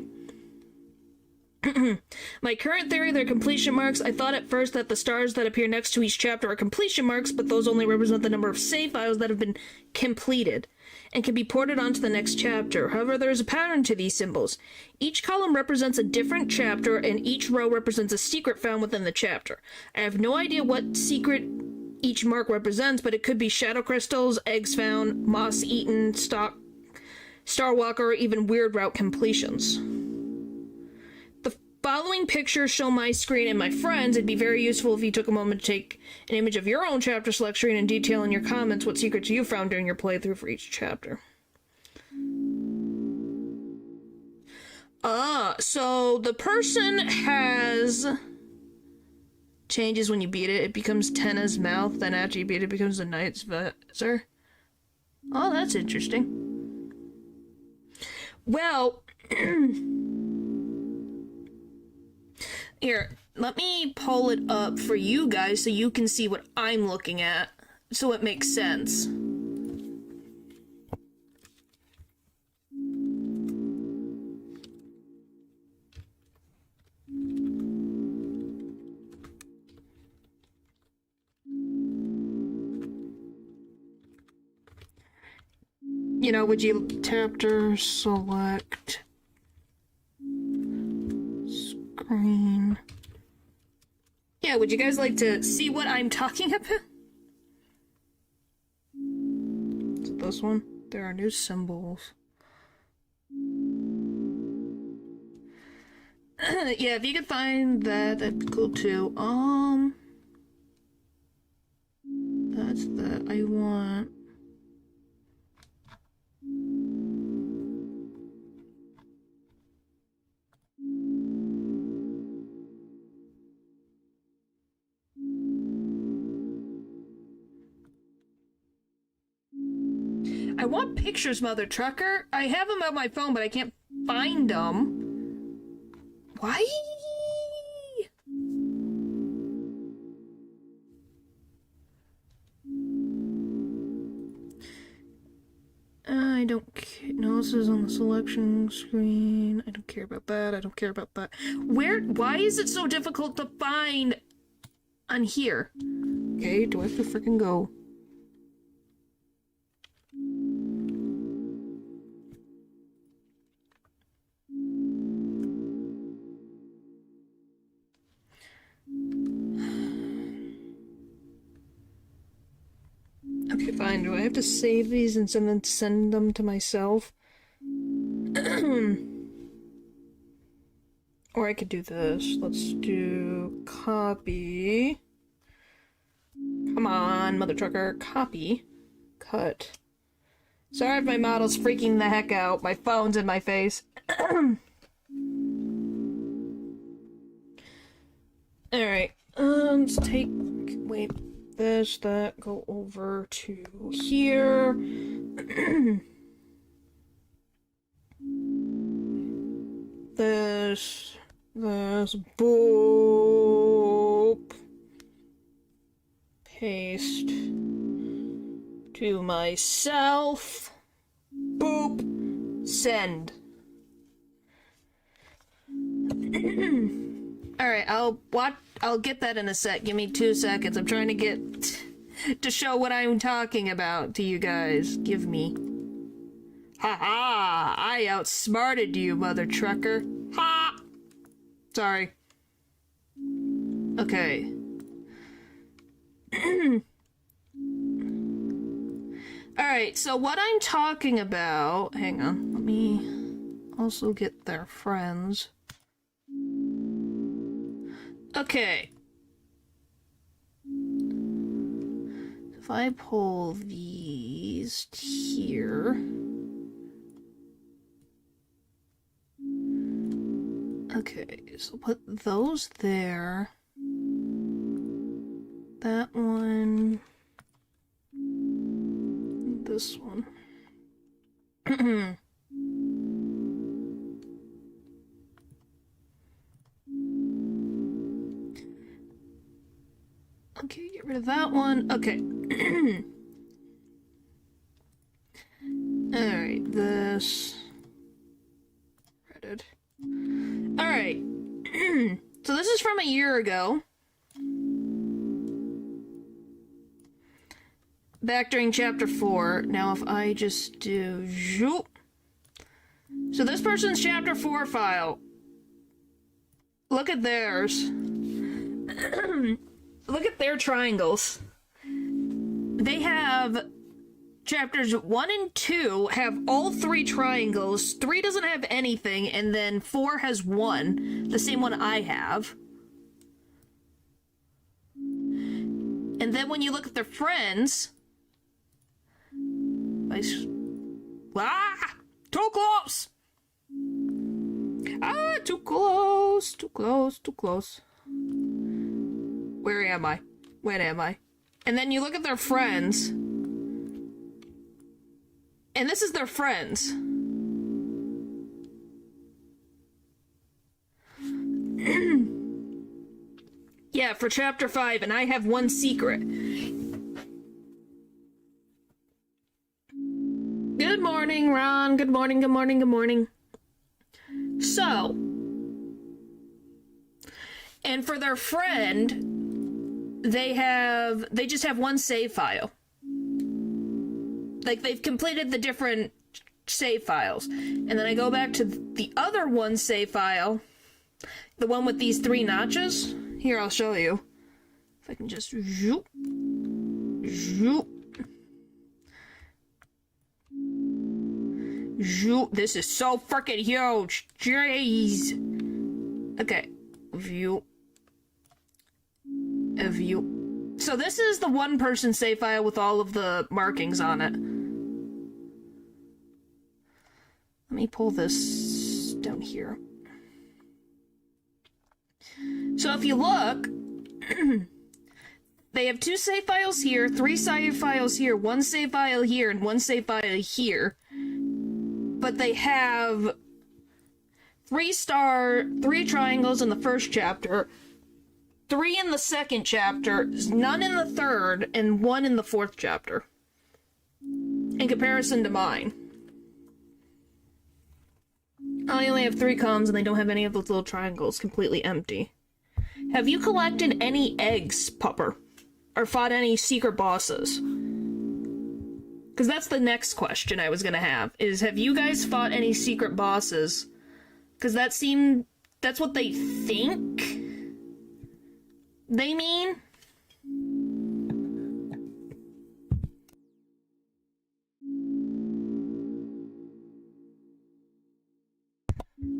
My current theory, they're completion marks. I thought at first that the stars that appear next to each chapter are completion marks, but those only represent the number of save files that have been completed and can be ported onto the next chapter. However, there is a pattern to these symbols. Each column represents a different chapter, and each row represents a secret found within the chapter. I have no idea what secret each mark represents, but it could be shadow crystals, eggs found, moss-eaten, Starwalker, or even weird route completions. The following pictures show my screen and my friends. It'd be very useful if you took a moment to take an image of your own chapter select screen and detail in your comments what secrets you found during your playthrough for each chapter. So the person has changes when you beat it. It becomes Tenna's mouth, then after you beat it, it becomes the Knight's visor. Oh, that's interesting. Well, here, let me pull it up for you guys so you can see what I'm looking at, so it makes sense. you know, would you chapter select screen? Yeah, would you guys like to see what I'm talking about? Is it this one? There are new symbols. Yeah, if you could find that, that'd be cool too. That's that I want. I want pictures, Mother Trucker. I have them on my phone, but I can't find them. Why? I don't care. No, this is on the selection screen. I don't care about that. I don't care about that. Why is it so difficult to find on here? Okay, do I have to freaking go? Okay, fine. Do I have to save these and send them to myself? Or I could do this. Let's do copy. Come on, Mother Trucker. Copy. Cut. Sorry if my model's freaking the heck out. My phone's in my face. Alright. Let's take... Wait. This, that, go over to here. this, boop. Paste to myself. Boop. Send. Alright, I'll get that in a sec. Give me 2 seconds. I'm trying to get to show what I'm talking about to you guys. Give me. Ha-ha! I outsmarted you, Mother Trucker. Ha! Sorry. Okay. Alright, so what I'm talking about... Hang on. Let me also get their friends. Okay. If I pull these here... Okay, so put those there. That one... This one. Okay, get rid of that one. Okay. Alright, this. Reddit. Alright. So this is from a year ago. Back during chapter 4. Now if I just do... So this person's chapter 4 file. Look at theirs. Look at their triangles. They have chapters 1 and 2 have all 3 triangles. 3 doesn't have anything, and then 4 has 1, the same one I have. And then when you look at their friends, too close! Too close, too close, too close. Where am I? When am I? And then you look at their friends. And this is their friends. Yeah, for chapter 5, and I have one secret. Good morning, Ron. Good morning, good morning, good morning. So, and for their friend... They just have one save file. Like, they've completed the different save files. And then I go back to the other one save file, the one with these 3 notches. Here, I'll show you. If I can just zoop, zoop, zoop. This is so freaking huge. Jeez. Okay, view. A view. So this is the one-person save file with all of the markings on it. Let me pull this down here. So if you look, they have 2 save files here, 3 save files here, 1 save file here, and 1 save file here. But they have 3 triangles in the first chapter, 3 in the second chapter, none in the third, and 1 in the fourth chapter. In comparison to mine. I only have 3 columns and they don't have any of those little triangles, completely empty. Have you collected any eggs, Pupper? Or fought any secret bosses? Because that's the next question I was gonna have, is have you guys fought any secret bosses? Because that's what they think they mean?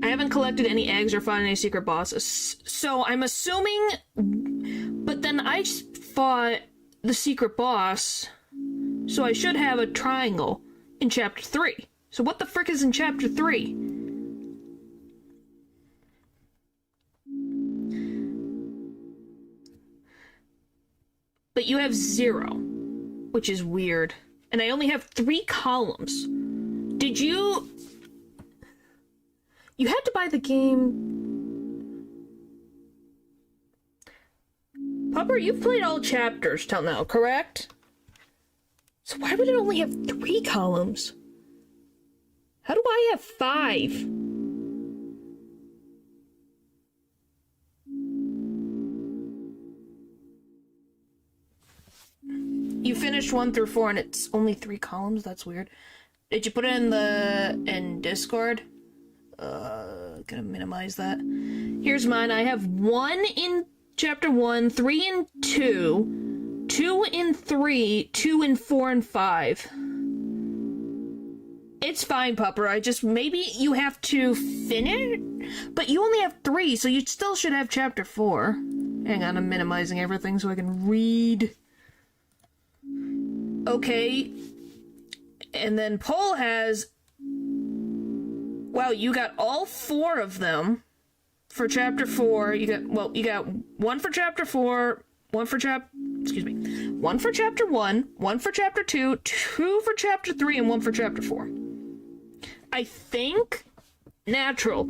I haven't collected any eggs or fought any secret bosses. So I'm assuming... But then I fought the secret boss, so I should have a triangle in chapter 3. So what the frick is in chapter 3? But you have 0, which is weird. And I only have 3 columns. Did you... You had to buy the game... Pupper, you've played all chapters till now, correct? So why would it only have 3 columns? How do I have 5? You finished 1 through 4 and it's only 3 columns? That's weird. Did you put it in Discord? Gonna minimize that. Here's mine. I have 1 in chapter 1, 3 in 2, 2 in 3, 2 in 4 and 5. It's fine, Pupper. Maybe you have to finish? But you only have 3, so you still should have chapter 4. Hang on, I'm minimizing everything so I can read. Okay. And then Paul has... Wow, you got all 4 of them for chapter 4. You got 1 for chapter 4, 1 for chapter 1, 1 for chapter 2, 2 for chapter 3, and 1 for chapter 4. I think, Natural,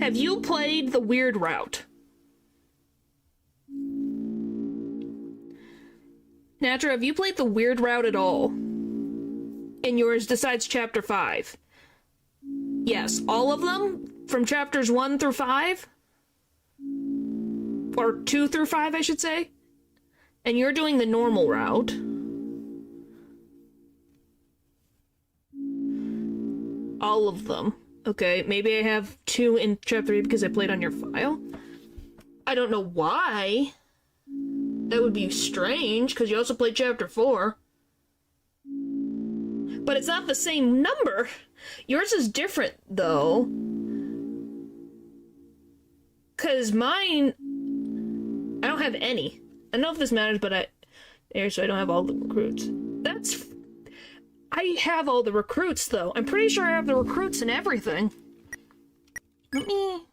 have you played the weird route? Natural, have you played the weird route at all? In yours besides chapter 5? Yes, all of them? From chapters 1 through 5? Or 2 through 5, I should say? And you're doing the normal route. All of them. Okay, maybe I have 2 in chapter 3 because I played on your file? I don't know why. That would be strange, because you also played chapter 4. But it's not the same number. Yours is different, though. Because mine... I don't have any. I don't know if this matters, but I don't have all the recruits. I have all the recruits, though. I'm pretty sure I have the recruits and everything. Let me...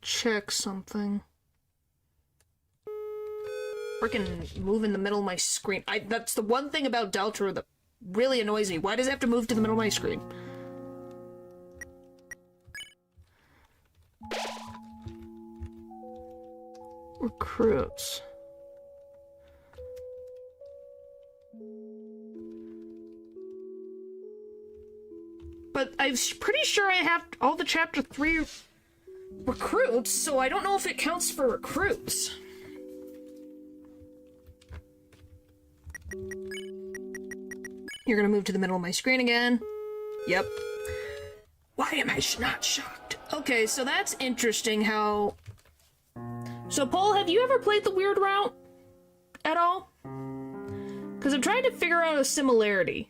check something. Freaking move in the middle of my screen. That's the one thing about Deltarune that really annoys me. Why does it have to move to the middle of my screen? Recruits. But I'm pretty sure I have all the chapter 3 recruits, so I don't know if it counts for recruits. You're gonna move to the middle of my screen again. Yep. Why am I not shocked? Okay, so that's interesting how... So, Paul, have you ever played the weird route? At all? Because I'm trying to figure out a similarity.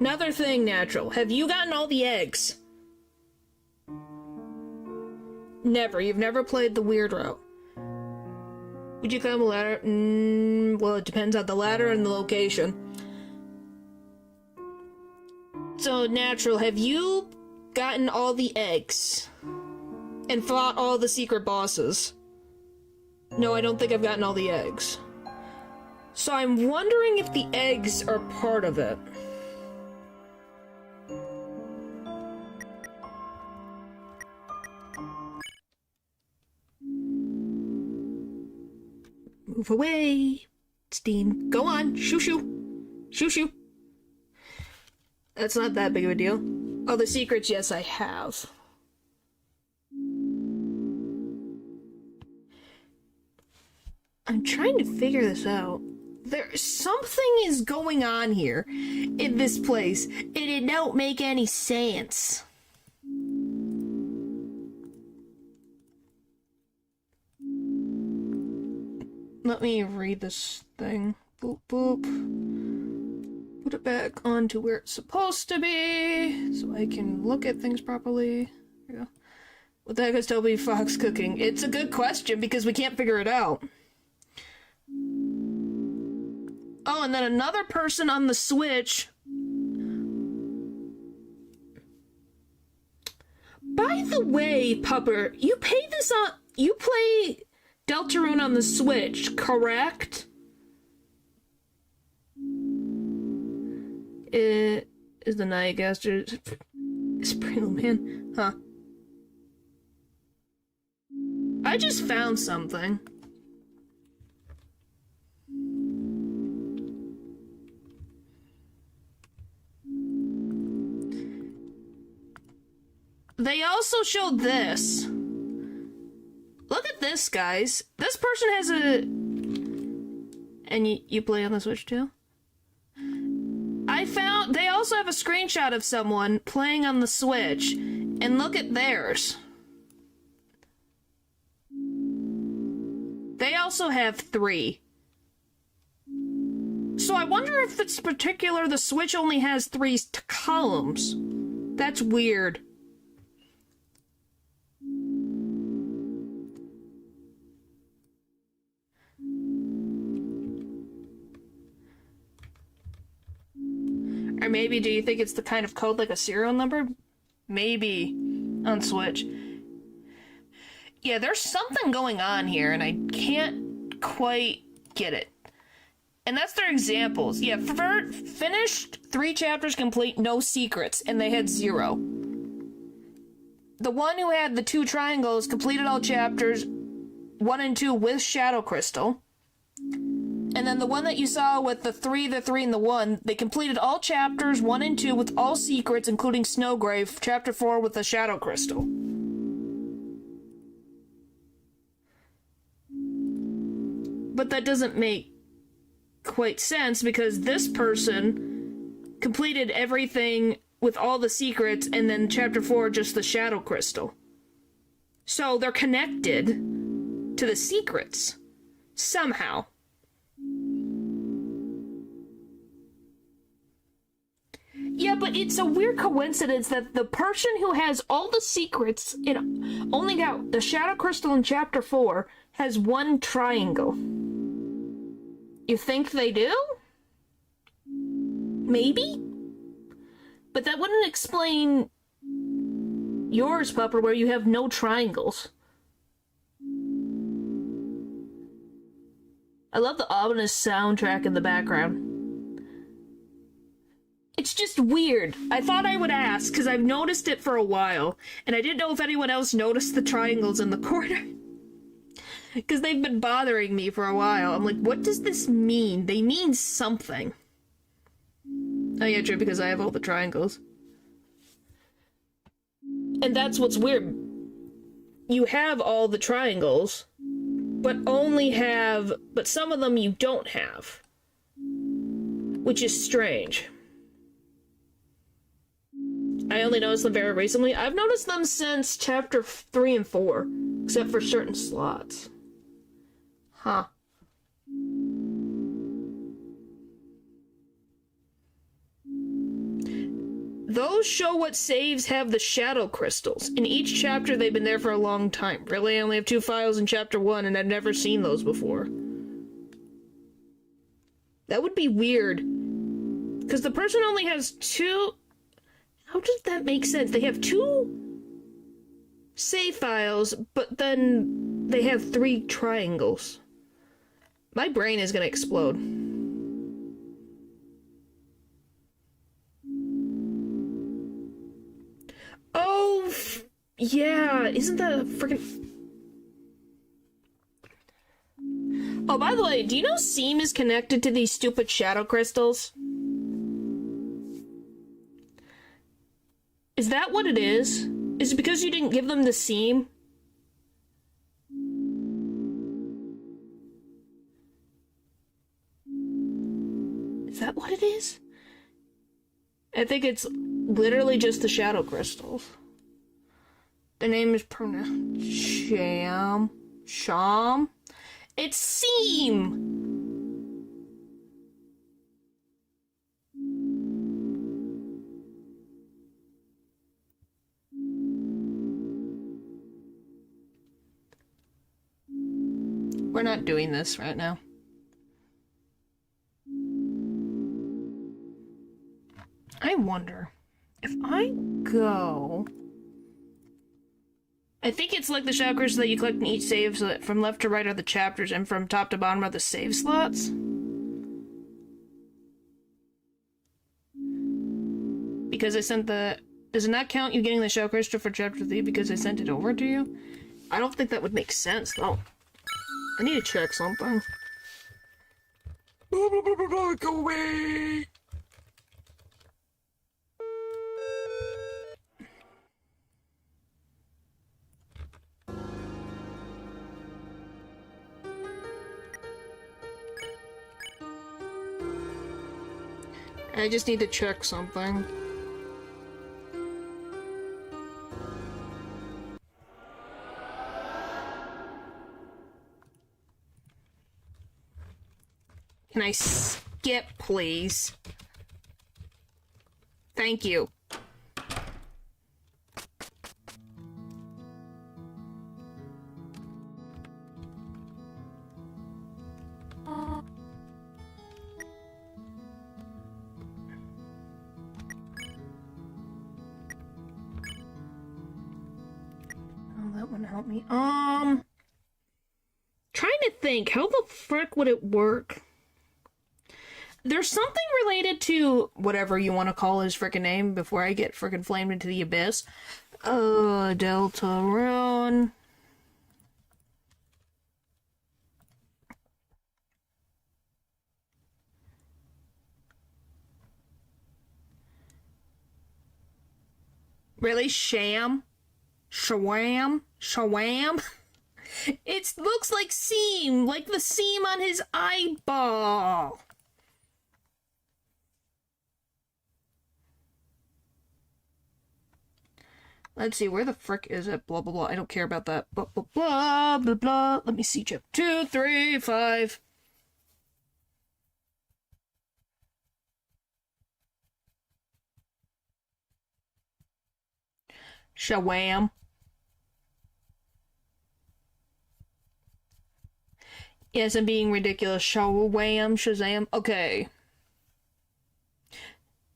Another thing, Natural. Have you gotten all the eggs? Never. You've never played the weird route. Would you climb a ladder? Well, it depends on the ladder and the location. So, Natural, have you gotten all the eggs? And fought all the secret bosses? No, I don't think I've gotten all the eggs. So I'm wondering if the eggs are part of it. Move away. Steam. Go on. Shoo shoo. Shoo shoo. That's not that big of a deal. Oh, the secrets, yes, I have. I'm trying to figure this out. Something is going on here in this place, and it don't make any sense. Let me read this thing. Boop, boop. Put it back onto where it's supposed to be, so I can look at things properly. There we go. What the heck is Toby Fox cooking? It's a good question, because we can't figure it out. Oh, and then another person on the Switch. By the way, Pupper, you play Deltarune on the Switch, correct? It is the Nightgaster. It's Primo Man, huh? I just found something. They also showed this. Look at this, guys. This person has a... And you play on the Switch too? I found... They also have a screenshot of someone playing on the Switch. And look at theirs. They also have 3. So I wonder if it's particular the Switch only has 3 columns. That's weird. Or maybe, do you think it's the kind of code like a serial number? Maybe. On Switch. Yeah, there's something going on here, and I can't quite get it. And that's their examples. Yeah, finished 3 chapters complete, no secrets, and they had 0. The one who had the 2 triangles completed all chapters 1 and 2 with Shadow Crystal. And then the one that you saw with the 3, and the 1, they completed all chapters 1 and 2 with all secrets, including Snowgrave, chapter 4 with the Shadow Crystal. But that doesn't make quite sense, because this person completed everything with all the secrets, and then chapter 4 just the Shadow Crystal. So they're connected to the secrets somehow. Yeah, but it's a weird coincidence that the person who has all the secrets and only got the Shadow Crystal in chapter 4 has 1 triangle. You think they do? Maybe? But that wouldn't explain yours, Pupper, where you have no triangles. I love the ominous soundtrack in the background. It's just weird. I thought I would ask, because I've noticed it for a while, and I didn't know if anyone else noticed the triangles in the corner. Because they've been bothering me for a while. I'm like, what does this mean? They mean something. Oh yeah, true, because I have all the triangles. And that's what's weird. You have all the triangles, but some of them you don't have. Which is strange. only noticed them very recently. I've noticed them since chapter 3 and 4, except for certain slots. Huh. Those show what saves have the shadow crystals. In each chapter, they've been there for a long time. Really, I only have 2 files in chapter 1, and I've never seen those before. That would be weird. Because the person only has 2... How does that make sense? They have 2 save files, but then they have 3 triangles. My brain is gonna explode. Oh, yeah, isn't that a freaking... Oh, by the way, do you know Seam is connected to these stupid shadow crystals? Is that what it is? Is it because you didn't give them the Seam? Is that what it is? I think it's literally just the shadow crystals. The name is pronounced Sham. It's Seam! We're not doing this right now. I wonder if I go... I think it's like the shadow crystals that you collect in each save, so that from left to right are the chapters, and from top to bottom are the save slots. Because I sent the... Does it not count you getting the shadow crystal for chapter 3 because I sent it over to you? I don't think that would make sense, though. I need to check something. Go away! I just need to check something. Can I skip, please? Thank you. That wouldn't help me. Trying to think, how the frick would it work? There's something related to whatever you want to call his frickin' name before I get frickin' flamed into the abyss. Deltarune. Really? Sham? Shawam? Shawam? It looks like seam, like the seam on his eyeball. Let's see, where the frick is it? Blah, blah, blah. I don't care about that. Blah, blah, blah, blah, blah. Let me see. Chapter 2, 3, 5. Shawam. Yes, I'm being ridiculous. Shawam, Shazam. Okay.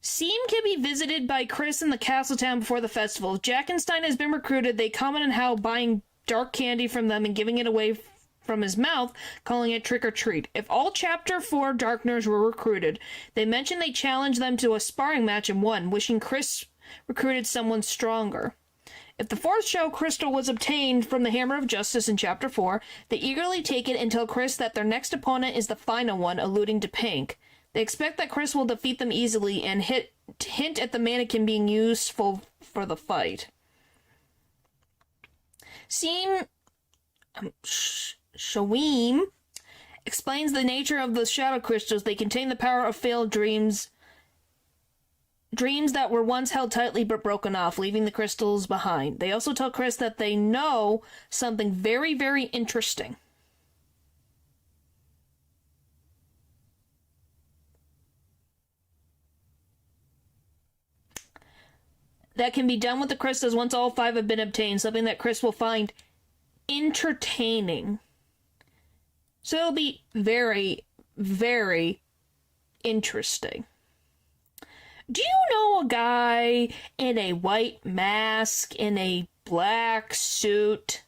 Seam can be visited by Chris in the castle town before the festival. If Jackenstein has been recruited, they comment on how buying dark candy from them and giving it away from his mouth, calling it trick or treat. If all Chapter 4 Darkners were recruited, they mentioned they challenged them to a sparring match and won, wishing Chris recruited someone stronger. If the 4th show crystal was obtained from the Hammer of Justice in Chapter 4, they eagerly take it and tell Chris that their next opponent is the final one, alluding to Pink. They expect that Chris will defeat them easily and hint at the mannequin being useful for the fight. Seam Shawim explains the nature of the shadow crystals. They contain the power of failed dreams dreams that were once held tightly but broken off, leaving the crystals behind. They also tell Chris that they know something very, very interesting. That can be done with the crystals once all 5 have been obtained, something that Chris will find entertaining. So it'll be very, very interesting. Do you know a guy in a white mask, in a black suit?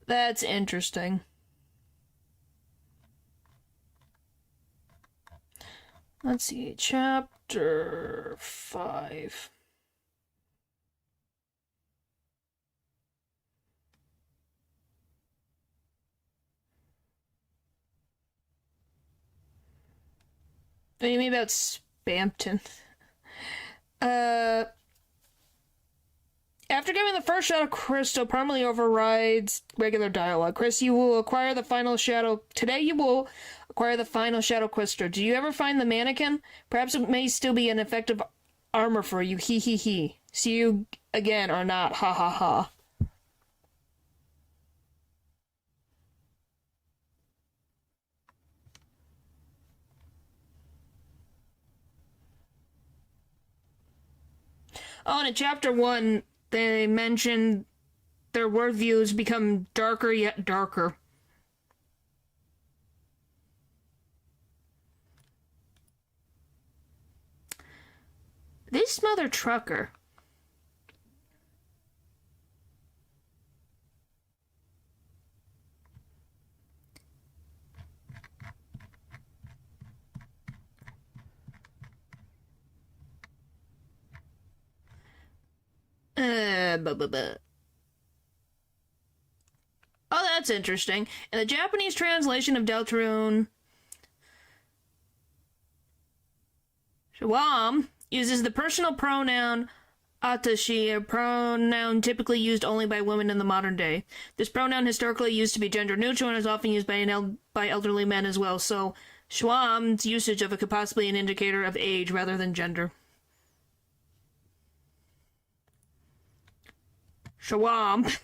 That's interesting. Let's see, chapter 5. What do you mean about Spampton? After giving the first shadow crystal, permanently overrides regular dialogue. Chris, you will acquire the final shadow. Today you will acquire the final shadow crystal. Do you ever find the mannequin? Perhaps it may still be an effective armor for you. He he he. See you again or not. Ha ha ha. Oh, and in chapter 1, they mentioned their worldviews become darker yet darker. This mother trucker. Oh, that's interesting. In the Japanese translation of Deltarune, Shawam uses the personal pronoun atashi, a pronoun typically used only by women in the modern day. This pronoun historically used to be gender neutral and is often used by elderly men as well, so Shawam's usage of it could possibly be an indicator of age rather than gender. Shawam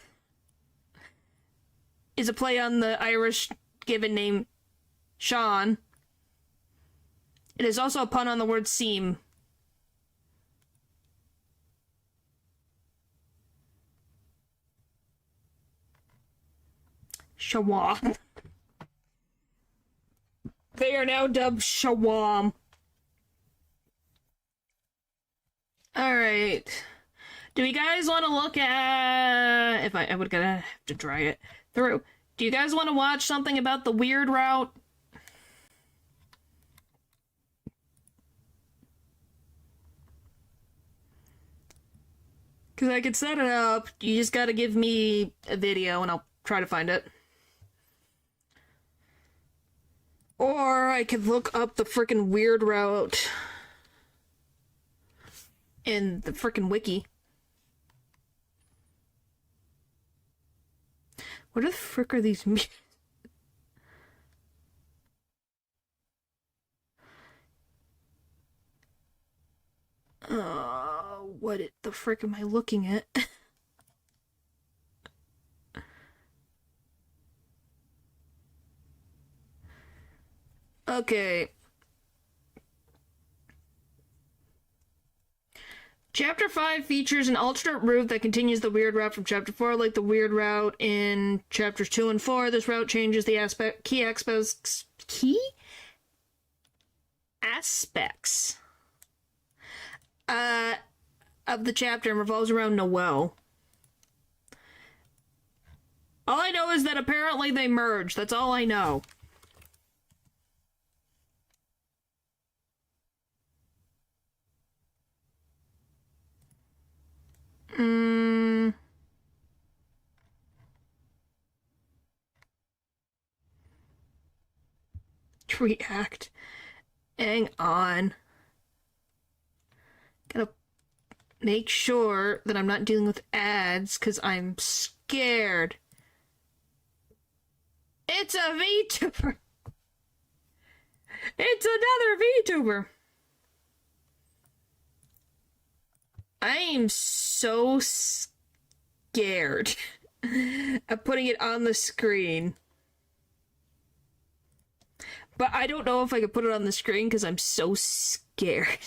is a play on the Irish given name Sean. It is also a pun on the word seam. Shawam. They are now dubbed Shawam. Alright. Do you guys want to look at... If I would gotta have to drag it through. Do you guys want to watch something about the weird route? Because I could set it up. You just gotta give me a video and I'll try to find it. Or I could look up the frickin' weird route in the frickin' wiki. What the frick are these what the frick am I looking at? Okay. Chapter 5 features an alternate route that continues the weird route from Chapter 4, like the weird route in Chapters 2 and 4. This route changes the key aspects of the chapter and revolves around Noel. All I know is that apparently they merged. That's all I know. React. Hang on. Gotta make sure that I'm not dealing with ads, because I'm scared. It's a VTuber! It's another VTuber. I am so scared of putting it on the screen. But I don't know if I could put it on the screen because I'm so scared.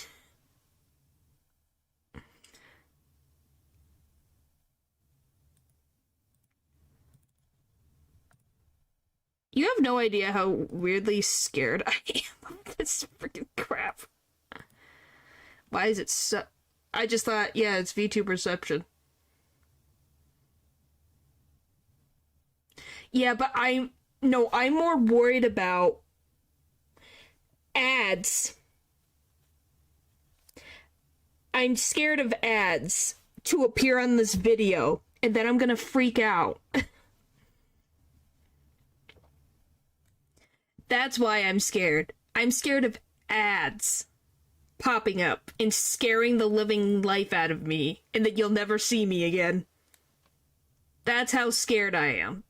You have no idea how weirdly scared I am of this freaking crap. Why is it so... I just thought, yeah, it's VTuber perception. Yeah, but I'm more worried about ads. I'm scared of ads to appear on this video, and then I'm gonna freak out. That's why I'm scared. I'm scared of ads popping up and scaring the living life out of me, and that you'll never see me again. That's how scared I am.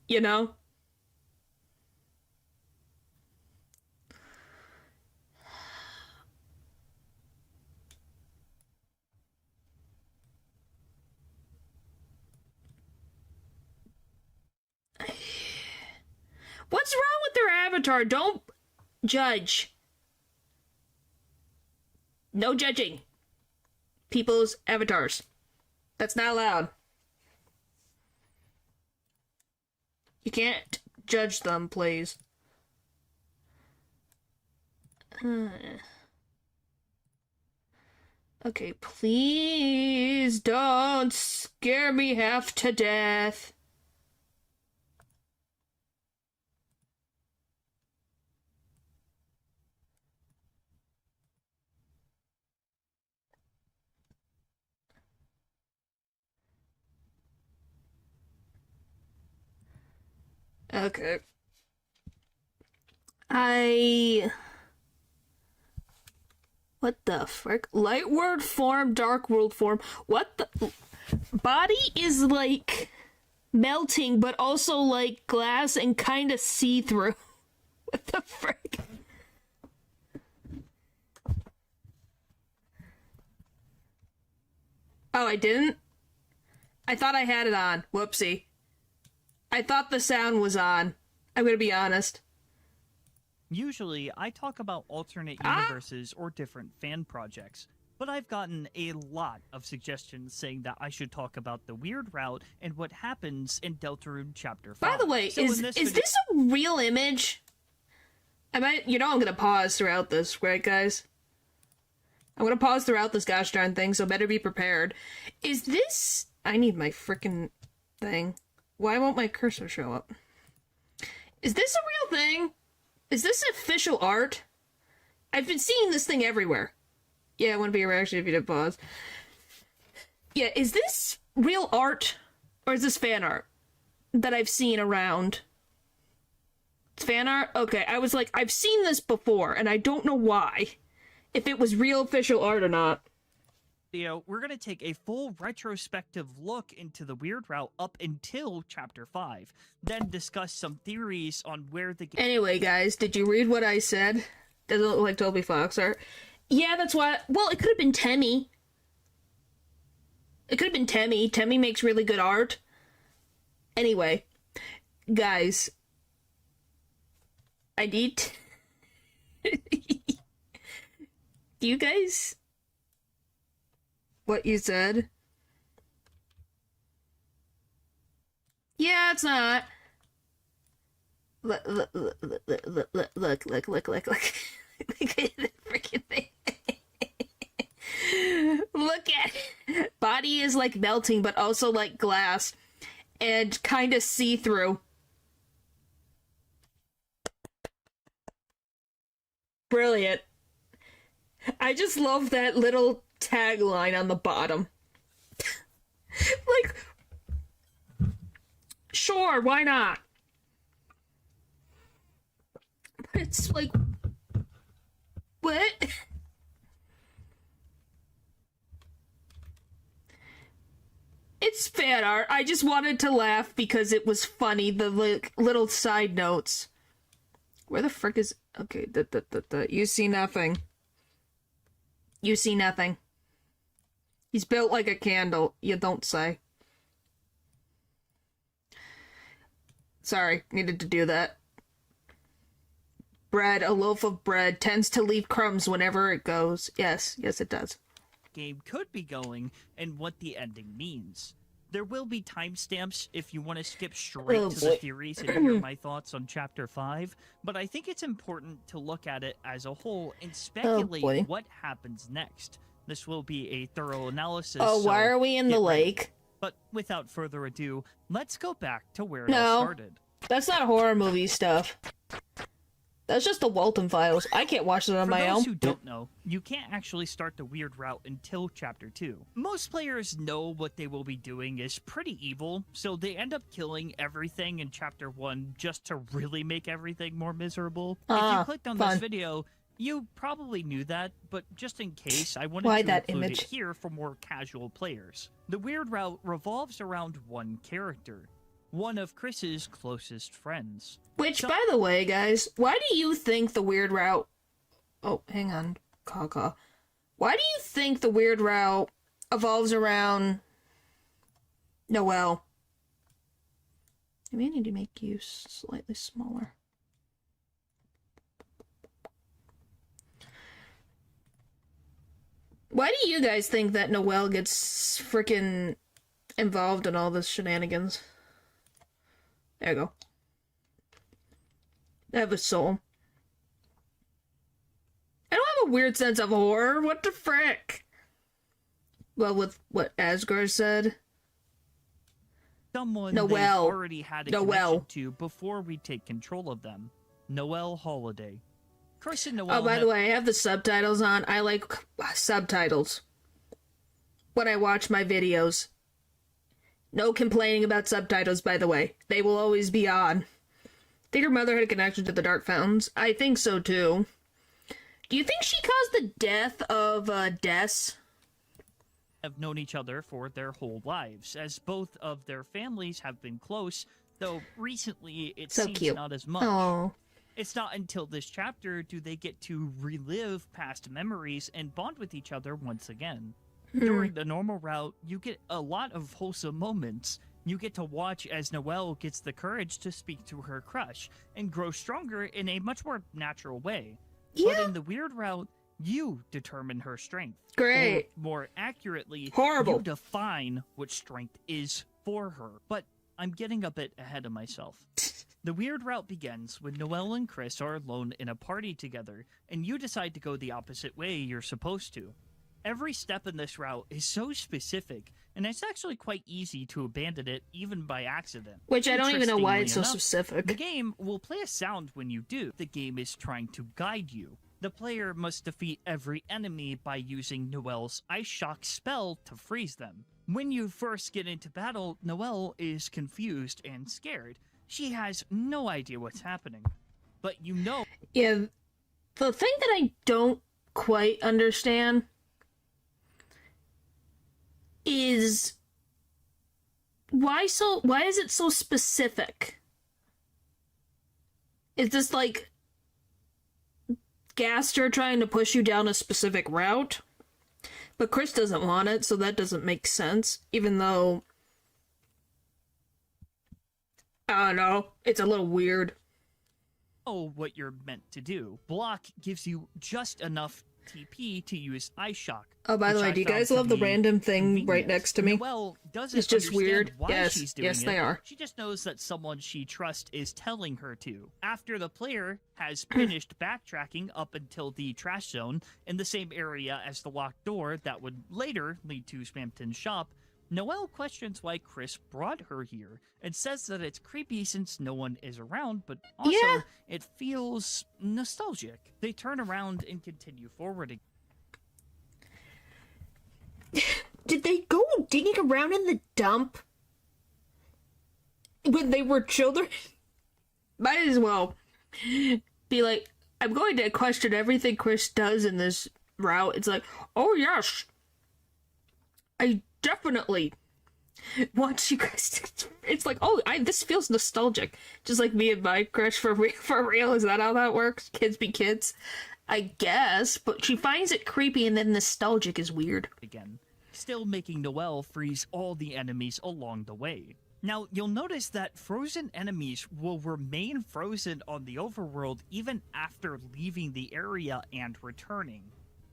You know? What's wrong with their avatar? Don't judge. No judging people's avatars. That's not allowed. You can't judge them, please. Okay, please don't scare me half to death. Okay. What the frick? Light world form, dark world form. What the... Body is like melting, but also like glass and kind of see-through. What the frick? Oh, I didn't? I thought I had it on. Whoopsie. I thought the sound was on. I'm gonna be honest. Usually, I talk about alternate universes or different fan projects, but I've gotten a lot of suggestions saying that I should talk about the weird route and what happens in Deltarune Chapter 5. By the way, is this a real image? I'm gonna pause throughout this, right, guys? I'm gonna pause throughout this gosh darn thing, so better be prepared. Is this... I need my frickin' thing. Why won't my cursor show up? Is this a real thing? Is this official art? I've been seeing this thing everywhere. Yeah, I want to be a reaction if you did pause. Yeah, is this real art? Or is this fan art that I've seen around? It's fan art? Okay, I was like, I've seen this before, and I don't know why. If it was real official art or not. We're going to take a full retrospective look into the weird route up until Chapter 5, then discuss some theories on where the game... Anyway, guys, did you read what I said? Doesn't look like Toby Fox art. Yeah, that's why... Well, it could have been Temmie. It could have been Temmie. Temmie makes really good art. Anyway, guys, I need... Do you guys... What you said? Yeah, it's not. Look at the freaking thing. Look at it. Body is like melting, but also like glass. And kind of see-through. Brilliant. I just love that little tagline on the bottom. Like, sure, why not? But it's like, what? It's fan art. I just wanted to laugh because it was funny, the little side notes. Where the frick is... Okay, you see nothing. You see nothing. He's built like a candle, you don't say. Sorry, needed to do that. Bread, a loaf of bread, tends to leave crumbs whenever it goes. Yes, it does. Game could be going and what the ending means. There will be timestamps if you want to skip straight to the theories and hear my thoughts on Chapter 5, but I think it's important to look at it as a whole and speculate what happens next. This will be a thorough analysis. Oh, so why are we in the lake? But without further ado, let's go back to where it all started. That's not horror movie stuff. That's just the Walton Files. I can't watch it on my own. For those who don't know, you can't actually start the weird route until Chapter 2. Most players know what they will be doing is pretty evil, so they end up killing everything in Chapter 1 just to really make everything more miserable. If you clicked on this video, you probably knew that, but just in case, I wanted to include it here for more casual players. The weird route revolves around one character, one of Chris's closest friends. Which, by the way, guys, why do you think the weird route... Oh, hang on. Caw. Why do you think the weird route evolves around Noelle? I may need to make you slightly smaller. Why do you guys think that Noelle gets freaking involved in all this shenanigans? There you go. I have a soul. I don't have a weird sense of horror. What the frick? Well, with what Asgard said. Someone they've already had a connection to before we take control of them. Noelle Holiday. Chris and Noelle. Oh, by the way, I have the subtitles on. I like subtitles when I watch my videos. No complaining about subtitles, by the way. They will always be on. Think her mother had a connection to the Dark Fountains? I think so, too. Do you think she caused the death of, Des? Have known each other for their whole lives, as both of their families have been close, though recently it seems not as much. Aww. It's not until this chapter do they get to relive past memories and bond with each other once again. During the normal route, you get a lot of wholesome moments. You get to watch as Noelle gets the courage to speak to her crush and grow stronger in a much more natural way. Yeah. But in the weird route, you determine her strength. Great. Or more accurately, Horrible. you define what strength is for her. But I'm getting a bit ahead of myself. The weird route begins when Noelle and Chris are alone in a party together, and you decide to go the opposite way you're supposed to. Every step in this route is so specific, and it's actually quite easy to abandon it even by accident. Which I don't even know why it's so enough, specific. The game will play a sound when you do. The game is trying to guide you. The player must defeat every enemy by using Noelle's Ice Shock spell to freeze them. When you first get into battle, Noelle is confused and scared. She has no idea what's happening. But you know... Yeah, the thing that I don't quite understand is why is it so specific? Is this like Gaster trying to push you down a specific route? But Chris doesn't want it, so that doesn't make sense, even though I don't know, it's a little weird. Oh, what you're meant to do. Block gives you just enough TP to use Ice Shock. Oh, by the way, do you guys love the random thing right next to me? Noelle doesn't it's just weird. Why Yes, she's doing yes, it. they are. She just knows that someone she trusts is telling her to. After the player has finished backtracking up until the trash zone in the same area as the locked door that would later lead to Spamton's shop, Noelle questions why Chris brought her here and says that it's creepy since no one is around, but also it feels nostalgic. They turn around and continue forward. Did they go digging around in the dump when they were children? Might as well be like, I'm going to question everything Chris does in this route. It's like, oh yes, I definitely Once you guys, it's like, oh, this feels nostalgic. Just like me and my crush for real. Is that how that works? Kids be kids, I guess. But she finds it creepy, and then nostalgic is weird. Again, still making Noelle freeze all the enemies along the way. Now, you'll notice that frozen enemies will remain frozen on the overworld even after leaving the area and returning.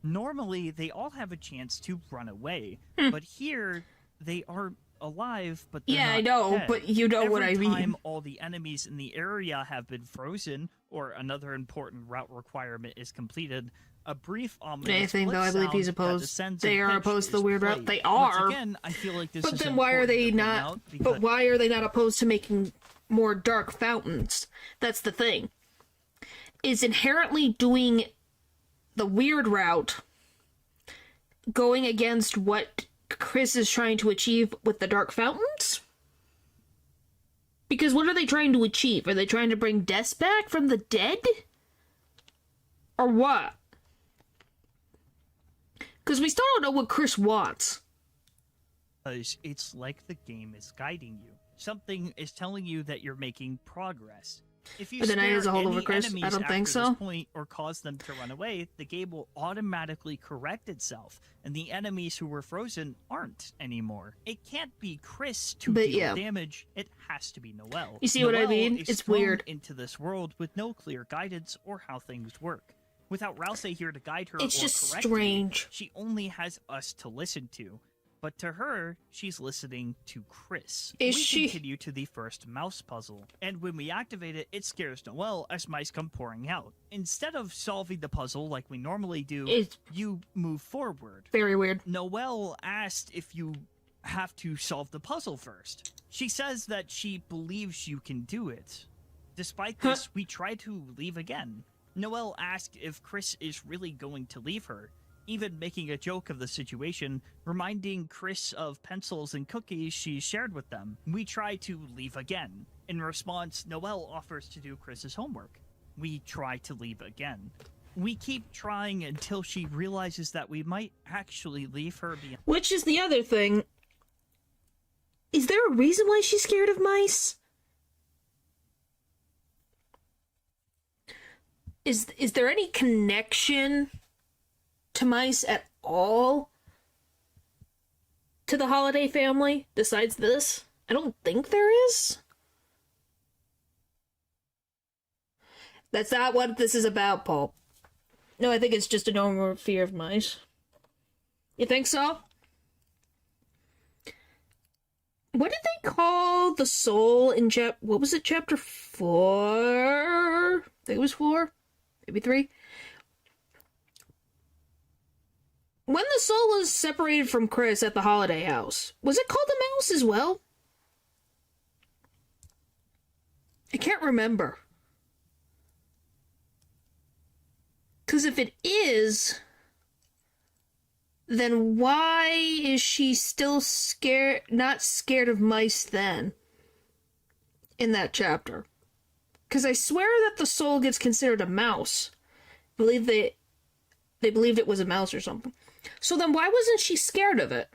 Normally, they all have a chance to run away, but here, they are alive, but they're not I know, dead. but you know what I mean. Every time all the enemies in the area have been frozen, or another important route requirement is completed, a brief ominous Anything blip though, I believe he's sound that opposed. descends They in are pitch opposed to the is weird route. played. They Once are. again, I feel like this But is then why are important they to point not? out But because why are they not opposed to making more dark fountains? That's the thing. Is inherently doing the weird route going against what Chris is trying to achieve with the dark fountains? Because what are they trying to achieve? Are they trying to bring Des back from the dead? Or what? Because we still don't know what Chris wants. it's like the game is guiding you. Something is telling you that you're making progress. If you But then I spare as a whole any over Chris, I enemies don't think after so. this point or cause them to run away, the game will automatically correct itself, and the enemies who were frozen aren't anymore. It can't be Chris to But deal yeah. damage. It has to be Noelle. You see what I Noelle mean? is It's thrown weird. into this world with no clear guidance or how things work. Without Rouse here to guide her It's or just correct her, strange. she only has us to listen to. But to her, she's listening to Chris. Is we she? continue to the first mouse puzzle, and when we activate it, it scares Noelle as mice come pouring out. Instead of solving the puzzle like we normally do, It's you move forward. very weird. Noelle asked if you have to solve the puzzle first. She says that she believes you can do it. Despite this, we try to leave again. Noelle asked if Chris is really going to leave her, even making a joke of the situation, reminding Chris of pencils and cookies she shared with them. We try to leave again. In response, Noelle offers to do Chris's homework. We try to leave again. We keep trying until she realizes that we might actually leave her behind. Which is the other thing. Is there a reason why she's scared of mice? Is there any connection to mice at all to the Holiday family besides this? I don't think there is. That's not what this is about, Paul. No, I think it's just a normal fear of mice. You think so? What did they call the soul in what was it, chapter 4? I think it was 4? Maybe 3? When the soul was separated from Chris at the holiday house, was it called a mouse as well? I can't remember. Because if it is, then why is she still not scared of mice then? In that chapter. Because I swear that the soul gets considered a mouse. I believe they believed it was a mouse or something. So then why wasn't she scared of it?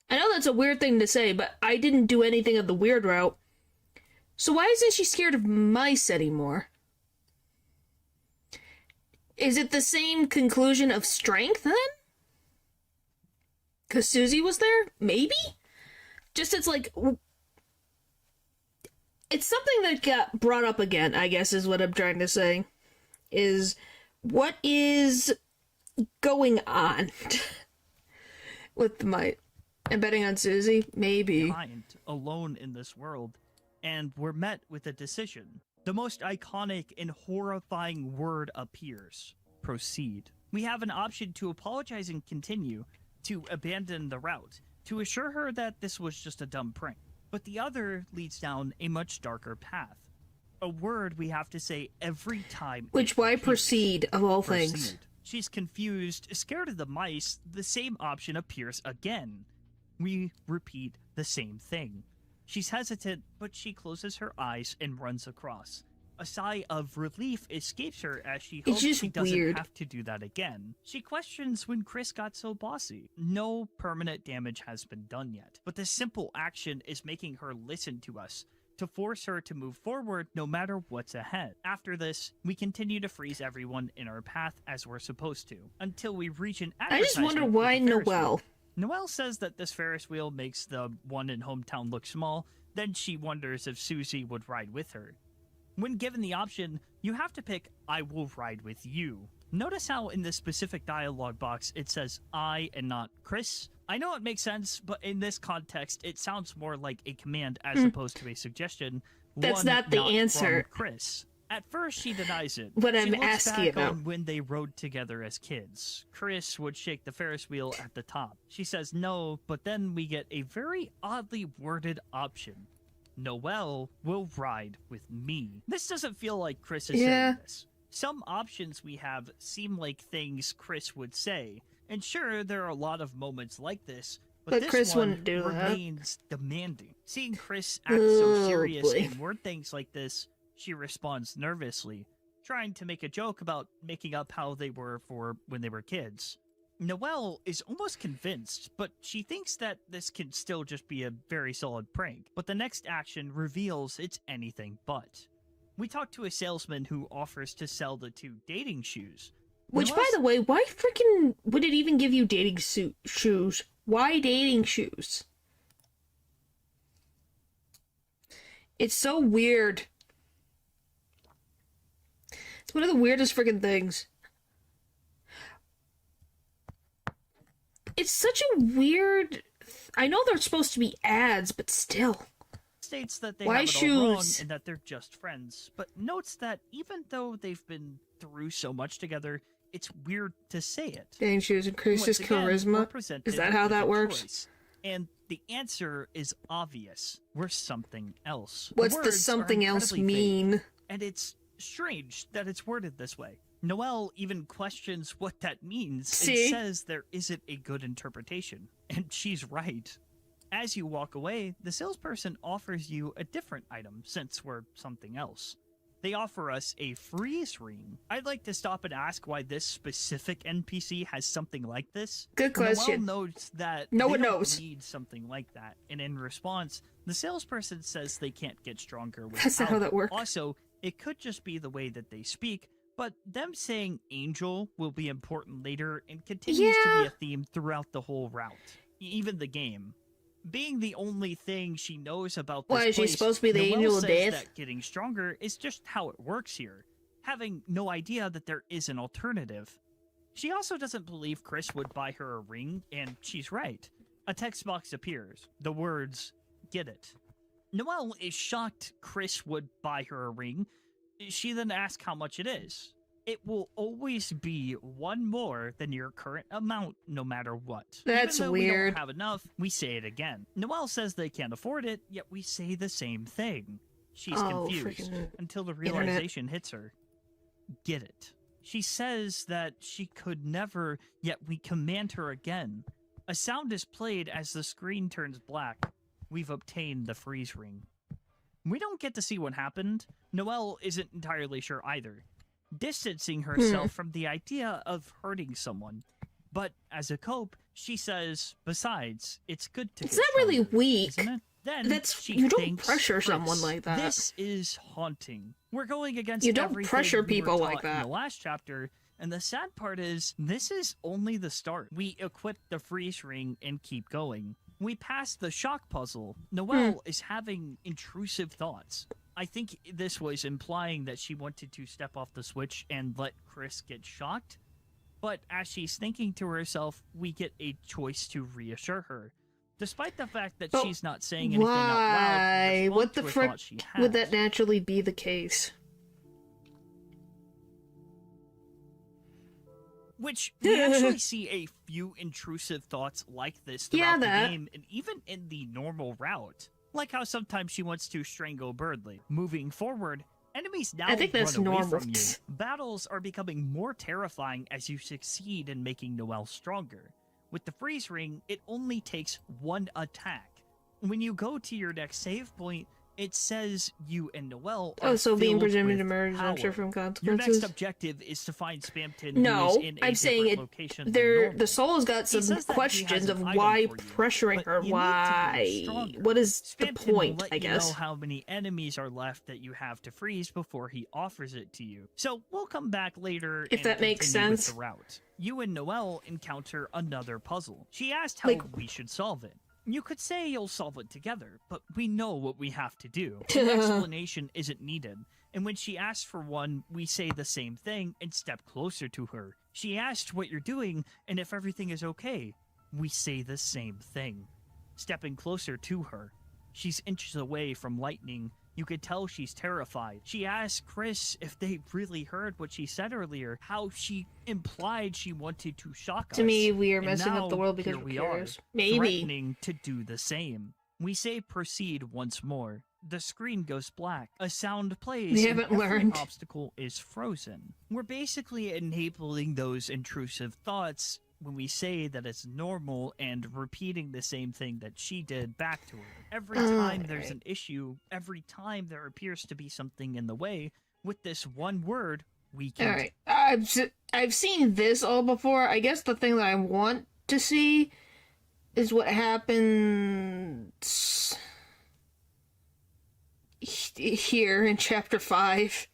I know that's a weird thing to say, but I didn't do anything of the weird route. So why isn't she scared of mice anymore? Is it the same conclusion of strength then? Because Susie was there? Maybe? Just it's like... It's something that got brought up again, I guess is what I'm trying to say. Is what is going on with the mice? I'm betting on Susie? Maybe. Behind, alone in this world, and we're met with a decision. The most iconic and horrifying word appears. Proceed. We have an option to apologize and continue, to abandon the route, to assure her that this was just a dumb prank. But the other leads down a much darker path. A word we have to say every time. Which why proceed of all things? Proceed. She's confused, scared of the mice, the same option appears again. We repeat the same thing. She's hesitant, but she closes her eyes and runs across. A sigh of relief escapes her as she It's hopes just she doesn't weird. have to do that again. She questions when Chris got so bossy. No permanent damage has been done yet, but this simple action is making her listen to us, to force her to move forward no matter what's ahead. After this, we continue to freeze everyone in our path as we're supposed to, until we reach an I just advertisement wonder for why the Ferris Noelle. wheel. Noelle says that this Ferris wheel makes the one in hometown look small, then she wonders if Susie would ride with her. When given the option, you have to pick I will ride with you. Notice how in the specific dialogue box it says I and not Chris? I know it makes sense, but in this context it sounds more like a command as opposed to a suggestion. That's one not the from answer. Chris. At first she denies it. What She I'm looks asking back about. on when they rode together as kids. Chris would shake the Ferris wheel at the top. She says no, but then we get a very oddly worded option. Noelle will ride with me. This doesn't feel like Chris is saying this. Some options we have seem like things Chris would say. And sure, there are a lot of moments like this, but this Chris one wouldn't do that. remains demanding. Seeing Chris act so Oh, serious boy. and word things like this, she responds nervously, trying to make a joke about making up how they were for when they were kids. Noelle is almost convinced, but she thinks that this can still just be a very solid prank. But the next action reveals it's anything but. We talk to a salesman who offers to sell the two dating shoes. Which, by Noelle's- the way, why freaking would it even give you dating shoes? Why dating shoes? It's so weird. It's one of the weirdest freaking things. It's such a weird... I know they're supposed to be ads, but still. states that they Why have it all wrong shoes? and that they're just friends, but notes that even though they've been through so much together, it's weird to say it. Dating shoes increases Once again, we're charisma. presented Is that how with that a works? choice, and the answer is obvious. We're something else. What's the words are something else incredibly vague, mean? and it's strange that it's worded this way. Noelle even questions what that means See? and says there isn't a good interpretation. And she's right. As you walk away, the salesperson offers you a different item since we're something else. They offer us a freeze ring. I'd like to stop and ask why this specific NPC has something like this. Good question. Noelle notes that No they one don't knows. need something like that, and in response, the salesperson says they can't get stronger without That's not how that it. works. Also, it could just be the way that they speak, but them saying angel will be important later and continues to Yeah. be a theme throughout the whole route, even the game. Being the only thing she knows about this Why, is she place, supposed to be the Noelle angel of says death? that getting stronger is just how it works here, having no idea that there is an alternative. She also doesn't believe Chris would buy her a ring, and she's right. A text box appears. The words, "Get it." Noelle is shocked Chris would buy her a ring. She then asks how much it is. It will always be one more than your current amount, no matter what. That's Even though we weird. don't have enough, we say it again. Noelle says they can't afford it, yet we say the same thing. She's Oh, confused freaking until the internet. realization hits her. Get it. She says that she could never, yet we command her again. A sound is played as the screen turns black. We've obtained the freeze ring. We don't get to see what happened. Noelle isn't entirely sure either, distancing herself from the idea of hurting someone. But as a cope, she says, besides, it's good to It's get not really stronger, weak. isn't it? Then That's- she you don't thinks, pressure Chris, someone like that. This is haunting. We're going against You don't everything pressure we were people like taught in that. the last chapter, and the sad part is, this is only the start. We equip the freeze ring and keep going. We pass the shock puzzle. Noelle is having intrusive thoughts. I think this was implying that she wanted to step off the switch and let Chris get shocked. But as she's thinking to herself, we get a choice to reassure her. Despite the fact that But she's not saying anything out loud, Why? in response What the to a frick thought she would has. that naturally be the case? Which we actually see a few intrusive thoughts like this Yeah, throughout that. the game, and even in the normal route. Like how sometimes she wants to strangle Birdley. Moving forward, enemies now I think that's run away normal. from you. Battles are becoming more terrifying as you succeed in making Noelle stronger. With the freeze ring, it only takes one attack. When you go to your next save point, It says you and Noelle Oh, are so being filled presumed with to emerge power. after from Your consequences. next objective is to find Spamton, No, who is in a I'm saying different it. location than There, normal. the soul's got He some says that he questions has of an item why for you, pressuring but her. you need to grow Why? stronger. What is the Spamton will point? let I you guess. know how many enemies are left that you have to freeze before he offers it to you. So we'll come back later If and that makes continue with sense. the route. You and Noelle encounter another puzzle. She asked how Like- we should solve it. You could say you'll solve it together, but we know what we have to do. An explanation isn't needed. And when she asks for one, we say the same thing and step closer to her. She asked what you're doing and if everything is okay. We say the same thing. Stepping closer to her. She's inches away from lightning. You could tell she's terrified. She asked Chris if they really heard what she said earlier, how she implied she wanted to shock us. To me, we are And messing up the now, world because here we're we curious. are, Maybe. threatening to do the same. We say proceed once more. The screen goes black. A sound plays. We and haven't every learned. obstacle is frozen. We're basically enabling those intrusive thoughts when we say that it's normal and repeating the same thing that she did back to her. Every time there's an issue, every time there appears to be something in the way, with this one word, we can. All right, I've seen this all before. I guess the thing that I want to see is what happens here in chapter 5.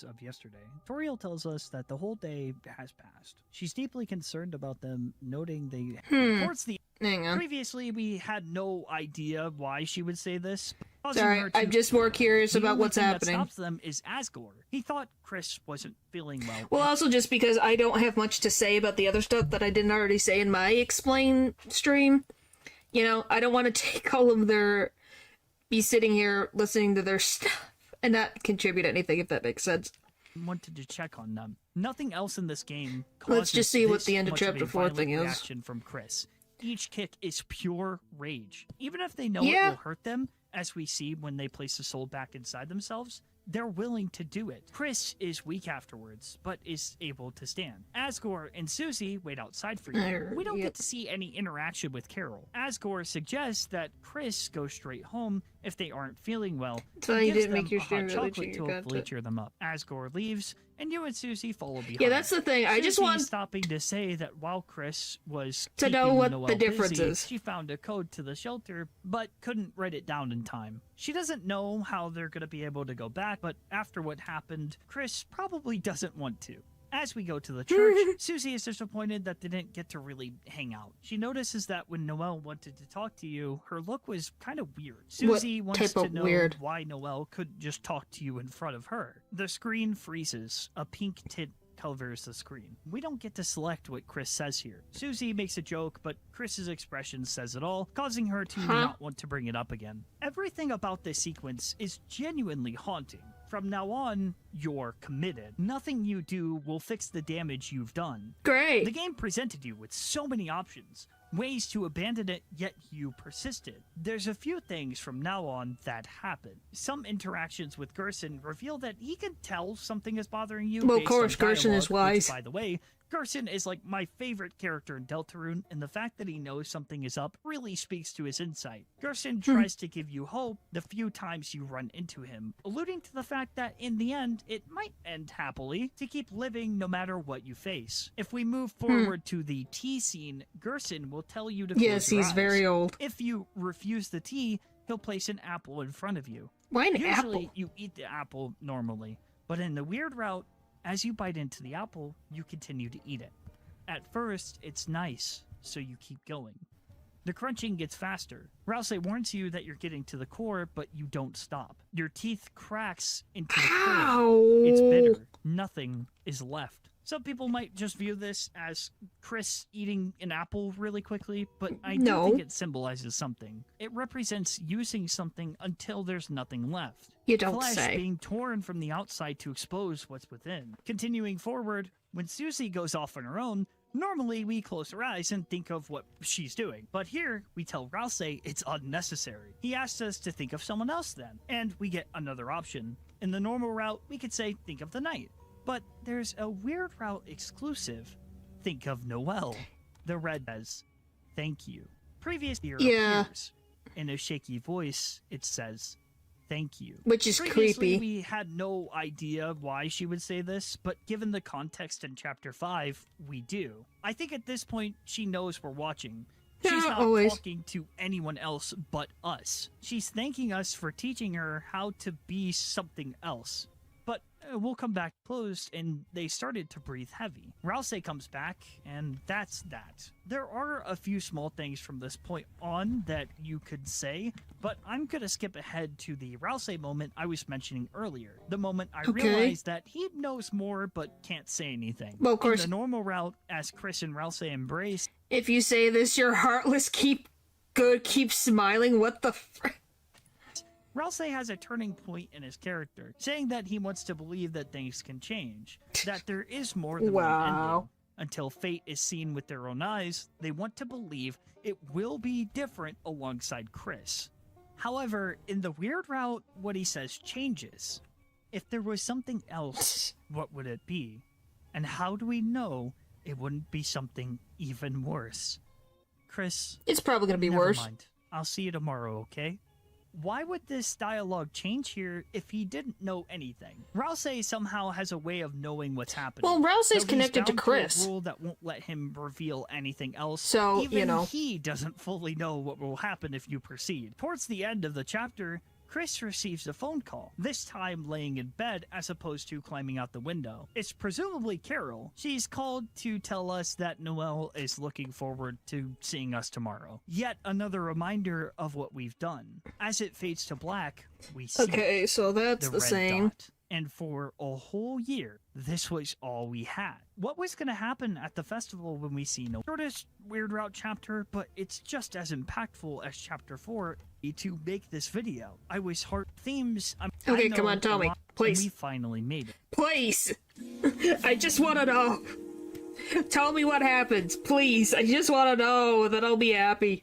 Of yesterday. Toriel tells us that the whole day has passed. She's deeply concerned about them, noting they towards the Hang on. previously we had no idea why she would say this. causing Sorry, her to- I'm just more curious The about only what's thing happening. That stops them is Asgore. He thought Chris wasn't feeling well. Well, also just because I don't have much to say about the other stuff that I didn't already say in my explain stream. You know, I don't want to take all of their... be sitting here listening to their stuff and not contribute anything, if that makes sense. Wanted to check on them. Nothing else in this game. Let's just see what the end of much chapter a 4 violent thing is. Reaction from Chris. Each kick is pure rage. Even if they know Yeah. it will hurt them, as we see when they place the soul back inside themselves, they're willing to do it. Chris is weak afterwards, but is able to stand. Asgore and Susie wait outside for you. We don't Yep. get to see any interaction with Carol. Asgore suggests that Chris go straight home if they aren't feeling well. So He you gives didn't make them your a hot stream really chocolate cheap, to you got hopefully it. cheer them up. Asgore leaves, and you and Susie follow behind. Yeah, that's the thing. I just Susie's want stopping to say that while Chris was to know keeping what Noelle the difference busy, is. she found a code to the shelter, but couldn't write it down in time. She doesn't know how they're going to be able to go back, but after what happened, Chris probably doesn't want to. As we go to the church, Susie is disappointed that they didn't get to really hang out. She notices that when Noelle wanted to talk to you, her look was kind of weird. Susie wants type to of know weird? why Noelle couldn't just talk to you in front of her. The screen freezes. A pink tint covers the screen. We don't get to select what Chris says here. Susie makes a joke, but Chris's expression says it all, causing her to not want to bring it up again. Everything about this sequence is genuinely haunting. From now on, you're committed. Nothing you do will fix the damage you've done. Great. The game presented you with so many options, ways to abandon it, yet you persisted. There's a few things from now on that happen. Some interactions with Gerson reveal that he can tell something is bothering you. Well, of based course, on Gerson is dialogue, which, wise. by the way, Gerson is like my favorite character in Deltarune, and the fact that he knows something is up really speaks to his insight. Gerson tries to give you hope the few times you run into him, alluding to the fact that in the end, it might end happily, to keep living no matter what you face. If we move forward to the tea scene, Gerson will tell you to close Yes, your he's eyes. very old. If you refuse the tea, he'll place an apple in front of you. Why an Usually, apple? you eat the apple normally, but in the weird route, as you bite into the apple, you continue to eat it. At first, it's nice, so you keep going. The crunching gets faster. Rouse warns you that you're getting to the core, but you don't stop. Your teeth cracks into the core. Ow. It's bitter. Nothing is left. Some people might just view this as Chris eating an apple really quickly, but I do No. think it symbolizes something. It represents using something until there's nothing left. You don't Flesh say. being torn from the outside to expose what's within. Continuing forward, when Susie goes off on her own, normally we close our eyes and think of what she's doing. But here, we tell Rouse it's unnecessary. He asks us to think of someone else then, and we get another option. In the normal route, we could say, think of the night. But there's a weird route exclusive. Think of Noelle. The red says, thank you. Previous year Yeah. appears. In a shaky voice, it says, "Thank you." Which is Previously, creepy. we had no idea why she would say this, but given the context in Chapter 5, we do. I think at this point, she knows we're watching. She's Yeah, not always. talking to anyone else but us. She's thanking us for teaching her how to be something else. But we'll come back closed, and they started to breathe heavy. Rousey comes back, and that's that. There are a few small things from this point on that you could say, but I'm gonna skip ahead to the Rousey moment I was mentioning earlier. The moment I Okay. realized that he knows more but can't say anything. Well, of course. In the normal route, as Chris and Rousey embrace, If you say this, you're heartless. Keep good. Keep smiling. What the frick? Rousey has a turning point in his character, saying that he wants to believe that things can change, that there is more than one Wow. ending. Until fate is seen with their own eyes, they want to believe it will be different alongside Chris. However, in the weird route, what he says changes. If there was something else, what would it be? And how do we know it wouldn't be something even worse? Chris, It's probably gonna be never worse. mind. I'll see you tomorrow, okay? Why would this dialogue change here if he didn't know anything? Rousey somehow has a way of knowing what's happening. Well, Rousey's Though he's connected to bound Chris. a rule that won't let him reveal anything else. So, even you know. he doesn't fully know what will happen if you proceed. Towards the end of the chapter, Chris receives a phone call, this time laying in bed as opposed to climbing out the window. It's presumably Carol. She's called to tell us that Noelle is looking forward to seeing us tomorrow. Yet another reminder of what we've done. As it fades to black, we see Okay, so that's the red same. dot. And for a whole year, this was all we had. What was going to happen at the festival when we see no shortest Weird Route chapter, but it's just as impactful as chapter 4 to make this video. I was heart themes. Okay, I know come on, tell a me, lot, and please. we finally made it. Please! I just want to know. Tell me what happens, please. I just want to know, then I'll be happy.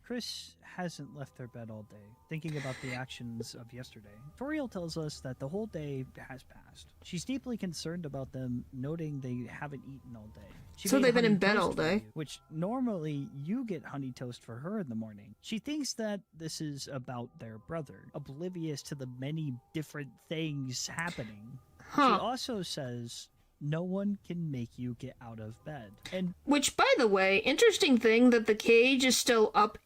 Chris hasn't left their bed all day, thinking about the actions of yesterday. Toriel tells us that the whole day has passed. She's deeply concerned about them, noting they haven't eaten all day. She So made they've been in honey bed toast all for day. you, which normally you get honey toast for her in the morning. She thinks that this is about their brother, oblivious to the many different things happening. She Huh. also says, no one can make you get out of bed. And Which, by the way, interesting thing that the cage is still up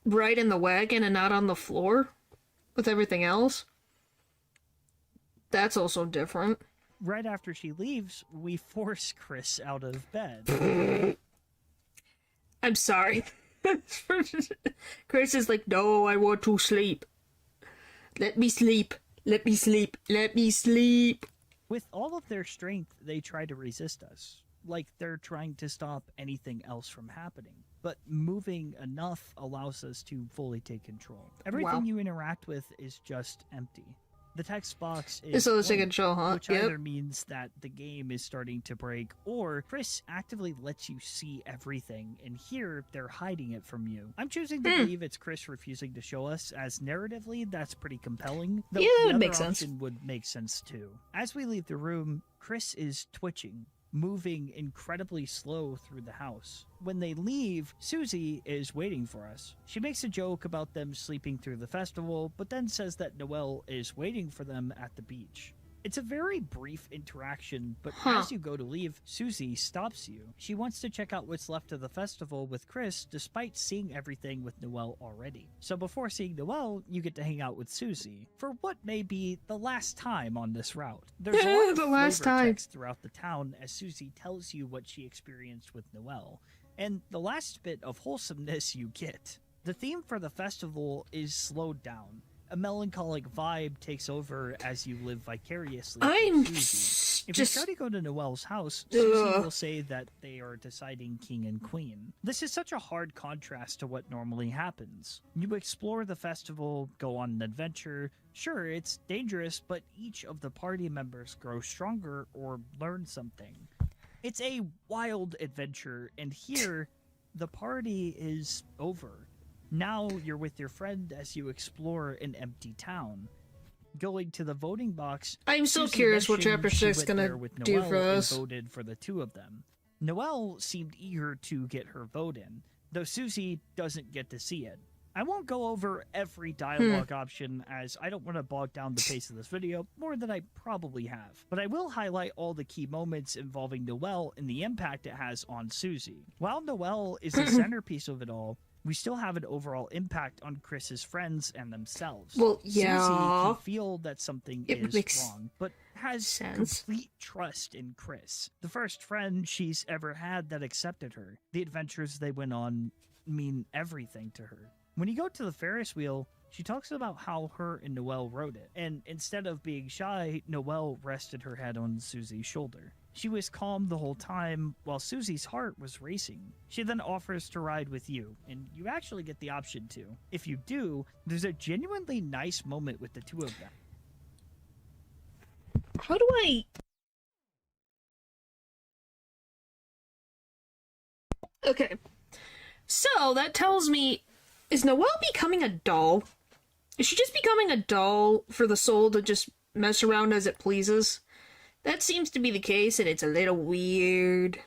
right in the wagon and not on the floor with everything else. That's also different. right after she leaves, we force Chris out of bed. I'm sorry. Chris is like, no, I want to sleep. Let me sleep. Let me sleep. Let me sleep. With all of their strength, they try to resist us, like they're trying to stop anything else from happening. But moving enough allows us to fully take control. Everything Wow. you interact with is just empty. The text box is So it's like a blank, show, huh? which Yep. either means that the game is starting to break, or Chris actively lets you see everything, and here they're hiding it from you. I'm choosing to believe it's Chris refusing to show us, as narratively that's pretty compelling. Though Yeah, that the would other make sense. option would make sense too. As we leave the room, Chris is twitching, moving incredibly slow through the house. When they leave, Susie is waiting for us. She makes a joke about them sleeping through the festival, but then says that Noelle is waiting for them at the beach. It's a very brief interaction, but as you go to leave, Susie stops you. She wants to check out what's left of the festival with Chris, despite seeing everything with Noelle already. So before seeing Noelle, you get to hang out with Susie, for what may be the last time on this route. There's a lot of The last flavor time. text throughout the town as Susie tells you what she experienced with Noelle, and the last bit of wholesomeness you get. The theme for the festival is slowed down. A melancholic vibe takes over as you live vicariously I'm through Susie. If just- you try to go to Noelle's house, Susie will say that they are deciding king and queen. This is such a hard contrast to what normally happens. You explore the festival, go on an adventure. Sure, it's dangerous, but each of the party members grows stronger or learn something. It's a wild adventure, and here, the party is over. Now you're with your friend as you explore an empty town. Going to the voting box, I'm so Susie curious what mentioned Chapter she 6 went gonna there with do Noelle for and us. voted for the two of them. Noelle seemed eager to get her vote in, though Susie doesn't get to see it. I won't go over every dialogue option as I don't want to bog down the pace of this video more than I probably have, but I will highlight all the key moments involving Noelle and the impact it has on Susie. While Noelle is the centerpiece of it all, we still have an overall impact on Chris's friends and themselves. Well, yeah. Susie can feel that something is makes wrong, but has sense. complete trust in Chris. The first friend she's ever had that accepted her. The adventures they went on mean everything to her. When you go to the Ferris wheel, she talks about how her and Noelle rode it, and instead of being shy, Noelle rested her head on Susie's shoulder. She was calm the whole time, while Susie's heart was racing. She then offers to ride with you, and you actually get the option to. If you do, there's a genuinely nice moment with the two of them. How do I... Okay. So, that tells me... Is Noelle becoming a doll? Is she just becoming a doll for the soul to just mess around as it pleases? That seems to be the case, and it's a little weird.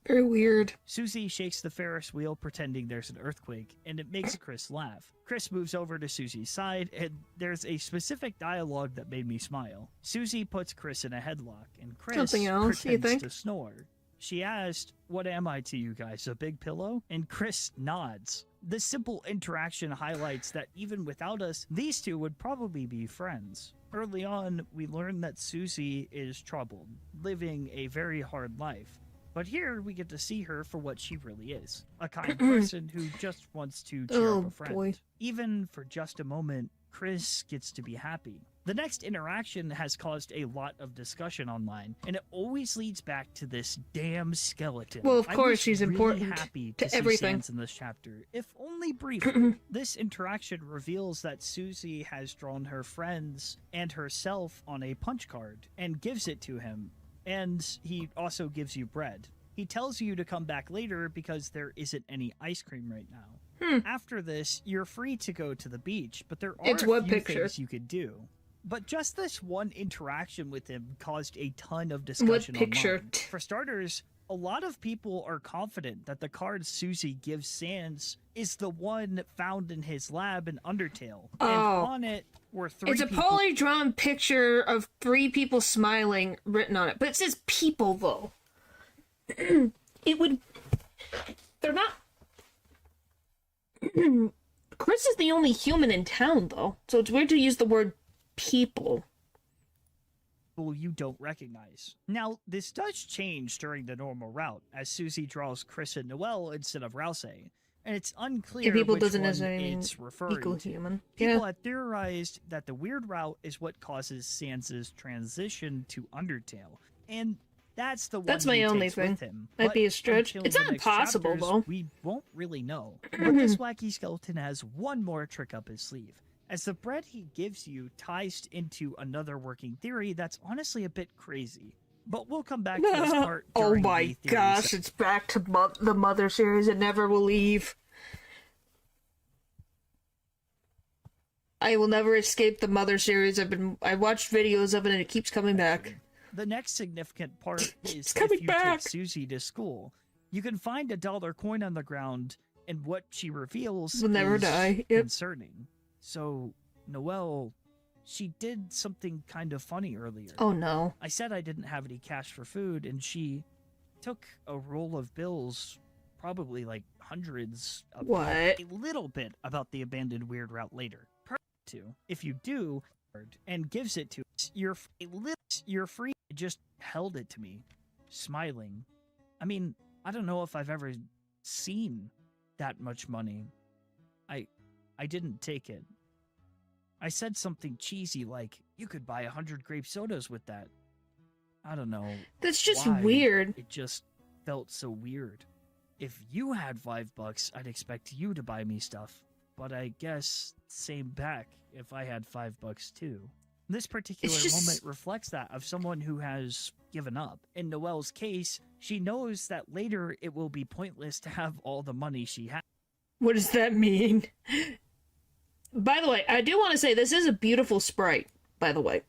Very weird. Susie shakes the Ferris wheel pretending there's an earthquake, and it makes Chris laugh. Chris moves over to Susie's side, and there's a specific dialogue that made me smile. Susie puts Chris in a headlock, and Chris Something else, you pretends think? to snore. She asked, "What am I to you guys, a big pillow?" And Chris nods. This simple interaction highlights that even without us, these two would probably be friends. Early on, we learn that Susie is troubled, living a very hard life. But here, we get to see her for what she really is. A kind person who just wants to cheer up a friend. Boy. Even for just a moment, Chris gets to be happy. The next interaction has caused a lot of discussion online, and it always leads back to this damn skeleton. Well, of I course, was she's really important happy to see everything. Sans in this chapter, if only briefly. This interaction reveals that Susie has drawn her friends and herself on a punch card and gives it to him, and he also gives you bread. He tells you to come back later because there isn't any ice cream right now. After this, you're free to go to the beach, but there are It's a one few picture. things you could do. But just this one interaction with him caused a ton of discussion picture? online. For starters, a lot of people are confident that the card Susie gives Sans is the one found in his lab in Undertale. And Oh. on it were three It's a people. poly-drawn picture of 3 people smiling written on it. But it says people, though. It would... They're not... Chris is the only human in town, though. So it's weird to use the word people. You don't recognize. Now, this does change during the normal route, as Susie draws Chris and Noelle instead of Rouse, and it's unclear people which doesn't one necessarily it's referring Equal to. human. People Yeah. had theorized that the weird route is what causes Sans's transition to Undertale, and that's the one That's my he only takes thing. with him. Might But be a stretch. until It's the not next impossible, chapters, though. We won't really know. But this wacky skeleton has one more trick up his sleeve, as the bread he gives you ties into another working theory that's honestly a bit crazy. But we'll come back to this part Oh during my the theory gosh, section. it's back to the Mother series. It never will leave. I will never escape the Mother series. I watched videos of it and it keeps coming back. The next significant part is coming if you back. take Susie to school, you can find a dollar coin on the ground, and what she reveals Will never is die. Yep. concerning. So, Noelle, she did something kind of funny earlier. Oh no. I said I didn't have any cash for food, and she took a roll of bills, probably like hundreds of What? a little bit about the abandoned weird route later. To if you do, and gives it to us, you're free. It just held it to me, smiling. I mean, I don't know if I've ever seen that much money. I didn't take it. I said something cheesy like, "You could buy 100 grape sodas with that." I don't know. That's just why. weird. It just felt so weird. If you had $5, I'd expect you to buy me stuff. But I guess same back if I had $5 too. This particular It's just- moment reflects that of someone who has given up. In Noelle's case, she knows that later it will be pointless to have all the money she has. What does that mean? By the way, I do want to say this is a beautiful sprite, by the way.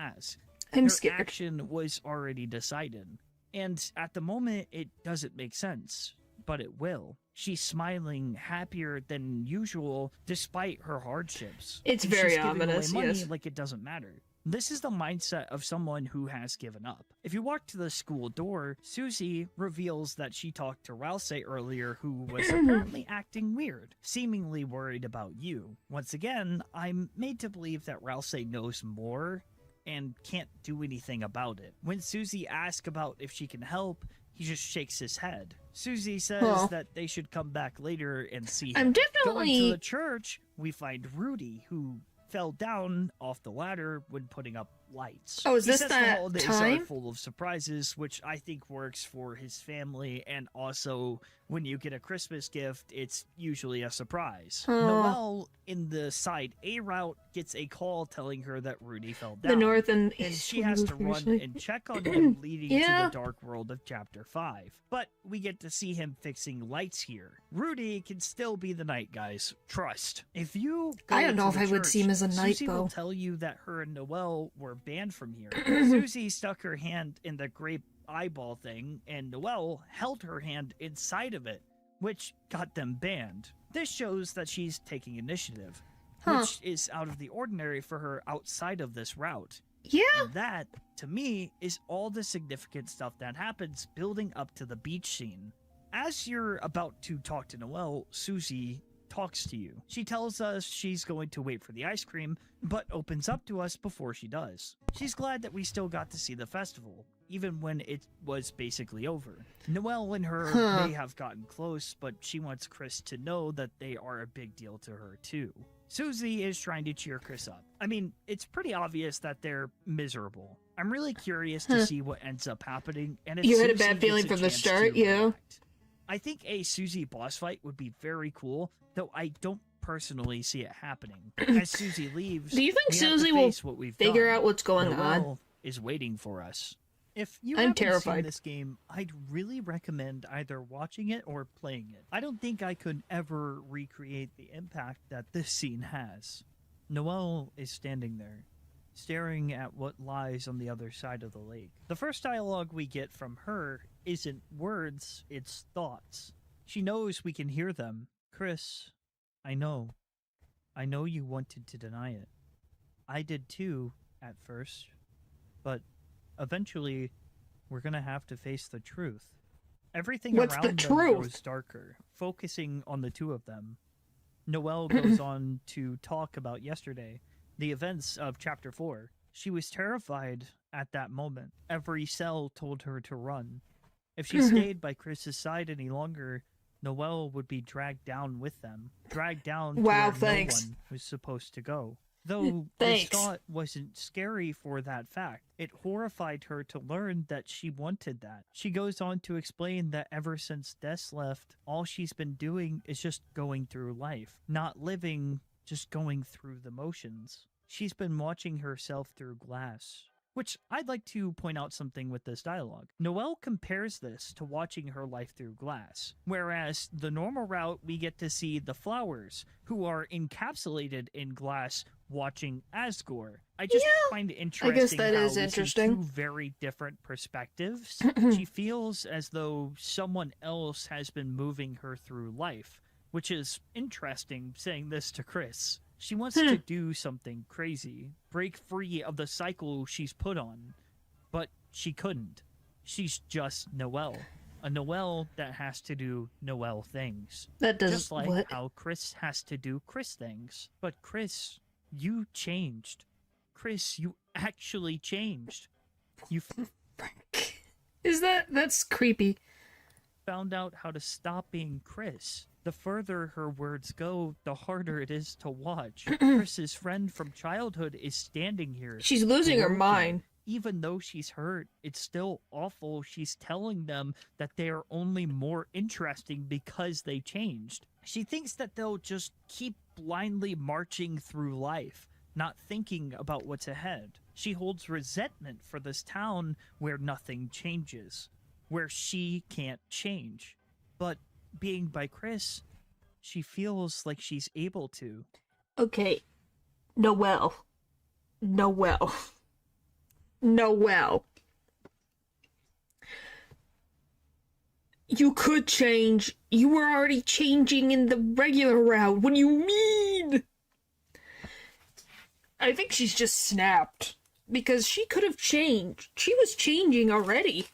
has. I'm Her scared. action was already decided. And at the moment, it doesn't make sense, but it will. She's smiling happier than usual despite her hardships. It's And very she's giving ominous, away money yes. like it doesn't matter. This is the mindset of someone who has given up. If you walk to the school door, Susie reveals that she talked to Rousey earlier, who was apparently acting weird, seemingly worried about you. Once again, I'm made to believe that Rousey knows more and can't do anything about it. When Susie asks about if she can help, he just shakes his head. Susie says that they should come back later and see him. I'm Going definitely... to the church, we find Rudy, who fell down off the ladder when putting up lights. Oh, is He this says that the holidays time? are full of surprises, which I think works for his family, and also when you get a Christmas gift, it's usually a surprise. Noelle, in the side A route, gets a call telling her that Rudy fell down. The north and And east she has to run usually. and check on him, leading Yeah. to the dark world of Chapter 5. But we get to see him fixing lights here. Rudy can still be the knight, guys. Trust. If you go I don't know to if the I would see him church, as a knight, Susie though. will tell you that her and Noelle were banned from here. Susie stuck her hand in the grape eyeball thing, and Noelle held her hand inside of it, which got them banned. This shows that she's taking initiative, which is out of the ordinary for her outside of this route. Yeah. And that, to me, is all the significant stuff that happens building up to the beach scene. As you're about to talk to Noelle, Susie talks to you. She tells us she's going to wait for the ice cream, but opens up to us before she does. She's glad that we still got to see the festival, even when it was basically over. Noelle and her may have gotten close, but she wants Chris to know that they are a big deal to her too. Susie is trying to cheer Chris up. I mean, it's pretty obvious that they're miserable. I'm really curious to see what ends up happening, and if You had a Susie bad feeling gets a from the chance start, to yeah. react. I think a Susie boss fight would be very cool, though I don't personally see it happening. As Susie leaves, Do you think we have to Susie will face what we've figure done. out what's going on? Noelle is waiting for us. If you I'm haven't seen terrified. this game, I'd really recommend either watching it or playing it. I don't think I could ever recreate the impact that this scene has. Noelle is standing there, staring at what lies on the other side of the lake. The first dialogue we get from her isn't words, it's thoughts. She knows we can hear them. Chris, I know. I know you wanted to deny it. I did too, at first. But eventually, we're gonna have to face the truth. Everything What's around the them truth? grows darker, focusing on the two of them. Noelle goes on to talk about yesterday, the events of Chapter 4. She was terrified at that moment. Every cell told her to run. If she stayed by Chris's side any longer, Noelle would be dragged down with them. Dragged down to Wow, where thanks. no one was supposed to go. Though this Thanks. thought wasn't scary for that fact, it horrified her to learn that she wanted that. She goes on to explain that ever since Des left, all she's been doing is just going through life. Not living, just going through the motions. She's been watching herself through glass. Which I'd like to point out something with this dialogue. Noelle compares this to watching her life through glass, whereas the normal route we get to see the flowers, who are encapsulated in glass, watching Asgore. I just find it interesting that how is we interesting. see two very different perspectives. She feels as though someone else has been moving her through life, which is interesting saying this to Chris. She wants to do something crazy, break free of the cycle she's put on, but she couldn't. She's just Noelle. A Noelle that has to do Noelle things. That does Just like what? how Chris has to do Chris things. But Chris, you changed. Chris, you actually changed. You Is that's creepy. found out how to stop being Chris. The further her words go, the harder it is to watch. Chris's friend from childhood is standing here. She's losing her broken. mind. Even though she's hurt, it's still awful. She's telling them that they are only more interesting because they changed. She thinks that they'll just keep blindly marching through life, not thinking about what's ahead. She holds resentment for this town where nothing changes, where she can't change. But being by Chris, she feels like she's able to. Okay. Noelle. Noelle. You could change. You were already changing in the regular route. What do you mean? I think she's just snapped. Because she could have changed. She was changing already.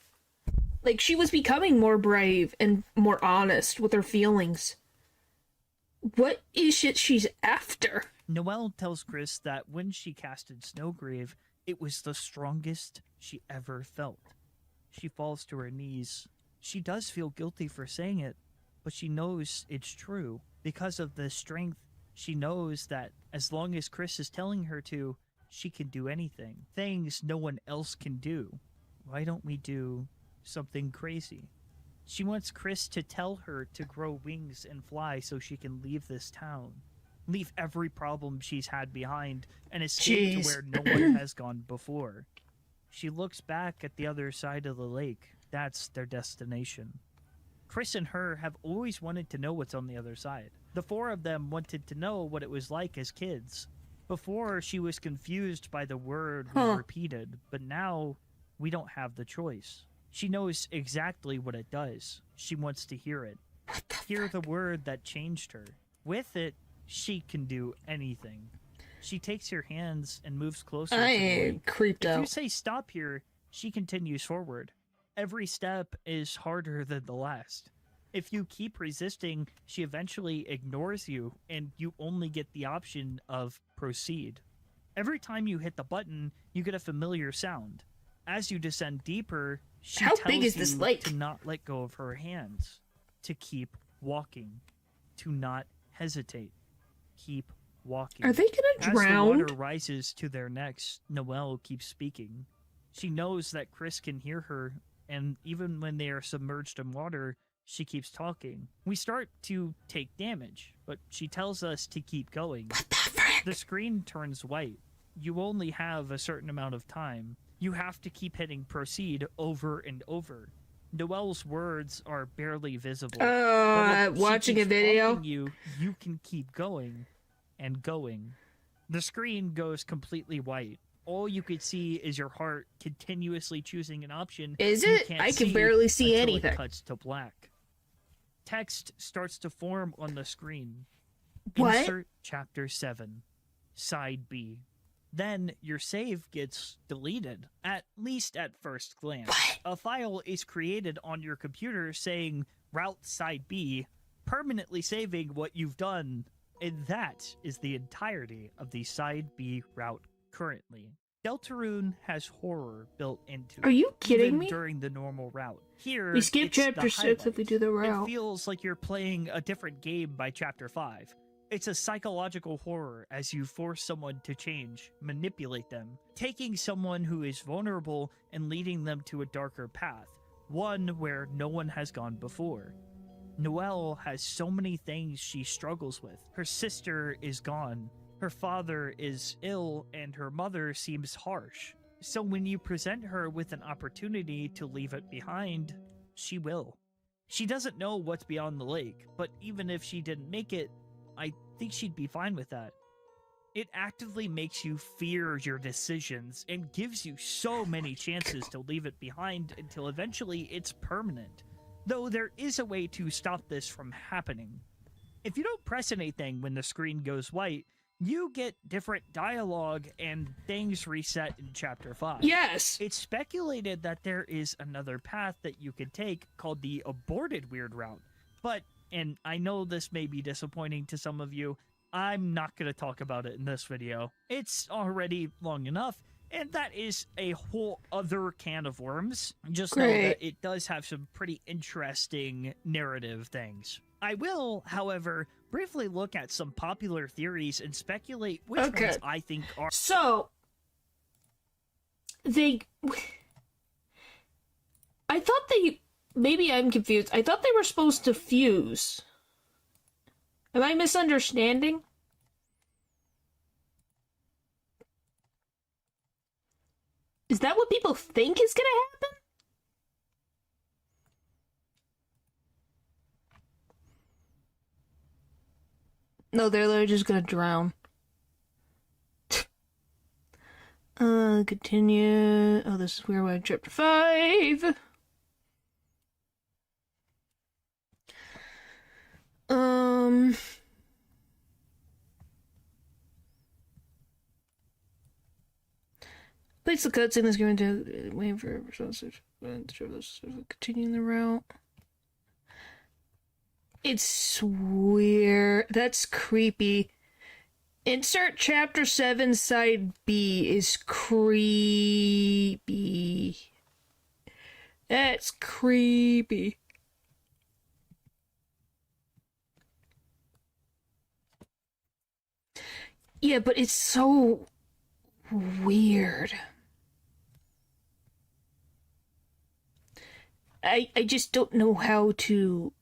Like, she was becoming more brave and more honest with her feelings. What is it she's after? Noelle tells Chris that when she casted Snowgrave, it was the strongest she ever felt. She falls to her knees. She does feel guilty for saying it, but she knows it's true. Because of the strength, she knows that as long as Chris is telling her to, she can do anything. Things no one else can do. Why don't we do something crazy? She wants Chris to tell her to grow wings and fly so she can leave this town. Leave every problem she's had behind and escape to where no one has gone before. She looks back at the other side of the lake. That's their destination. Chris and her have always wanted to know what's on the other side. The four of them wanted to know what it was like as kids. Before, she was confused by the word we repeated, but now we don't have the choice. She knows exactly what it does. She wants to hear it. Hear the word that changed her. With it, she can do anything. She takes your hands and moves closer to the lake. Creeped out. If you say stop here, she continues forward. Every step is harder than the last. If you keep resisting, she eventually ignores you, and you only get the option of proceed. Every time you hit the button, you get a familiar sound. As you descend deeper, she How tells big is this you lake? to not let go of her hands, to keep walking, to not hesitate. Keep walking. Are they gonna drown? As the water rises to their necks, Noelle keeps speaking. She knows that Chris can hear her, and even when they are submerged in water, she keeps talking. We start to take damage, but she tells us to keep going. What the frick? The screen turns white. You only have a certain amount of time. You have to keep hitting proceed over and over. Noelle's words are barely visible. But if she watching a keeps video? prompting you can keep going and going. The screen goes completely white. All you could see is your heart continuously choosing an option. Is you it? can't I can barely see until anything. It cuts to black. Text starts to form on the screen. What? Insert chapter 7, side B. Then your save gets deleted, at least at first glance. What? A file is created on your computer saying route side B, permanently saving what you've done, and that is the entirety of the side B route currently. Deltarune has horror built into it. Are you kidding even me? during the normal route. Here, We skip it's the chapter 6 if we do the highlights. route. It feels like you're playing a different game by chapter 5. It's a psychological horror as you force someone to change, manipulate them, taking someone who is vulnerable and leading them to a darker path, one where no one has gone before. Noelle has so many things she struggles with. Her sister is gone, her father is ill, and her mother seems harsh. So when you present her with an opportunity to leave it behind, she will. She doesn't know what's beyond the lake, but even if she didn't make it, I think she'd be fine with that. It actively makes you fear your decisions and gives you so many chances to leave it behind until eventually it's permanent. Though there is a way to stop this from happening. If you don't press anything when the screen goes white, you get different dialogue and things reset in chapter 5. Yes. It's speculated that there is another path that you could take called the aborted weird route. But, and I know this may be disappointing to some of you, I'm not going to talk about it in this video. It's already long enough, and that is a whole other can of worms. Just know Great. that it does have some pretty interesting narrative things. I will, however, briefly look at some popular theories and speculate which ones I think are... So, I thought they... Maybe I'm confused. I thought they were supposed to fuse. Am I misunderstanding? Is that what people think is gonna happen? No, they're literally just gonna drown. Continue. Oh, this is where we're in chapter 5. Place the cutscene is going to wait for continuing the route. It's weird. That's creepy. Insert chapter 7 side B is creepy. That's creepy. Yeah, but it's so weird. I just don't know how to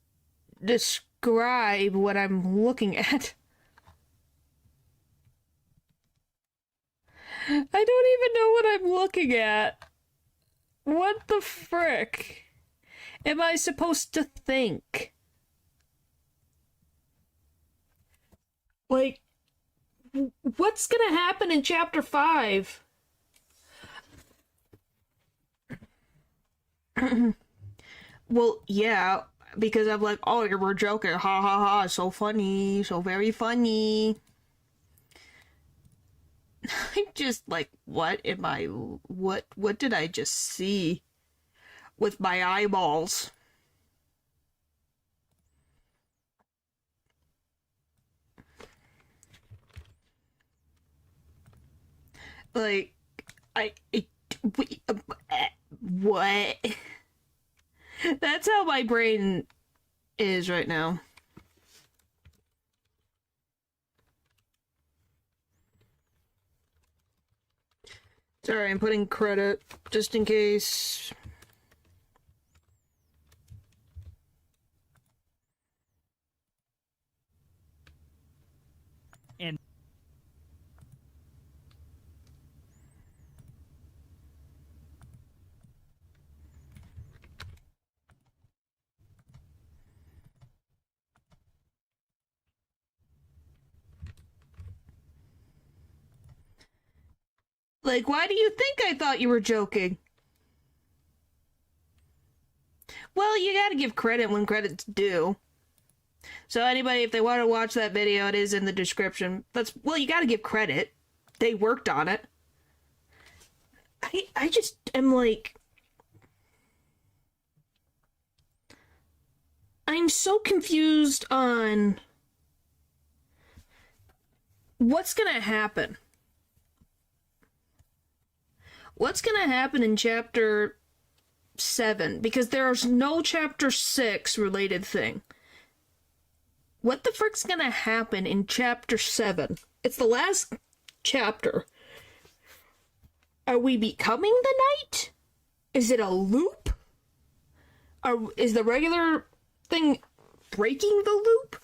describe what I'm looking at. I don't even know what I'm looking at. What the frick am I supposed to think? Like, what's gonna happen in chapter 5? Well, yeah, because I'm like, oh, you were joking, ha ha ha, so funny, so very funny. I'm just like, what did I just see with my eyeballs? Like, what? That's how my brain is right now. Sorry, I'm putting credit just in case. And Like, why do you think I thought you were joking? Well, you gotta give credit when credit's due. So anybody, if they want to watch that video, it is in the description. Well, you gotta give credit. They worked on it. I just am like... I'm so confused on... what's gonna happen. What's gonna happen in chapter 7? Because there's no chapter 6 related thing. What the frick's gonna happen in chapter 7? It's the last chapter. Are we becoming the knight? Is it a loop? Is the regular thing breaking the loop?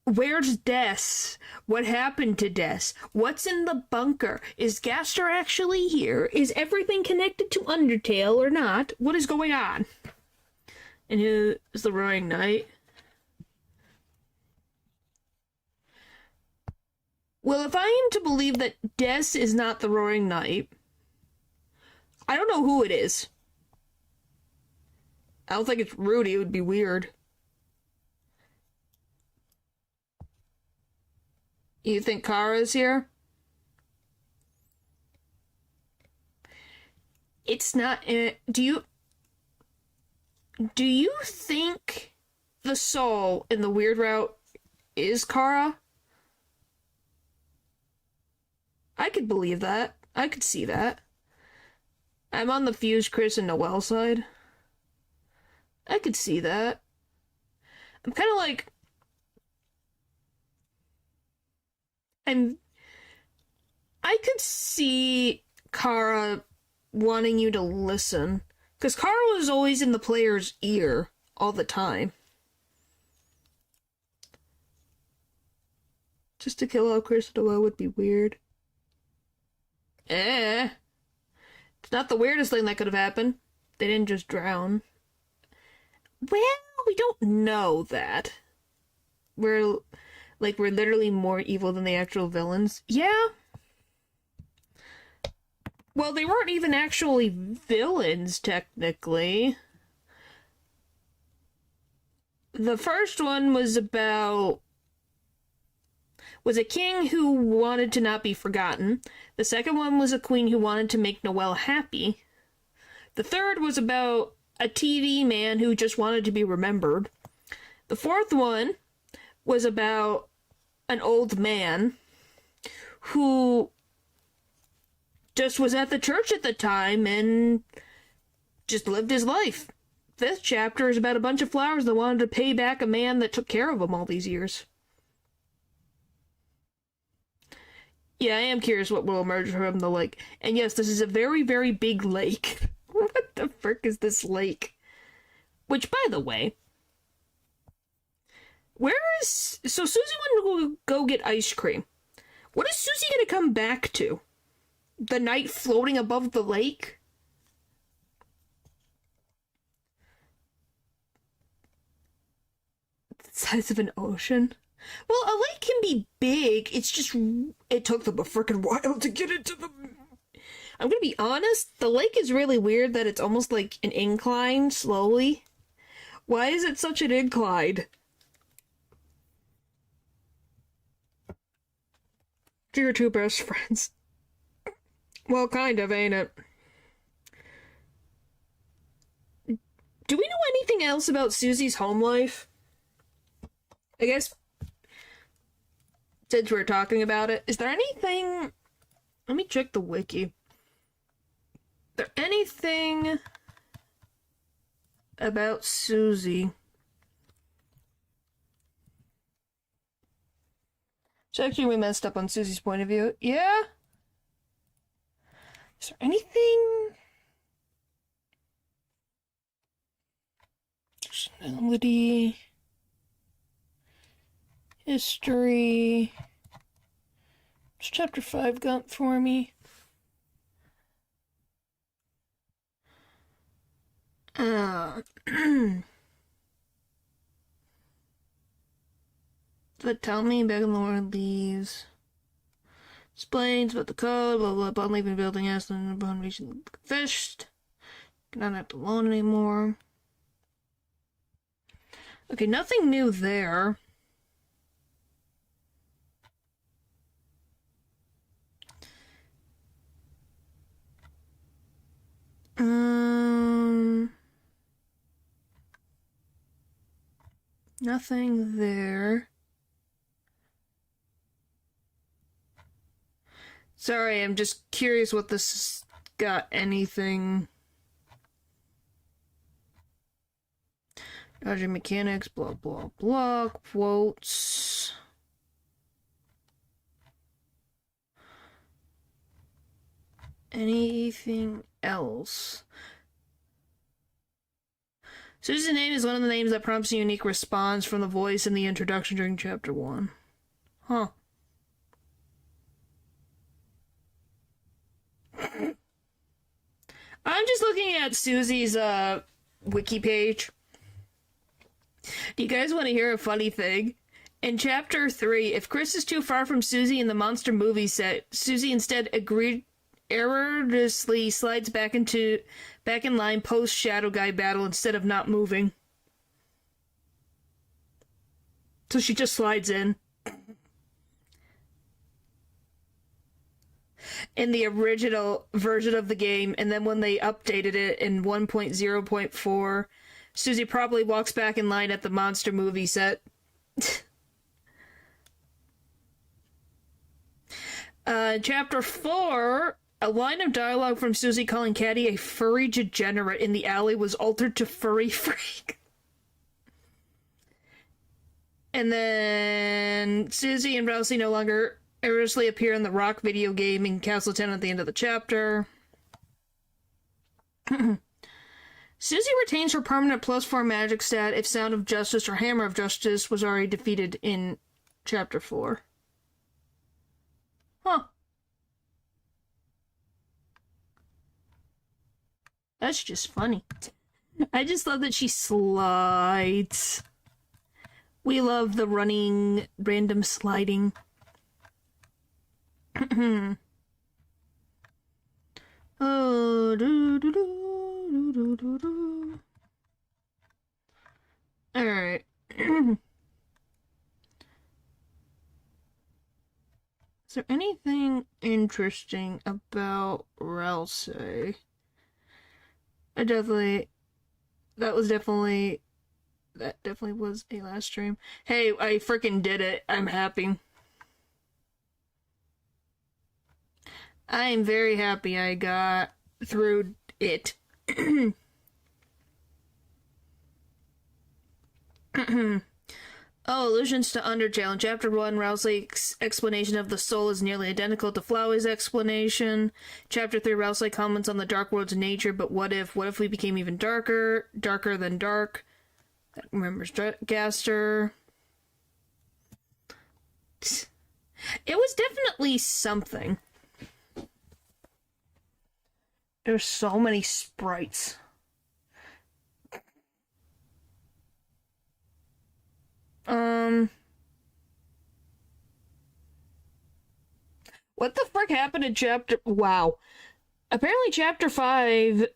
Where's Des? What happened to Des? What's in the bunker? Is Gaster actually here? Is everything connected to Undertale or not? What is going on? And who is the Roaring Knight? Well, if I am to believe that Des is not the Roaring Knight, I don't know who it is. I don't think it's Rudy. It would be weird. You think Kara's here? It's not... Do you think the soul in the weird route is Kara? I could believe that. I could see that. I'm on the Fuse, Chris, and Noelle side. I could see that. I'm kind of like... I could see Kara wanting you to listen. Because Kara was always in the player's ear all the time. Just to kill out Chris and Noelle would be weird. It's not the weirdest thing that could have happened. They didn't just drown. Well, we don't know that. We're literally more evil than the actual villains. Yeah. Well, they weren't even actually villains, technically. The first one was a king who wanted to not be forgotten. The second one was a queen who wanted to make Noelle happy. The third was about a TV man who just wanted to be remembered. The fourth one was about an old man who just was at the church at the time and just lived his life. Fifth chapter is about a bunch of flowers that wanted to pay back a man that took care of them all these years. Yeah, I am curious what will emerge from the lake. And yes, this is a very, very big lake. What the frick is this lake? Which, by the way, so Susie wanted to go get ice cream. What is Susie gonna come back to? The night floating above the lake? The size of an ocean? Well, a lake can be big, it's just, it took them a frickin' while to get into the... I'm gonna be honest, the lake is really weird that it's almost like an incline, slowly. Why is it such an incline? You're two best friends. Well, kind of, ain't it? Do we know anything else about Susie's home life? I guess, since we're talking about it, is there anything... Let me check the wiki. Is there anything about Susie? So actually we messed up on Susie's point of view. Yeah? Is there anything? Personality. History. What's chapter 5 got for me? But tell me, back in the Lord leaves. Explains about the code, blah blah, upon leaving the building, asked them upon reaching the fished. Cannot act alone anymore. Okay, nothing new there. Nothing there. Sorry, I'm just curious what this got anything. Dodging mechanics, blah blah blah, quotes. Anything else? Susie's name is one of the names that prompts a unique response from the voice in the introduction during chapter 1. Huh. I'm just looking at Susie's wiki page. Do you guys want to hear a funny thing? In chapter 3, if Chris is too far from Susie in the monster movie set, Susie instead erroneously slides back in line post Shadow Guy battle instead of not moving. So she just slides in. In the original version of the game, and then when they updated it in 1.0.4, Susie probably walks back in line at the monster movie set. Chapter 4, a line of dialogue from Susie calling Caddy a furry degenerate in the alley was altered to furry freak. And then Susie and Rousey no longer erroneously appear in the Rock video game in Castle 10 at the end of the chapter. Susie retains her permanent +4 magic stat if Sound of Justice or Hammer of Justice was already defeated in chapter 4. Huh. That's just funny. I just love that she slides. We love the running, random sliding. Oh, do. Alright. Is there anything interesting about Ralsei? That definitely was a last stream. Hey, I freaking did it. I'm happy. I am very happy I got through it. Oh, allusions to Undertale. In Chapter 1, Ralsei's explanation of the soul is nearly identical to Flowery's explanation. Chapter 3, Ralsei comments on the Dark World's nature, but what if we became even darker? Darker than dark. That remembers Gaster. It was definitely something. There's so many sprites. What the frick happened in chapter... Wow. Apparently chapter 5...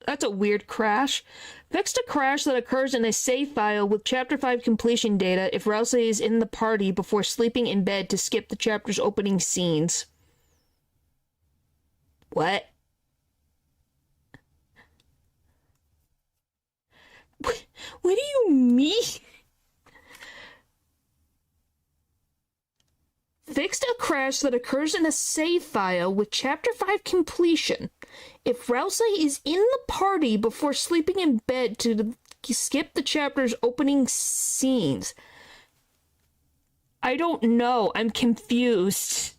That's a weird crash. Fixed a crash that occurs in a save file with chapter 5 completion data if Ralsei is in the party before sleeping in bed to skip the chapter's opening scenes. What? What do you mean? Fixed a crash that occurs in a save file with chapter 5 completion if Ralsei is in the party before sleeping in bed to skip the chapter's opening scenes. I don't know. I'm confused.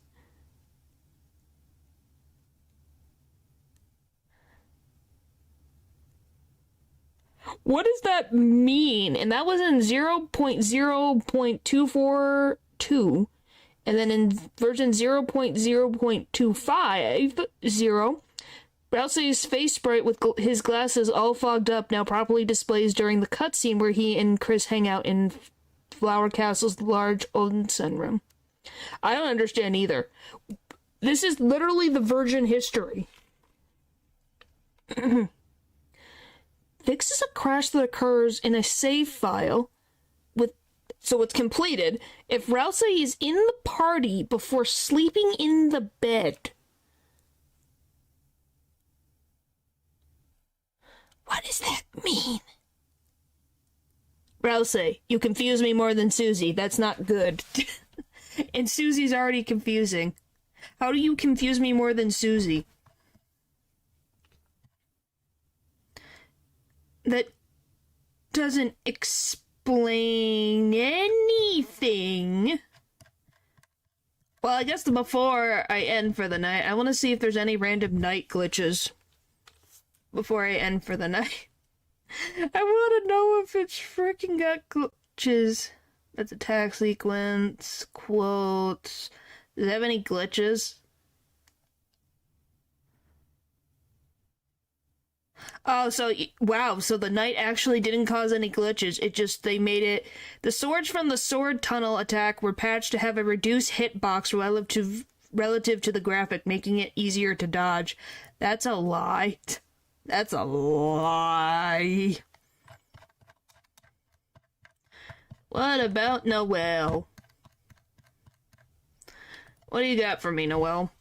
What does that mean? And that was in 0.0.242. And then in version 0.0.250, Ralsei's face sprite with his glasses all fogged up now properly displays during the cutscene where he and Chris hang out in Flower Castle's large onsen room. I don't understand either. This is literally the version history. Fixes a crash that occurs in a save file with... So it's completed. If Ralsei is in the party before sleeping in the bed. What does that mean? Ralsei, you confuse me more than Susie. That's not good. And Susie's already confusing. How do you confuse me more than Susie? That doesn't explain anything. Well, I guess before I end for the night, I want to see if there's any random night glitches before I end for the night. I want to know if it's freaking got glitches. That's attack sequence, quotes. Does it have any glitches? Oh, so, wow, so the knight actually didn't cause any glitches. It just, they made it... The swords from the sword tunnel attack were patched to have a reduced hitbox relative to the graphic, making it easier to dodge. That's a lie. That's a lie. What about Noelle? What do you got for me, Noelle?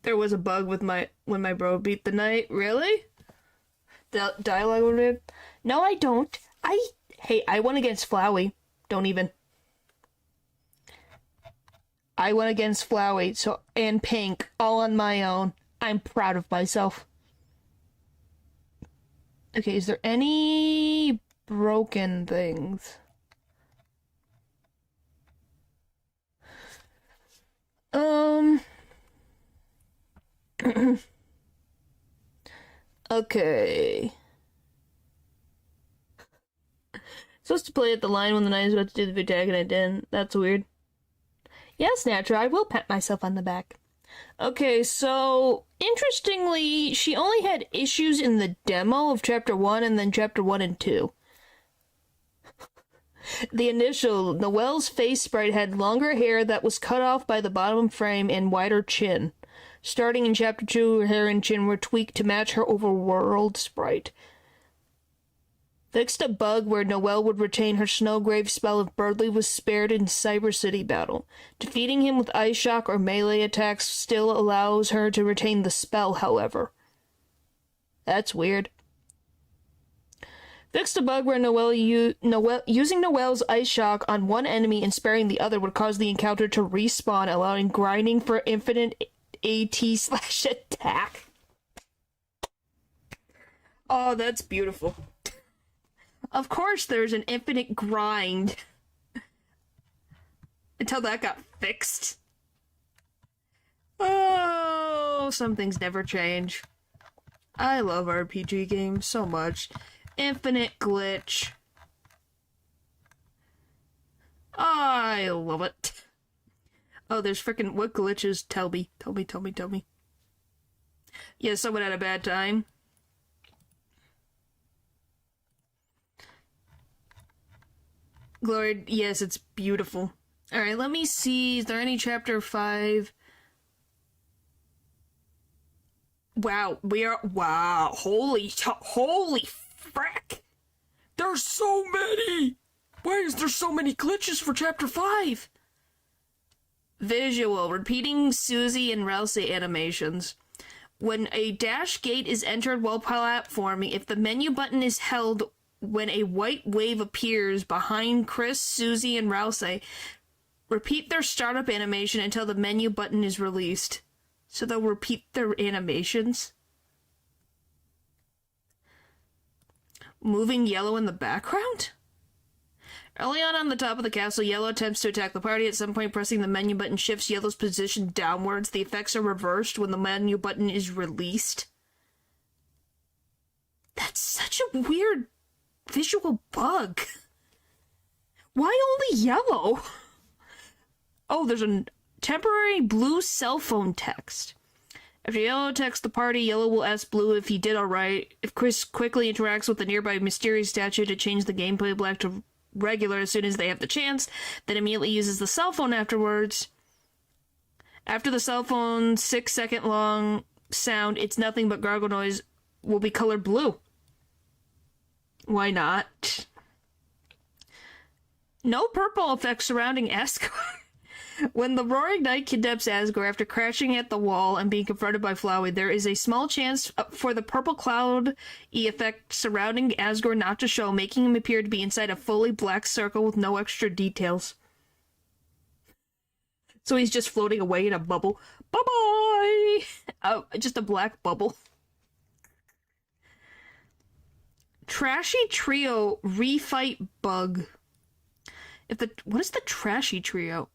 There was a bug with when my bro beat the knight. Really? Dialogue with it? No, I don't. Hey, I went against Flowey. Don't even. I went against Flowey, and Pink, all on my own. I'm proud of myself. Okay, is there any broken things? Okay. Supposed to play at the line when the knight is about to do the big tag and I didn't. That's weird. Yes, Natra, I will pat myself on the back. Okay, so interestingly, she only had issues in the demo of Chapter 1 and then Chapter 1 and 2. The initial, Noelle's face sprite had longer hair that was cut off by the bottom frame and wider chin. Starting in Chapter 2, her hair and chin were tweaked to match her overworld sprite. Fixed a bug where Noelle would retain her Snowgrave spell if Birdly was spared in Cyber City battle. Defeating him with Ice Shock or melee attacks still allows her to retain the spell, however. That's weird. Fixed a bug where using Noelle's Ice Shock on one enemy and sparing the other would cause the encounter to respawn, allowing grinding for infinite AT/attack. Oh, that's beautiful. Of course there's an infinite grind. Until that got fixed. Oh, some things never change. I love RPG games so much. Infinite glitch. I love it. Oh, there's freaking what glitches? Tell me. Yeah, someone had a bad time. Glory, yes, it's beautiful. Alright, let me see. Is there any chapter 5? Wow, wow, holy frick! There's so many! Why is there so many glitches for chapter 5? Visual, repeating Susie and Rousey animations. When a dash gate is entered while platforming, if the menu button is held when a white wave appears behind Chris, Susie, and Rousey, repeat their startup animation until the menu button is released. So they'll repeat their animations. Moving Yellow in the background? Early on the top of the castle, Yellow attempts to attack the party. At some point, pressing the menu button shifts Yellow's position downwards. The effects are reversed when the menu button is released. That's such a weird visual bug. Why only yellow? Oh, there's a temporary blue cell phone text. After Yellow attacks the party, Yellow will ask Blue if he did alright. If Chris quickly interacts with the nearby mysterious statue to change the gameplay black to regular as soon as they have the chance, then immediately uses the cell phone afterwards. After the cell phone 6-second long sound, it's nothing but gargle noise, will be colored blue. Why not? No purple effects surrounding Asgore. When the Roaring Knight kidnaps Asgore after crashing at the wall and being confronted by Flowey, there is a small chance for the purple cloud effect surrounding Asgore not to show, making him appear to be inside a fully black circle with no extra details. So he's just floating away in a bubble. Bye-bye! Oh, just a black bubble. Trashy Trio refight bug. What is the Trashy Trio?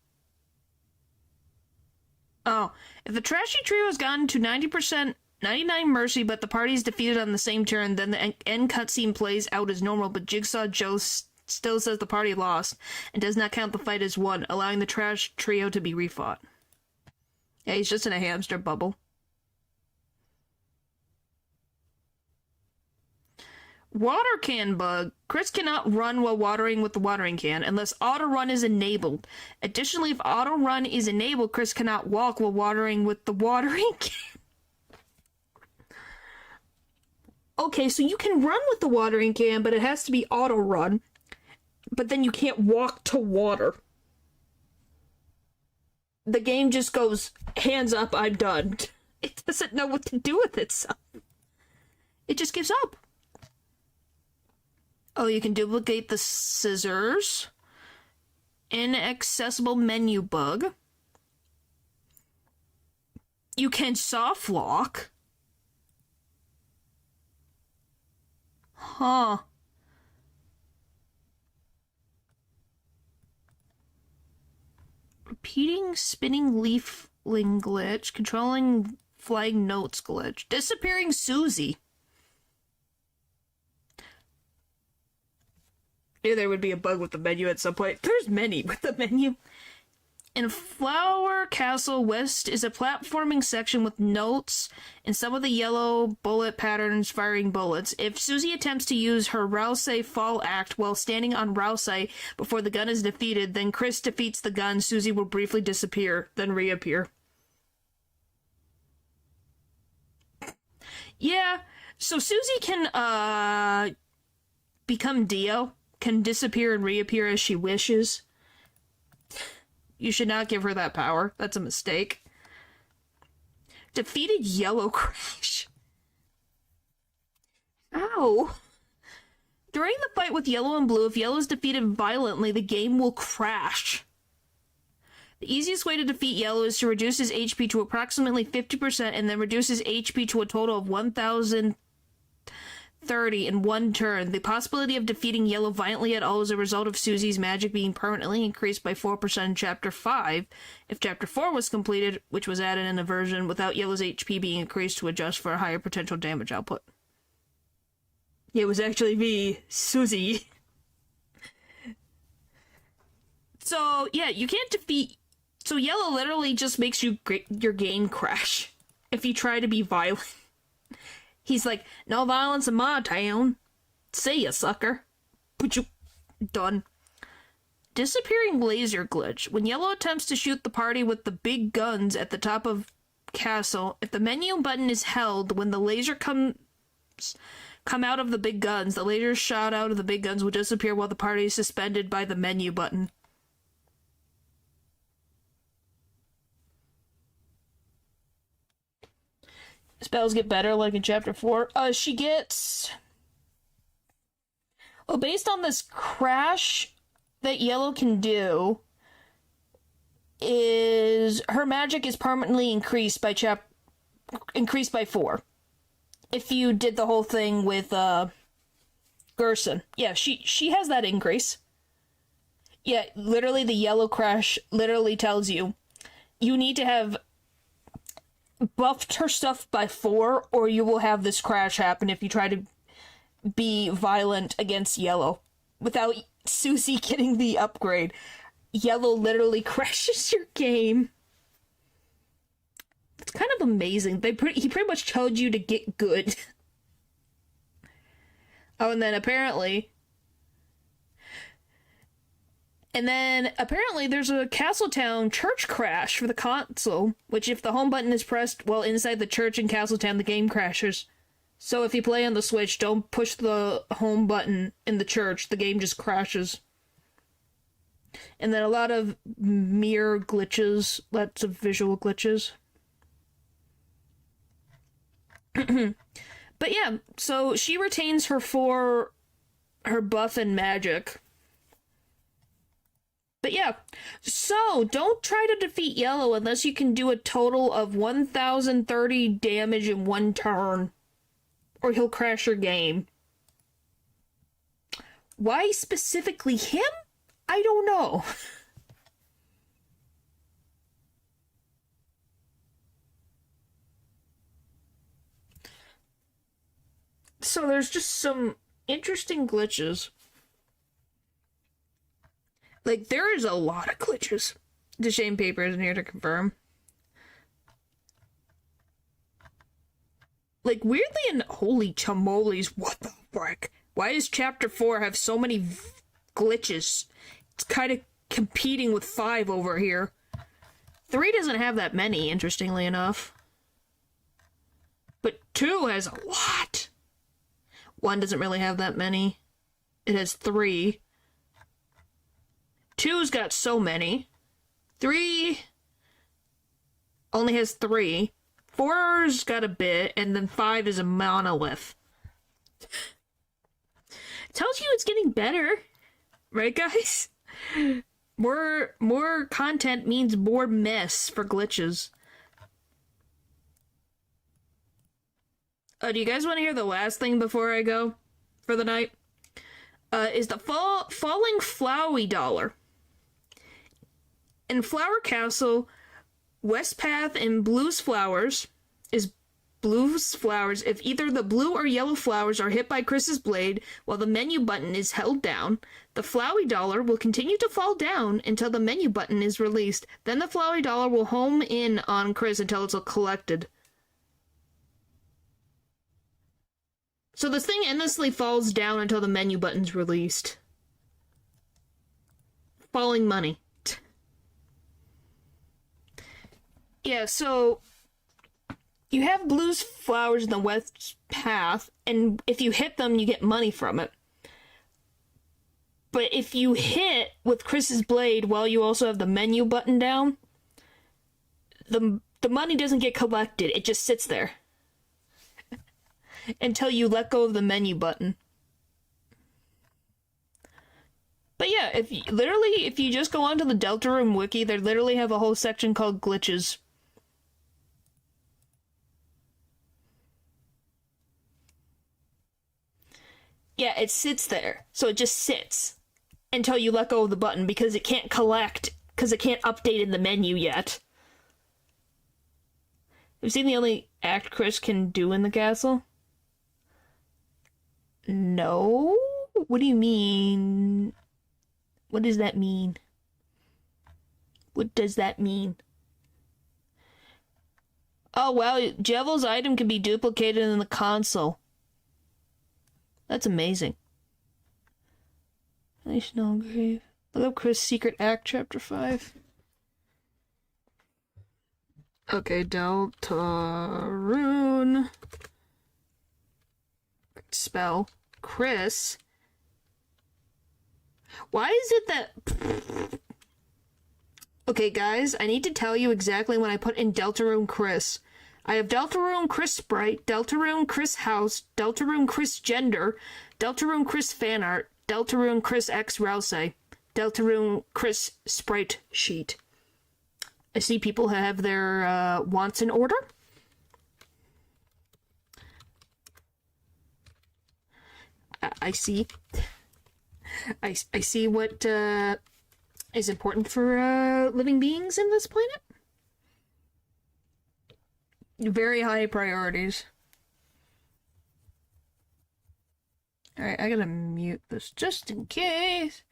Oh, if the Trashy Trio has gotten to 90%, 99 mercy, but the party is defeated on the same turn, then the end cutscene plays out as normal, but Jigsaw Joe still says the party lost, and does not count the fight as won, allowing the Trash Trio to be refought. Yeah, he's just in a hamster bubble. Water can bug. Chris cannot run while watering with the watering can unless auto run is enabled. Additionally, if auto run is enabled, Chris cannot walk while watering with the watering can. Okay, so you can run with the watering can, but it has to be auto run. But then you can't walk to water. The game just goes, hands up, I'm done. It doesn't know what to do with itself. It just gives up. Oh, you can duplicate the scissors. Inaccessible menu bug. You can soft lock. Huh. Repeating spinning leafling glitch. Controlling flying notes glitch. Disappearing Susie. Knew there would be a bug with the menu at some point. There's many with the menu. In Flower Castle West is a platforming section with notes and some of the yellow bullet patterns firing bullets. If Susie attempts to use her Rousey fall act while standing on Rousey before the gun is defeated, then Chris defeats the gun, Susie will briefly disappear, then reappear. Yeah, so Susie can, become Dio, can disappear and reappear as she wishes. You should not give her that power. That's a mistake. Defeated Yellow Crash. Ow. During the fight with Yellow and Blue, if Yellow is defeated violently, the game will crash. The easiest way to defeat Yellow is to reduce his HP to approximately 50% and then reduce his HP to a total of 1,030 in one turn. The possibility of defeating Yellow violently at all is a result of Susie's magic being permanently increased by 4% in Chapter 5. If Chapter 4 was completed, which was added in a version without Yellow's HP being increased to adjust for a higher potential damage output. It was actually me, Susie. So, yeah, you can't defeat... So Yellow literally just makes your game crash if you try to be violent. He's like, no violence in my town. See ya, sucker. Done. Disappearing laser glitch. When Yellow attempts to shoot the party with the big guns at the top of castle, if the menu button is held, when the laser come out of the big guns, the lasers shot out of the big guns will disappear while the party is suspended by the menu button. Spells get better, like in Chapter 4. She gets... Well, based on this crash that Yellow can do, is her magic is permanently increased by 4. If you did the whole thing with, Gerson. Yeah, she has that increase. Yeah, literally the Yellow crash literally tells you, you need to have buffed her stuff by 4, or you will have this crash happen if you try to be violent against Yellow. Without Susie getting the upgrade, Yellow literally crashes your game. It's kind of amazing. He pretty much told you to get good. Oh, and then apparently there's a Castletown church crash for the console, which if the home button is pressed while inside the church in Castletown, the game crashes. So if you play on the Switch, don't push the home button in the church, the game just crashes. And then a lot of mirror glitches, lots of visual glitches. But yeah, so she retains her buff and magic. But yeah, so don't try to defeat Yellow unless you can do a total of 1,030 damage in one turn, or he'll crash your game. Why specifically him? I don't know. So there's just some interesting glitches. Like, there is a lot of glitches. The shame paper isn't here to confirm. Like, weirdly, and holy chamolies, what the frick? Why does Chapter 4 have so many glitches? It's kind of competing with 5 over here. 3 doesn't have that many, interestingly enough. But 2 has a lot. 1 doesn't really have that many. It has 3. 2's got so many. 3 only has 3. 4's got a bit, and then 5 is a monolith. Tells you it's getting better. Right, guys? More content means more mess for glitches. Do you guys want to hear the last thing before I go for the night? Is the falling Flowery dollar. In Flower Castle, West Path and Blue's Flowers is blue flowers. If either the blue or yellow flowers are hit by Chris's blade while the menu button is held down, the Flowery dollar will continue to fall down until the menu button is released. Then the Flowery dollar will home in on Chris until it's collected. So this thing endlessly falls down until the menu button's released. Falling money. Yeah, so you have blue flowers in the west path, and if you hit them, you get money from it. But if you hit with Chris's blade while you also have the menu button down, the money doesn't get collected, it just sits there. Until you let go of the menu button. But yeah, if you just go onto the Deltarune wiki, they literally have a whole section called glitches. Yeah, it sits there. So it just sits until you let go of the button because it can't collect, because it can't update in the menu yet. Have you seen the only act Chris can do in the castle? No? What do you mean? What does that mean? What does that mean? Oh, wow, Jevel's item can be duplicated in the console. That's amazing. National Grave. Look up Chris' Secret Act, Chapter 5. Okay, Deltarune. Spell. Chris. Why is it that... Okay, guys, I need to tell you exactly when I put in Deltarune Chris. I have Deltarune Chris Sprite, Deltarune Chris House, Deltarune Chris Gender, Deltarune Chris Fan Art, Deltarune Chris X Rouse, Deltarune Chris Sprite Sheet. I see people have their wants in order. I see. I see what is important for living beings in this planet. Very high priorities. Alright, I gotta mute this just in case.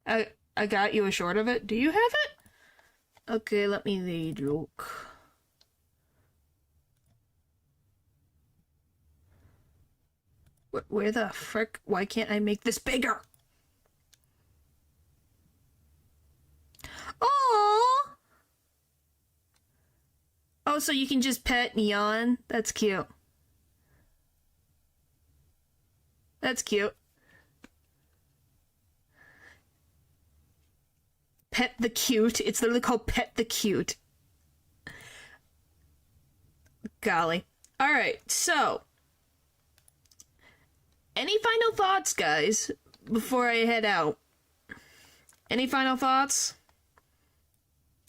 I got you a short of it. Do you have it? Okay, let me look. Where the frick? Why can't I make this bigger? Aww! Oh, so you can just pet Neon? That's cute. That's cute. Pet the Cute. It's literally called Pet the Cute. Golly. Alright, so... Any final thoughts, guys, before I head out? Any final thoughts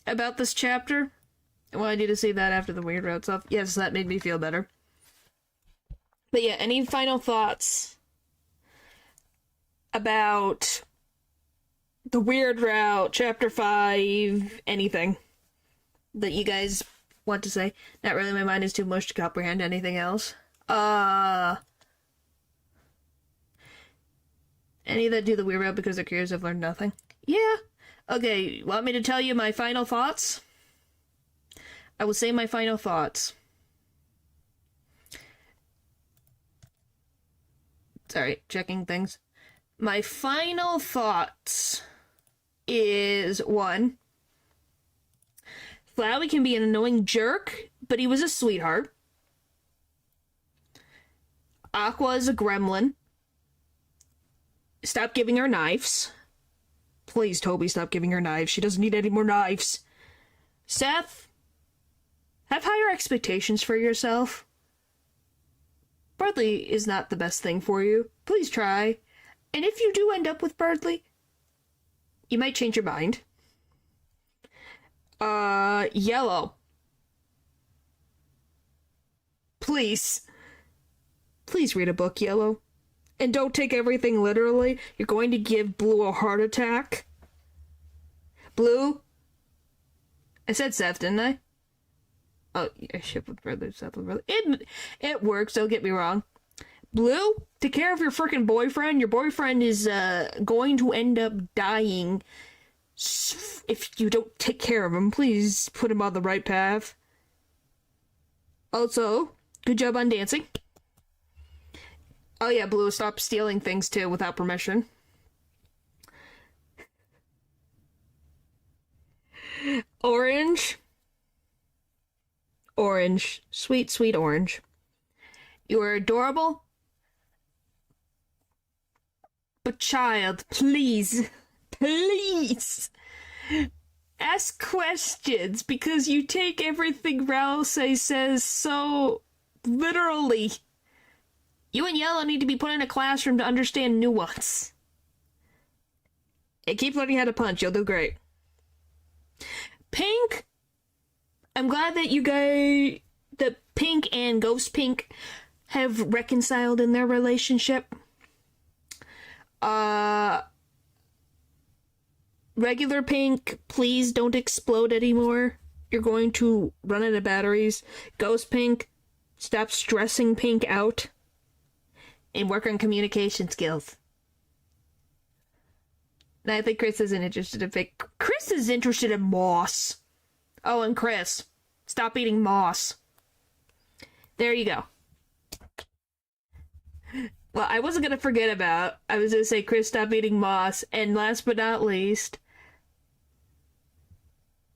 about this chapter? Well, I need to say that after the weird route stuff. Yes, that made me feel better. But yeah, any final thoughts about the weird route, chapter 5, anything that you guys want to say? Not really, my mind is too much to comprehend anything else. Any that do the weird route because they're curious have learned nothing? Yeah. Okay, want me to tell you my final thoughts? I will say my final thoughts. Sorry, checking things. My final thoughts is 1. Flowery can be an annoying jerk, but he was a sweetheart. Aqua is a gremlin. Stop giving her knives. Please, Toby, stop giving her knives. She doesn't need any more knives. Seth, have higher expectations for yourself. Bardley is not the best thing for you. Please try. And if you do end up with Bardley, you might change your mind. Yellow. Please. Please read a book, Yellow. And don't take everything literally. You're going to give Blue a heart attack. Blue? I said Seth, didn't I? Oh, yeah, ship with brother, stuff with brother. It works, don't get me wrong. Blue, take care of your freaking boyfriend. Your boyfriend is going to end up dying if you don't take care of him. Please put him on the right path. Also, good job on dancing. Oh yeah, Blue, stop stealing things too without permission. Orange. Orange. Sweet, sweet orange. You are adorable. But child, please, please, ask questions, because you take everything Rouse says so literally. You and Yellow need to be put in a classroom to understand nuance. And keep learning how to punch, you'll do great. Pink, I'm glad that you guys, that Pink and Ghost Pink have reconciled in their relationship. Regular Pink, please don't explode anymore. You're going to run out of batteries. Ghost Pink, stop stressing Pink out. And work on communication skills. And I think Chris isn't interested in Pink. Chris is interested in moss. Oh, and Chris, stop eating moss. There you go. Well, I wasn't going to forget about, I was going to say, Chris, stop eating moss. And last but not least,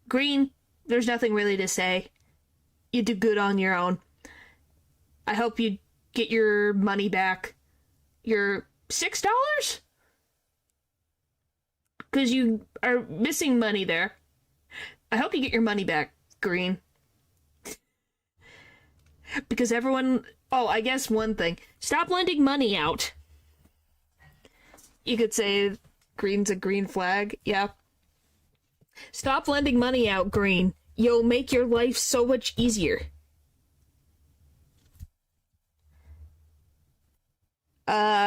Green, there's nothing really to say. You do good on your own. I hope you get your money back. Your $6? Because you are missing money there. I hope you get your money back, Green. Because everyone... Oh, I guess one thing. Stop lending money out. You could say Green's a green flag. Yeah. Stop lending money out, Green. You'll make your life so much easier.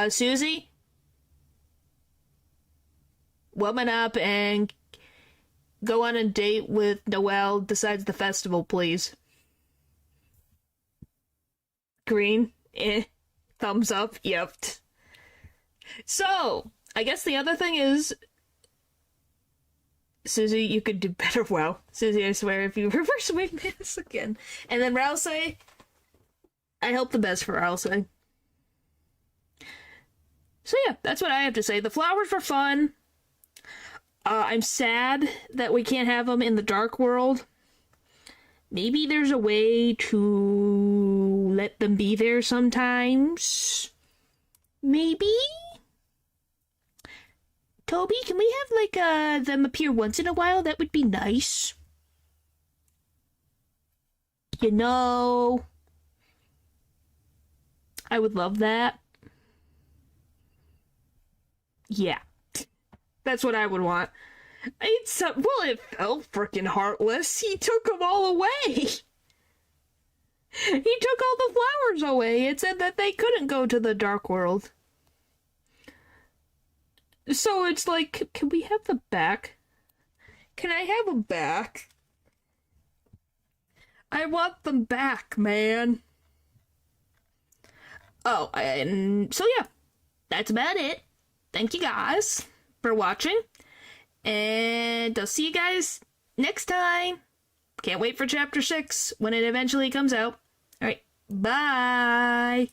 Susie? Woman up and go on a date with Noelle besides the festival, please. Green, thumbs up, yep. So, I guess the other thing is, Susie, you could do better. Wow. Susie, I swear, if you reverse wing this again. And then Rouse, I hope the best for Rouse. So yeah, that's what I have to say. The flowers were fun. I'm sad that we can't have them in the dark world. Maybe there's a way to let them be there sometimes. Maybe? Toby, can we have, like, them appear once in a while? That would be nice. You know, I would love that. Yeah. That's what I would want. Well, it felt frickin' heartless. He took them all away. He took all the flowers away. It said that they couldn't go to the dark world. So it's like, can we have them back? Can I have them back? I want them back, man. Oh, and so yeah, that's about it. Thank you guys for watching. And I'll see you guys next time. Can't wait for Chapter 6 when it eventually comes out. Alright, bye!